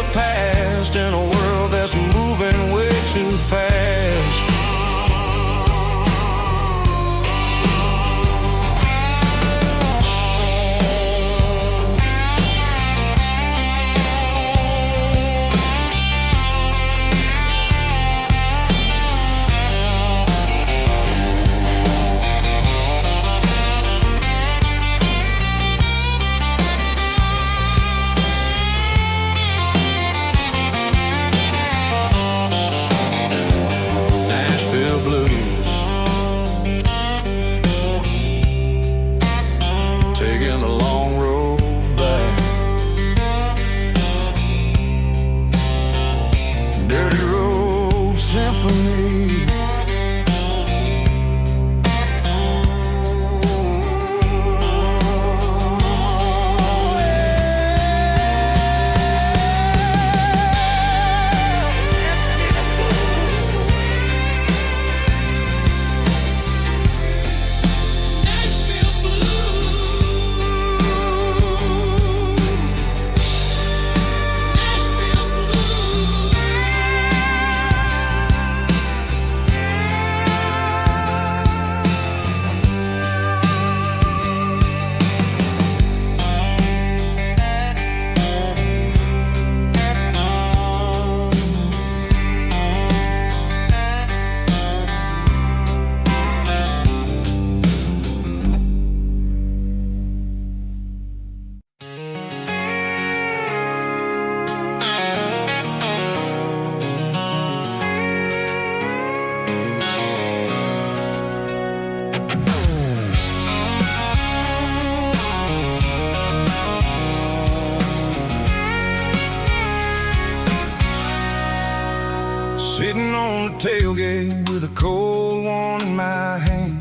the tailgate with a cold one in my hand,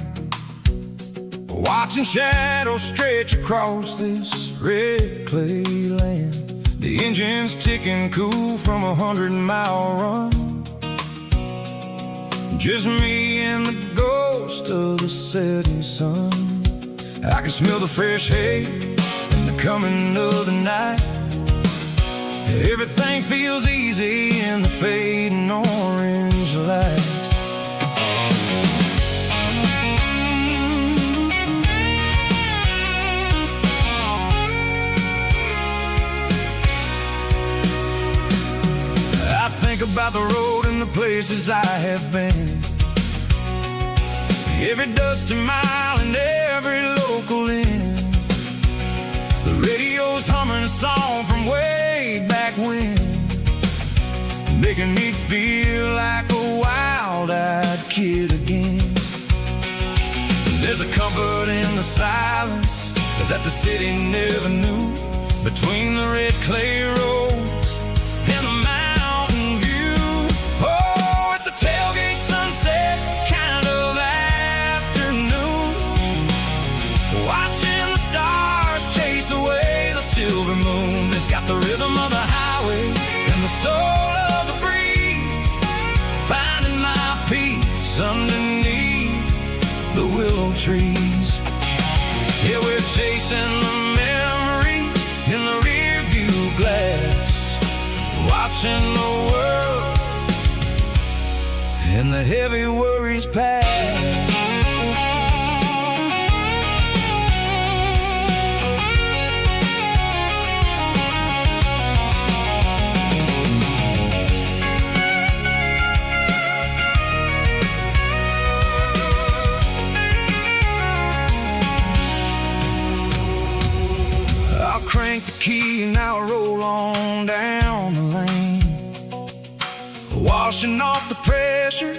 watching shadows stretch across this red clay land. The engine's ticking cool from a 100-mile run. Just me and the ghost of the setting sun. I can smell the fresh hay and the coming of the night. Everything feels easy in the fading orange light. I think about the road and the places I have been, every dusty mile and every local inn. The radio's humming a song from way back when, making me feel like a wild-eyed kid again. There's a comfort in the silence that the city never knew, between the red clay roads and the mountain view. Oh, it's a tailgate sunset kind of afternoon, watching the stars chase away the silver moon. It's got the rhythm of the highway and the soul of the breeze, finding my peace underneath the willow trees. Yeah, we're chasing the memories in the rear view glass, watching the world and the heavy worries pass. Crank the key and I'll roll on down the lane, washing off the pressure,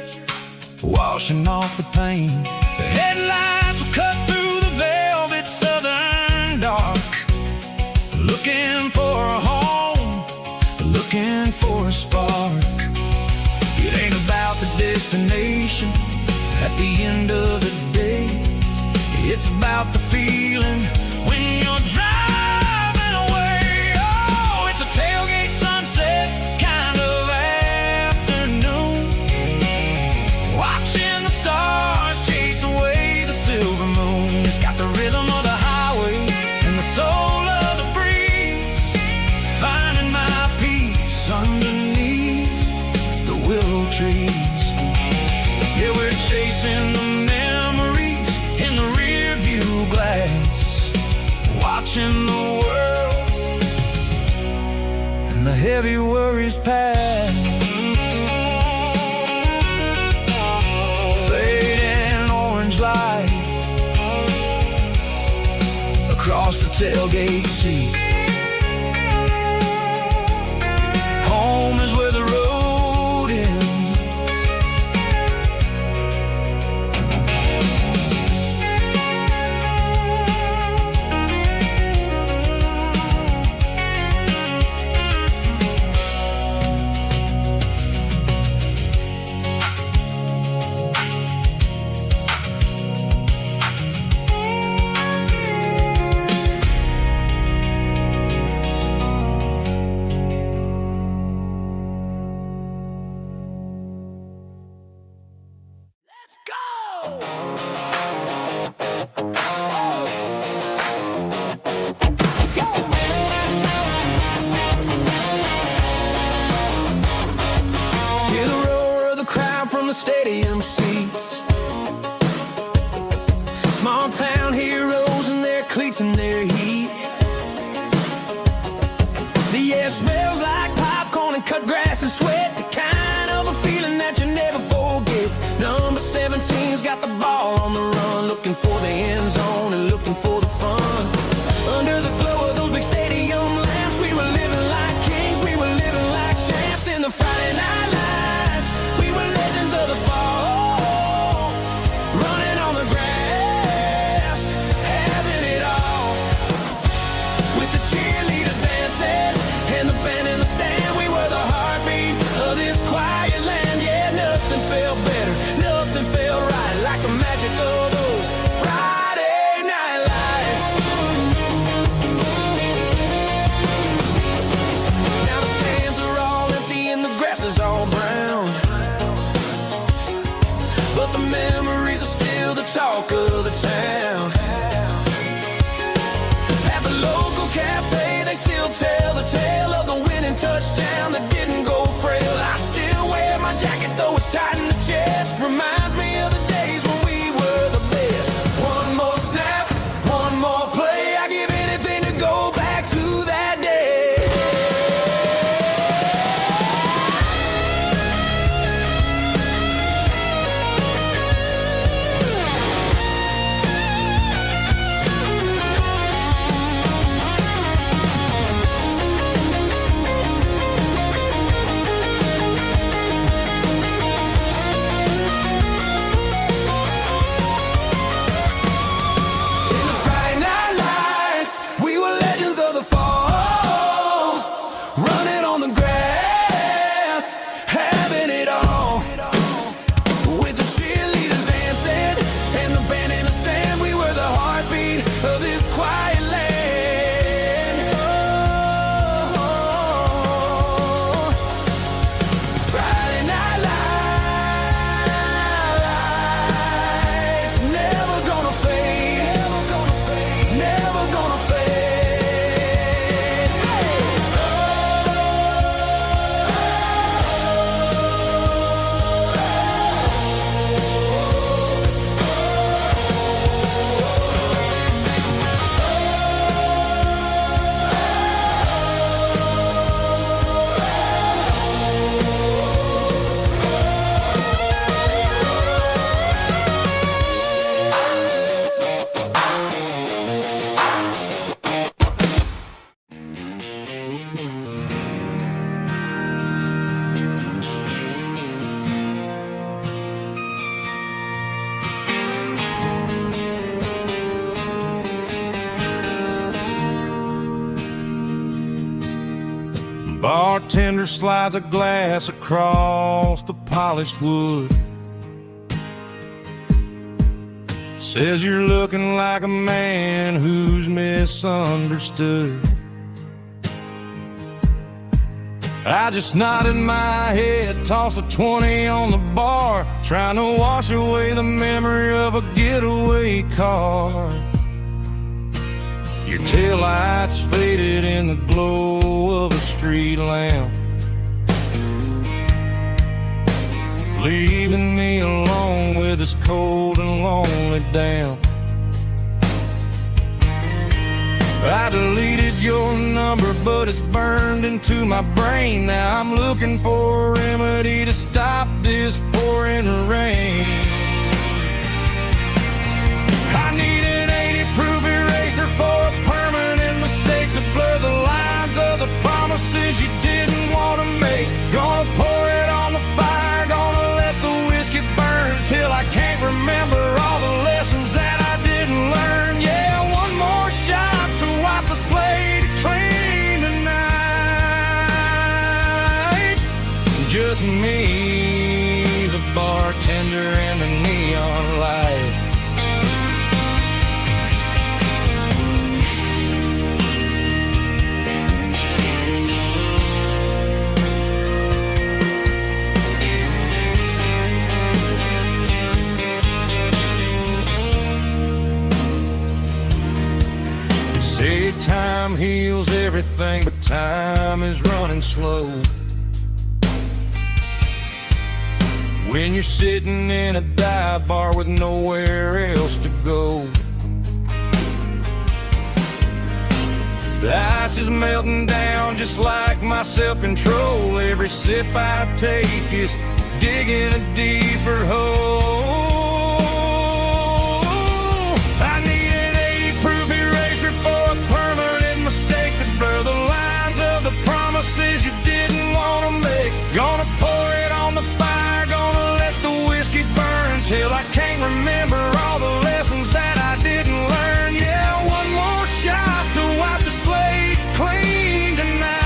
washing off the pain. The headlights will cut through the velvet southern dark, looking for a home, looking for a spark. It ain't about the destination at the end of the day, it's about the feeling when you're driving. Tailgate sunset kind of afternoon, watching the stars chase away the silver moon. It's got the rhythm of the highway and the soul of the breeze, finding my peace underneath the willow trees. Yeah, we're chasing the memories in the rear view glass, watching the world and the heavy worries pass. Fading orange light across the tailgate seat. Home is where the road ends. Stadium seats, small town heroes in their cleats and their heat. The air smells like popcorn and cut grass and sweat, the kind of a feeling that you never forget. Number 17's got the ball on the run, looking for the end zone and looking for the fun. Under the glow of those big stadium lamps, we were living like kings, we were living like champs in the Friday night lights. We were legends of the fall, running on the grass, having it all, with the cheerleaders dancing and the band in the stand. We were the heartbeat of this quiet land. Yeah, nothing bartender slides a glass across the polished wood. Says you're looking like a man who's misunderstood. I just nodded my head, tossed a 20 on the bar, trying to wash away the memory of a getaway car. Your taillights faded in the glow of a street lamp, leaving me alone with this cold and lonely damp. I deleted your number, but it's burned into my brain. Now I'm looking for a remedy to stop this pouring rain. I need an 80-proof eraser for a permanent mistake to blur the lines of the promises you didn't want to make. Gonna pour it on the fire, gonna let the whiskey burn till I can't remember all the lessons that I didn't learn. Yeah, one more shot to wipe the slate clean tonight. Just me, the bartender, and the neon light. Say time heals everything, but time is running slow. When you're sitting in a dive bar with nowhere else to go, the ice is melting down just like my self-control. Every sip I take is digging a deeper hole. I need an 80-proof eraser for a permanent mistake to blur the lines of the promises you didn't want to make. Gonna pour it on the fire, gonna let the whiskey burn till I can't remember all the lessons that I didn't learn. Yeah, one more shot to wipe the slate clean tonight.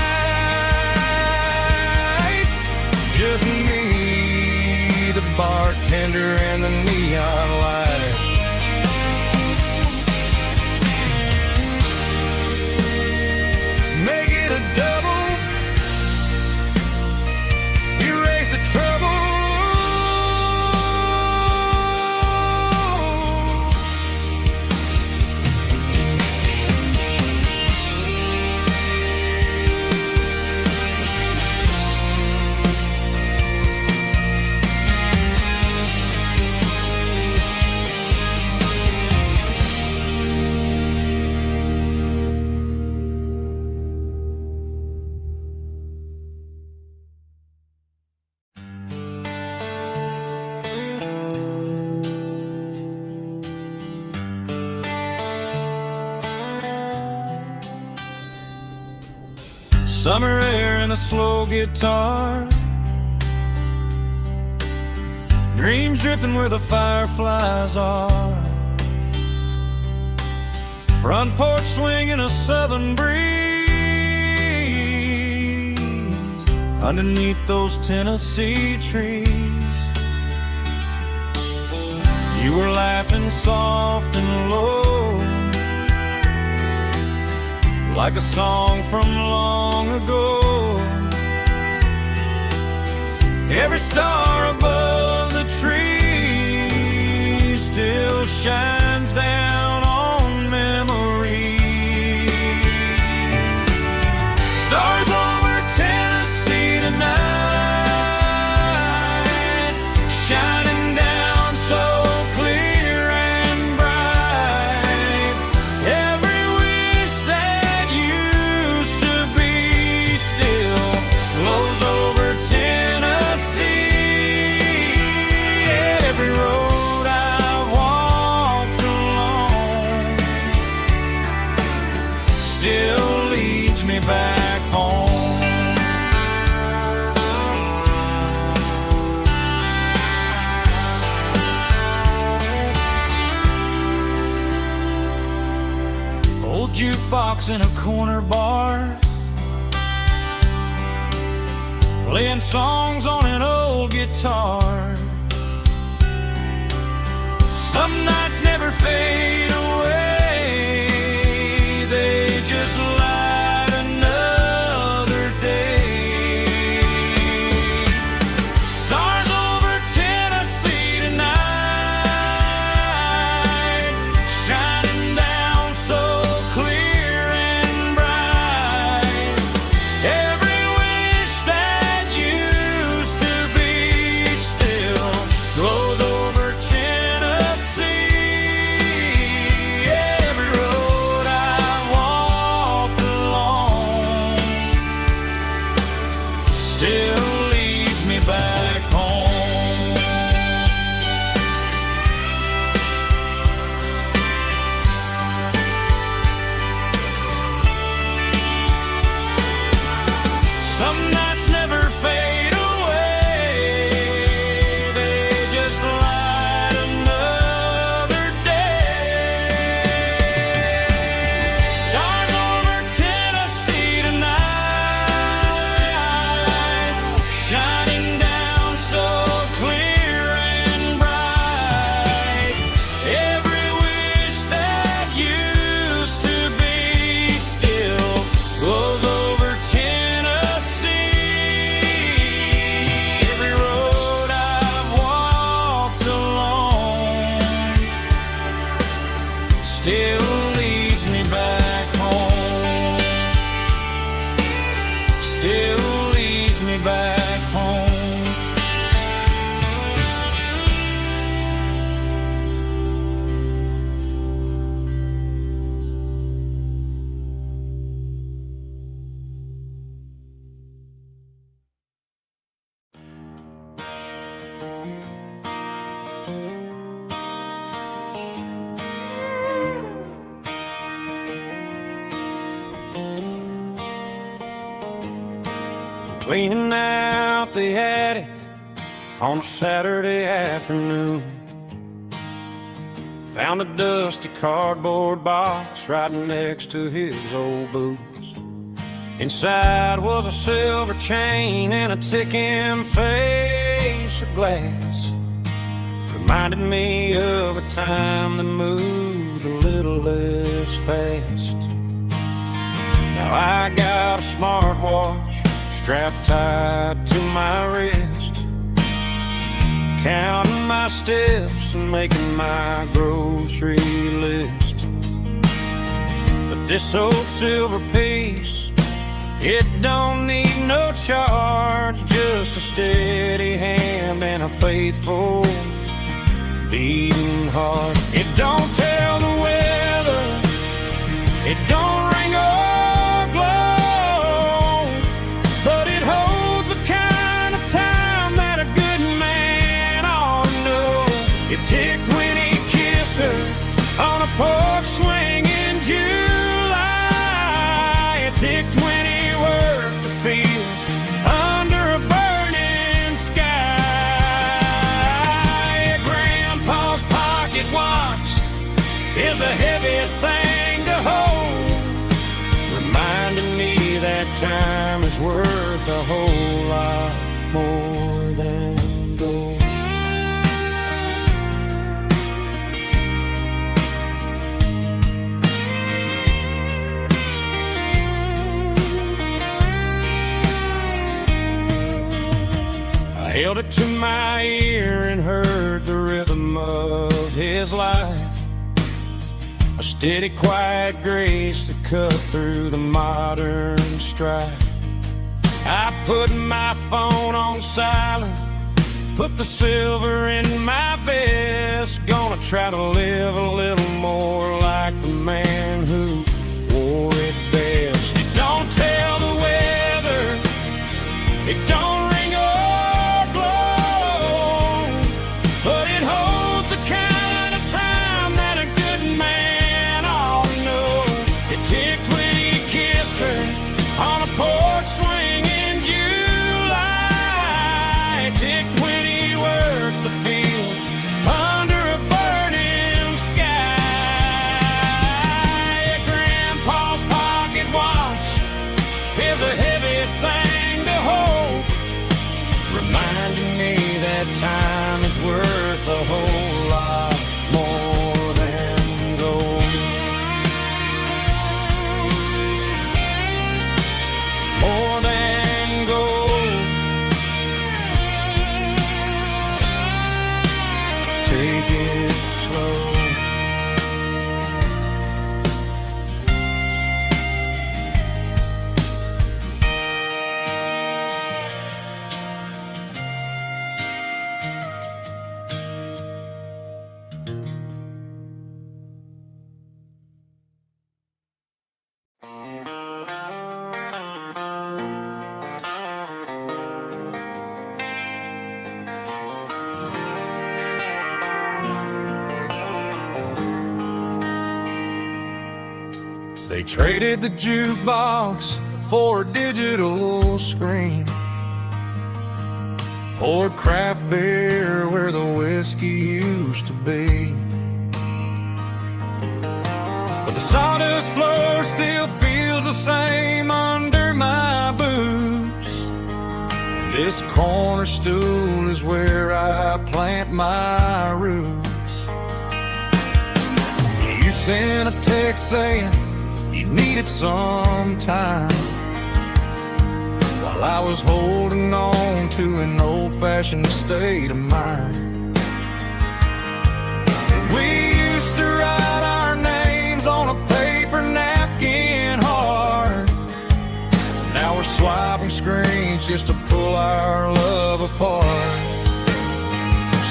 Just me, the bartender, and the neon light. Make it a double, erase the trouble. Summer air and a slow guitar, dreams drifting where the fireflies are. Front porch swinging a southern breeze underneath those Tennessee trees. You were laughing soft and low, like a song from long ago. Every star above the tree still shines down on memories. Stars over Tennessee tonight, shining down so clear and bright. Every wish that used to be still flows over Tennessee. Every road I've walked along still leads me back home. Old jukebox in a corner bar, playing songs on an old guitar. Some nights never fade away, they just light another day. Stars over Tennessee tonight, shining down so clear and bright. Every wish that used to be still glows over Tennessee. Every road I walked along still leads me back home. Some nights never fade away, they just light another day. Stars over Tennessee tonight, shining down so clear and bright. Every wish that used to be still glows over Tennessee. Every road I've walked along still leads me back home. Still leads me back home. Cleaning out the attic on a Saturday afternoon. Found a dusty cardboard box right next to his old boots. Inside was a silver chain and a ticking face of glass. Reminded me of a time that moved a little less fast. Now I got a smartwatch strapped tight to my wrist, counting my steps and making my grocery list. But this old silver piece, it don't need no charge, just a steady hand and a faithful beating heart. It don't tell the weather, it don't ring or glow, but it holds the kind of time that a good man ought to know. It ticked when he kissed her on a porch swing in July. It ticked when he worked the fields under a burning sky. Grandpa's pocket watch is a heavy thing to hold, reminding me that time is worth a whole lot more than gold. I held it to my ear and heard the rhythm of his life, a steady, quiet grace that cut through the modern strife. I put my phone on silent, put the silver in my vest. Gonna try to live a little more like the man who wore it best. It don't tell the weather, it don't ring or glow, but it holds the kind of time that a good man ought to know. It ticked when he kissed her on a porch swing in July. It ticked when he worked the fields under a burning sky. Grandpa's pocket watch is a heavy thing to hold, They traded the jukebox for a digital screen, poured craft beer where the whiskey used to be. But the sawdust floor still feels the same under my boots. This corner stool is where I plant my roots. You sent a text saying you needed some time, while I was holding on to an old-fashioned state of mind. We used to write our names on a paper napkin hard. Now we're swiping screens just to pull our love apart.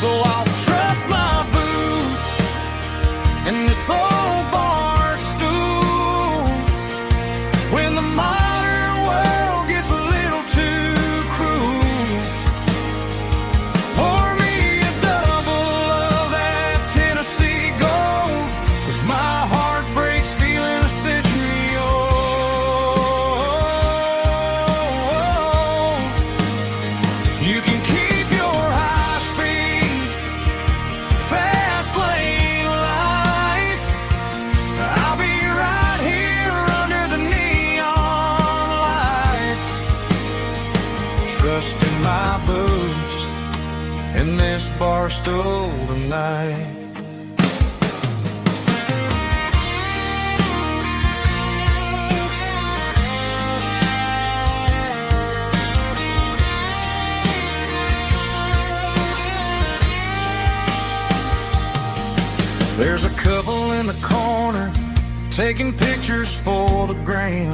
So I'll trust my boots and this old bar stool when the modern world gets a little too cruel. Pour me a double of that Tennessee Gold, 'cause my heart breaks feeling a century old. You can keep your high-speed fast lane life. I'll be right here under the neon light, trusting my boots in this bar stool tonight. There's a couple in the corner taking pictures for the gram,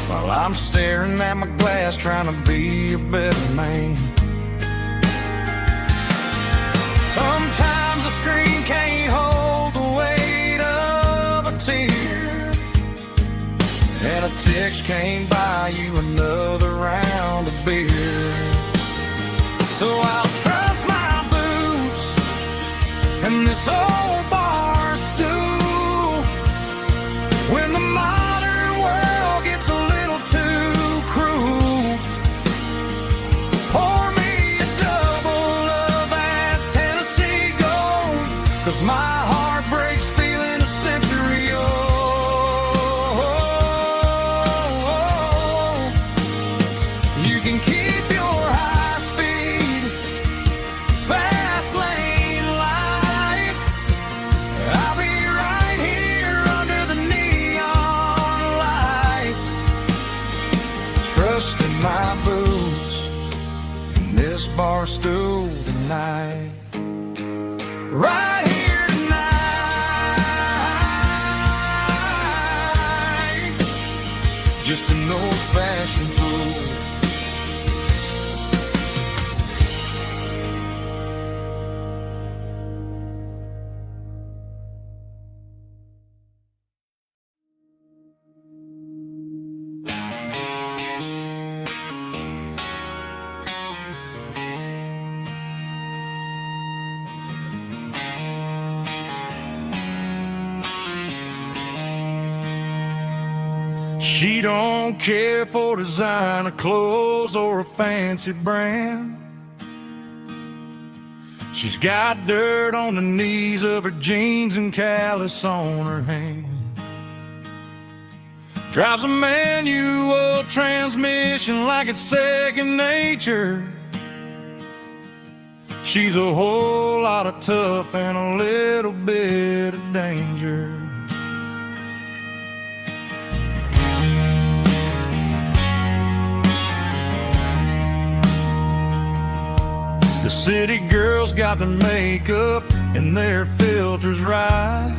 while I'm staring at my glass trying to be a better man. Sometimes the screen can't hold the weight of a tear, and a text can't buy you another round of beer. So I'll trust my boots and this old bar stool when the modern world gets a little too cruel. Pour me a double of that Tennessee Gold, 'cause my heart breaks feeling a century old. You can keep your high-speed fast lane life. I'll be right here under the neon light, trusting my boots in this bar stool tonight. Right here tonight, just an old-fashioned fool. She don't care for designer clothes or a fancy brand. She's got dirt on the knees of her jeans and callus on her hand. Drives a manual transmission like it's second nature. She's a whole lot of tough and a little bit of danger. The city girls got their makeup and their filters right,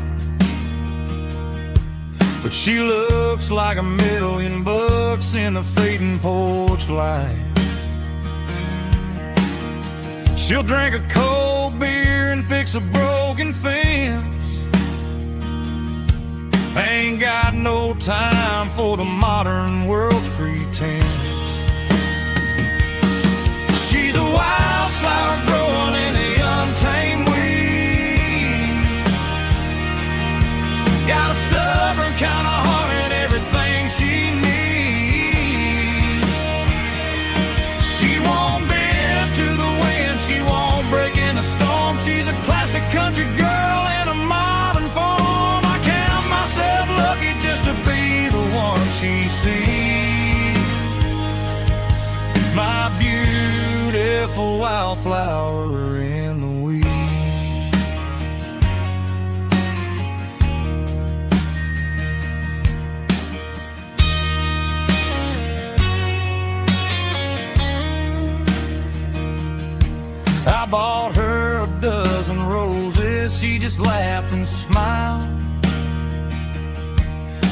but she looks like $1,000,000 in the fading porch light. She'll drink a cold beer and fix a broken fence. Ain't got no time for the modern world's pretense. She's a wildflower growing in the untamed weeds. Got a stuff stubborn kind of heart and everything she needs. She won't bend to the wind, she won't break in a storm. She's a classic country girl in a modern form. I count myself lucky just to be the one she sees. My beautiful wildflower in the weeds. I bought her a dozen roses, she just laughed and smiled.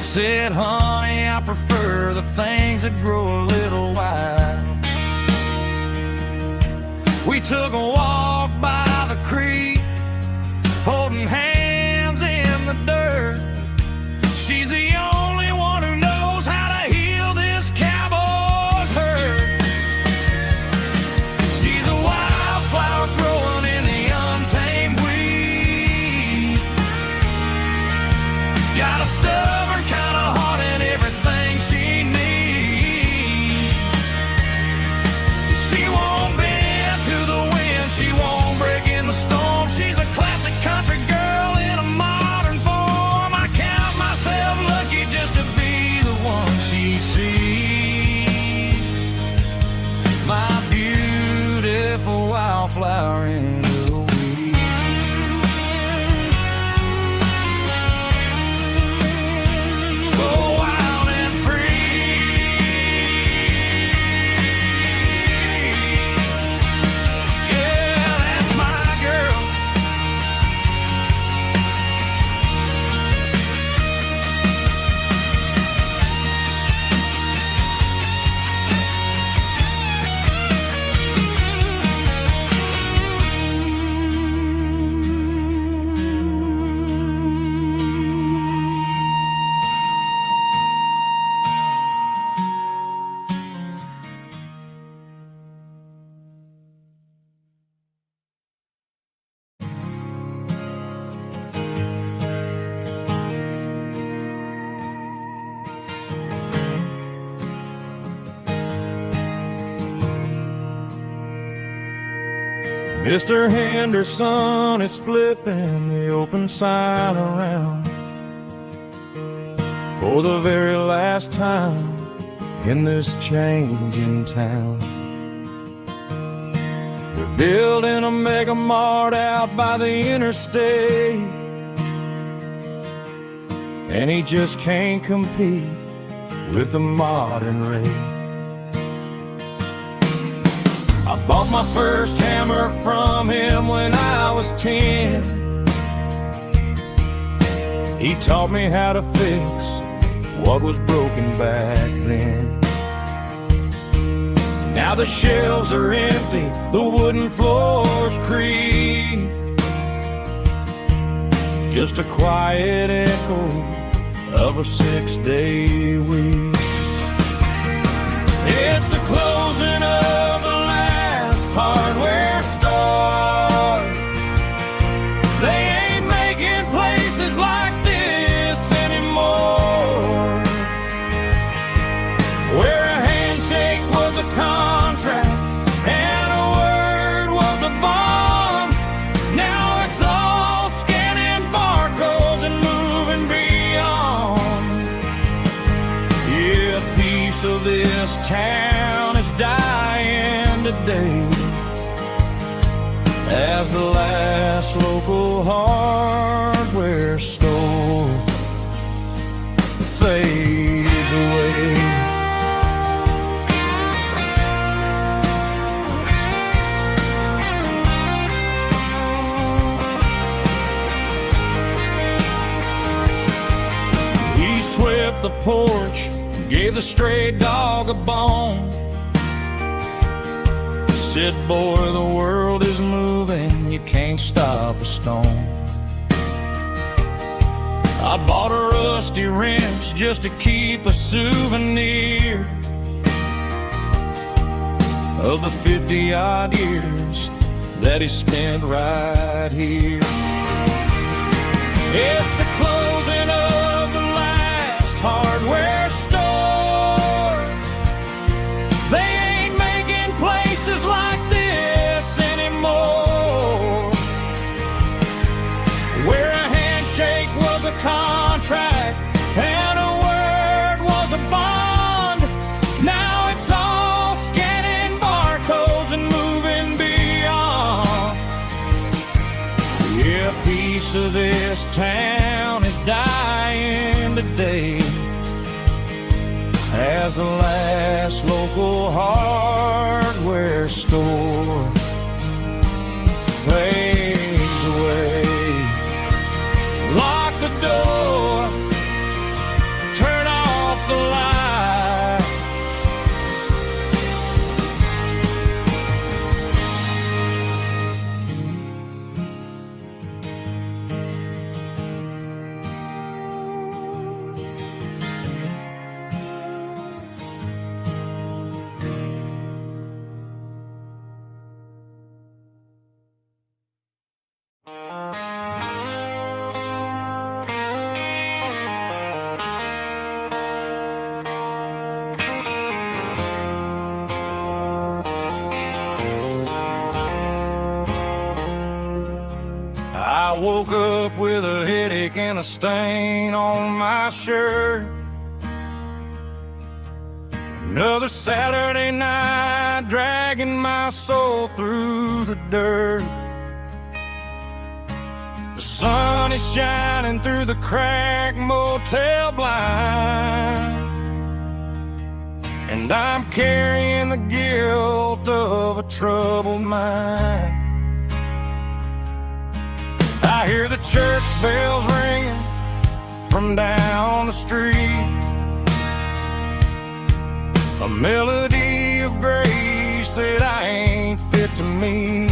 Said, honey, I prefer the things that grow a little wild. We took a walk by the creek, holding hands in the dirt. She's the only one who knows how to heal this cowboy's hurt. She's a wildflower growing in the untamed weed. Got a stubborn kind of heart and everything she needs. She won't bend to the wind, she won't break in the storm. She's a classic country girl in a modern form. I count myself lucky just to be the one she sees. My beautiful wildflower in the weeds. So wild and free. Yeah, that's my girl. Mr. Henderson is flipping the open sign around for the very last time in this changing town. They're building a mega mart out by the interstate, and he just can't compete with the modern rate. I bought my first hammer from him when I was 10. He taught me how to fix what was broken back then. Now the shelves are empty, the wooden floors creak, just a quiet echo of a 6-day week. It's the closing of the hardware store. They ain't making places like this anymore, where a handshake was a contract and a word was a bond. Now it's all scanning barcodes and moving beyond. Yeah, a piece of this town is dying today as the last local hardware store fades away. He swept the porch, gave the stray dog a bone. Said, boy, the world is moving, you can't stop a stone. I bought a rusty wrench just to keep a souvenir of the 50-odd years that he spent right here. It's the closing of the line. town is dying today as the last local hardware store fades away. Lock the door, turn off the light. I woke up with a headache and a stain on my shirt. Another Saturday night dragging my soul through the dirt. The sun is shining through the cracked motel blind, and I'm carrying the guilt of a troubled mind. I hear the church bells ringing from down the street, a melody of grace that I ain't fit to meet.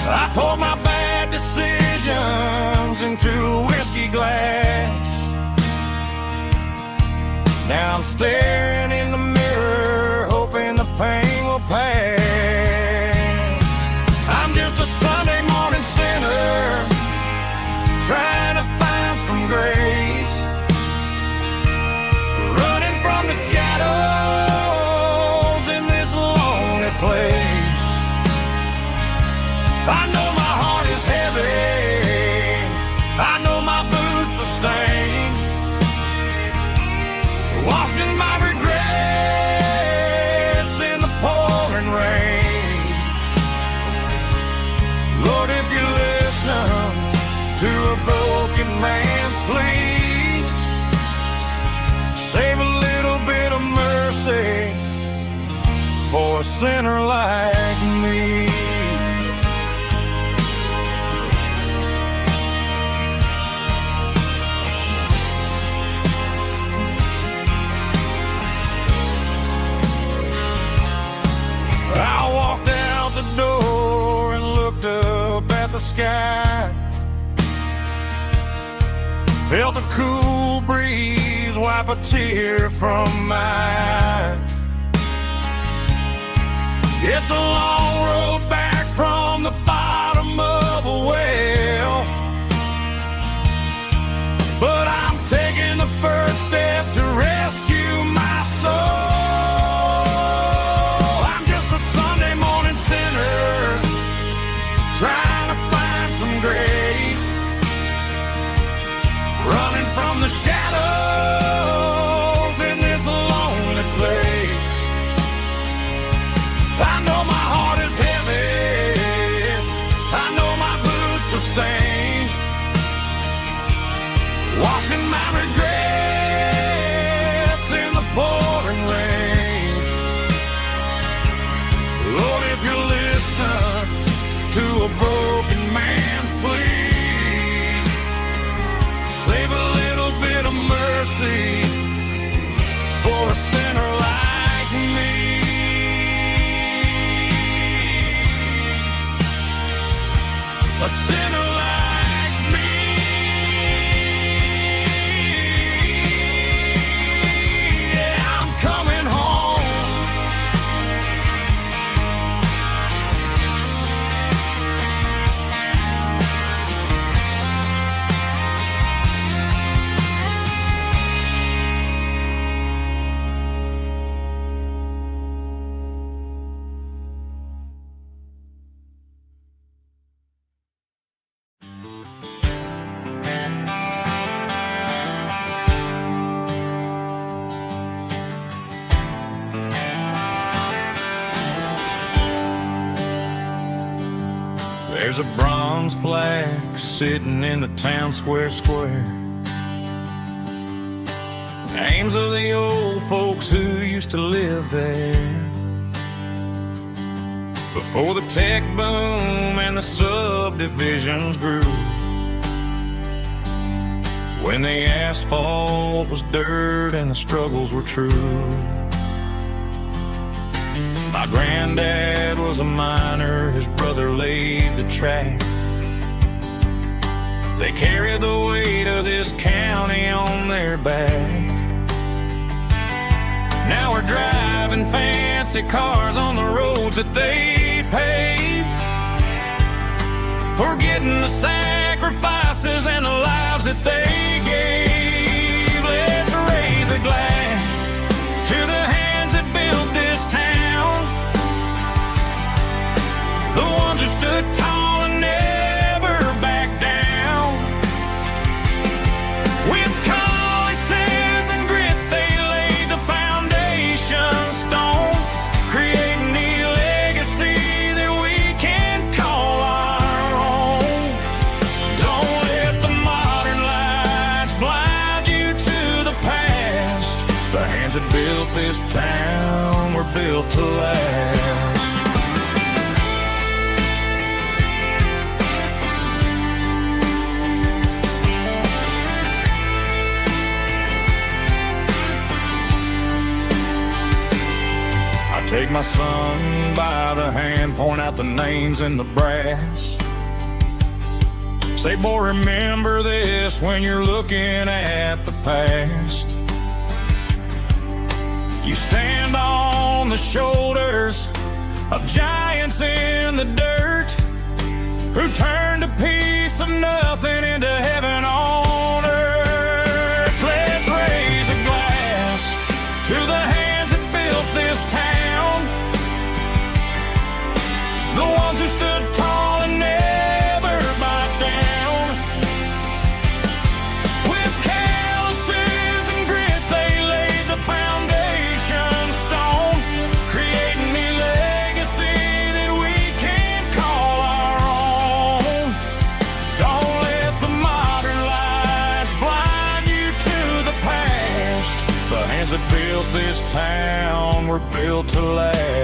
I poured my bad decisions into a whiskey glass. Now I'm staring in the mirror, hoping the pain will pass. I'm just a Sunday morning sinner, trying to find some grace, running from the shadows in this lonely place. I know my heart is heavy, I know my boots are stained, washing my regrets in the pouring rain. Lord, if you listen to a broken man's plea, save a little bit of mercy for a sinner like me. I walked out the door and looked up at the sky, felt the cool breeze wipe a tear from my eye. It's a long road back from the bottom of a well, but I'm taking the first step to rescue my soul. Trying to find some grace, running from the shadows in this lonely place. I know my heart is heavy, I know my boots are stained, washing my regrets in the pouring rain. Lord, if you listen to a broken man's plea, save a little bit of mercy for a sinner like me. A sinner like me. There's a bronze plaque sitting in the town square. Names of the old folks who used to live there before the tech boom and the subdivisions grew, when the asphalt was dirt and the struggles were true. My granddad was a miner, his brother laid the track. They carried the weight of this county on their back. Now we're driving fancy cars on the roads that they paved, forgetting the sacrifices and the lives that they gave. Let's raise a glass to the hands that built this town, the ones who stood tall and never backed down. With calluses and grit they laid the foundation stone, creating the legacy that we can call our own. Don't let the modern lights blind you to the past. The hands that built this town were built to last. Take my son by the hand, point out the names in the brass. Say, boy, remember this when you're looking at the past. You stand on the shoulders of giants in the dirt, who turned a piece of nothing into heaven on earth. Let's raise a glass to the hands that built this town, the ones who stood tall and never backed down. With calluses and grit they laid the foundation stone, creating the legacy that we can call our own. Don't let the modern lights blind you to the past. The hands that built this town were built to last.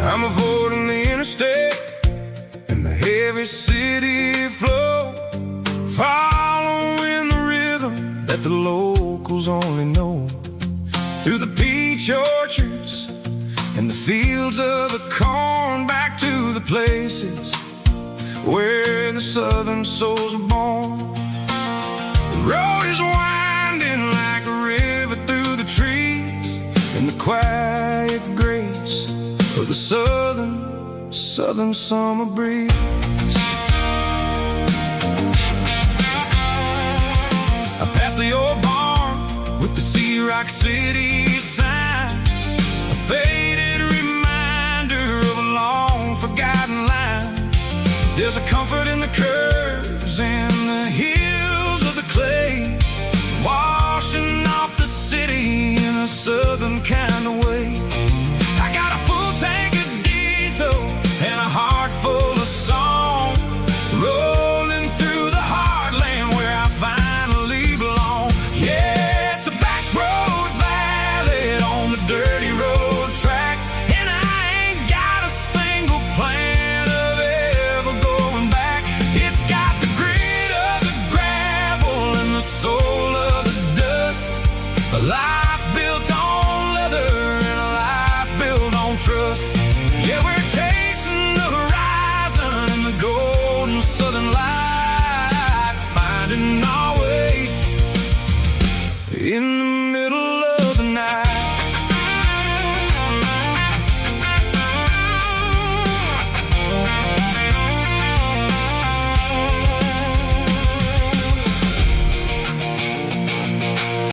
I'm avoiding the interstate and the heavy city flow, following the rhythm that the locals only know, through the peach orchards and the fields of the corn, back to the places where the southern souls were born. The road is winding like a river through the trees, in the quiet grace of the southern summer breeze. I passed the old barn with the Sea Rock City sign, a faded reminder of a long forgotten line. There's a comfort in the curves and the hills of the clay, washing off the city in a southern kind of way. I got a full tank of diesel and a heart full of song, rolling through the heartland where I finally belong. Yeah, it's a back road ballad on the dirty road track. In the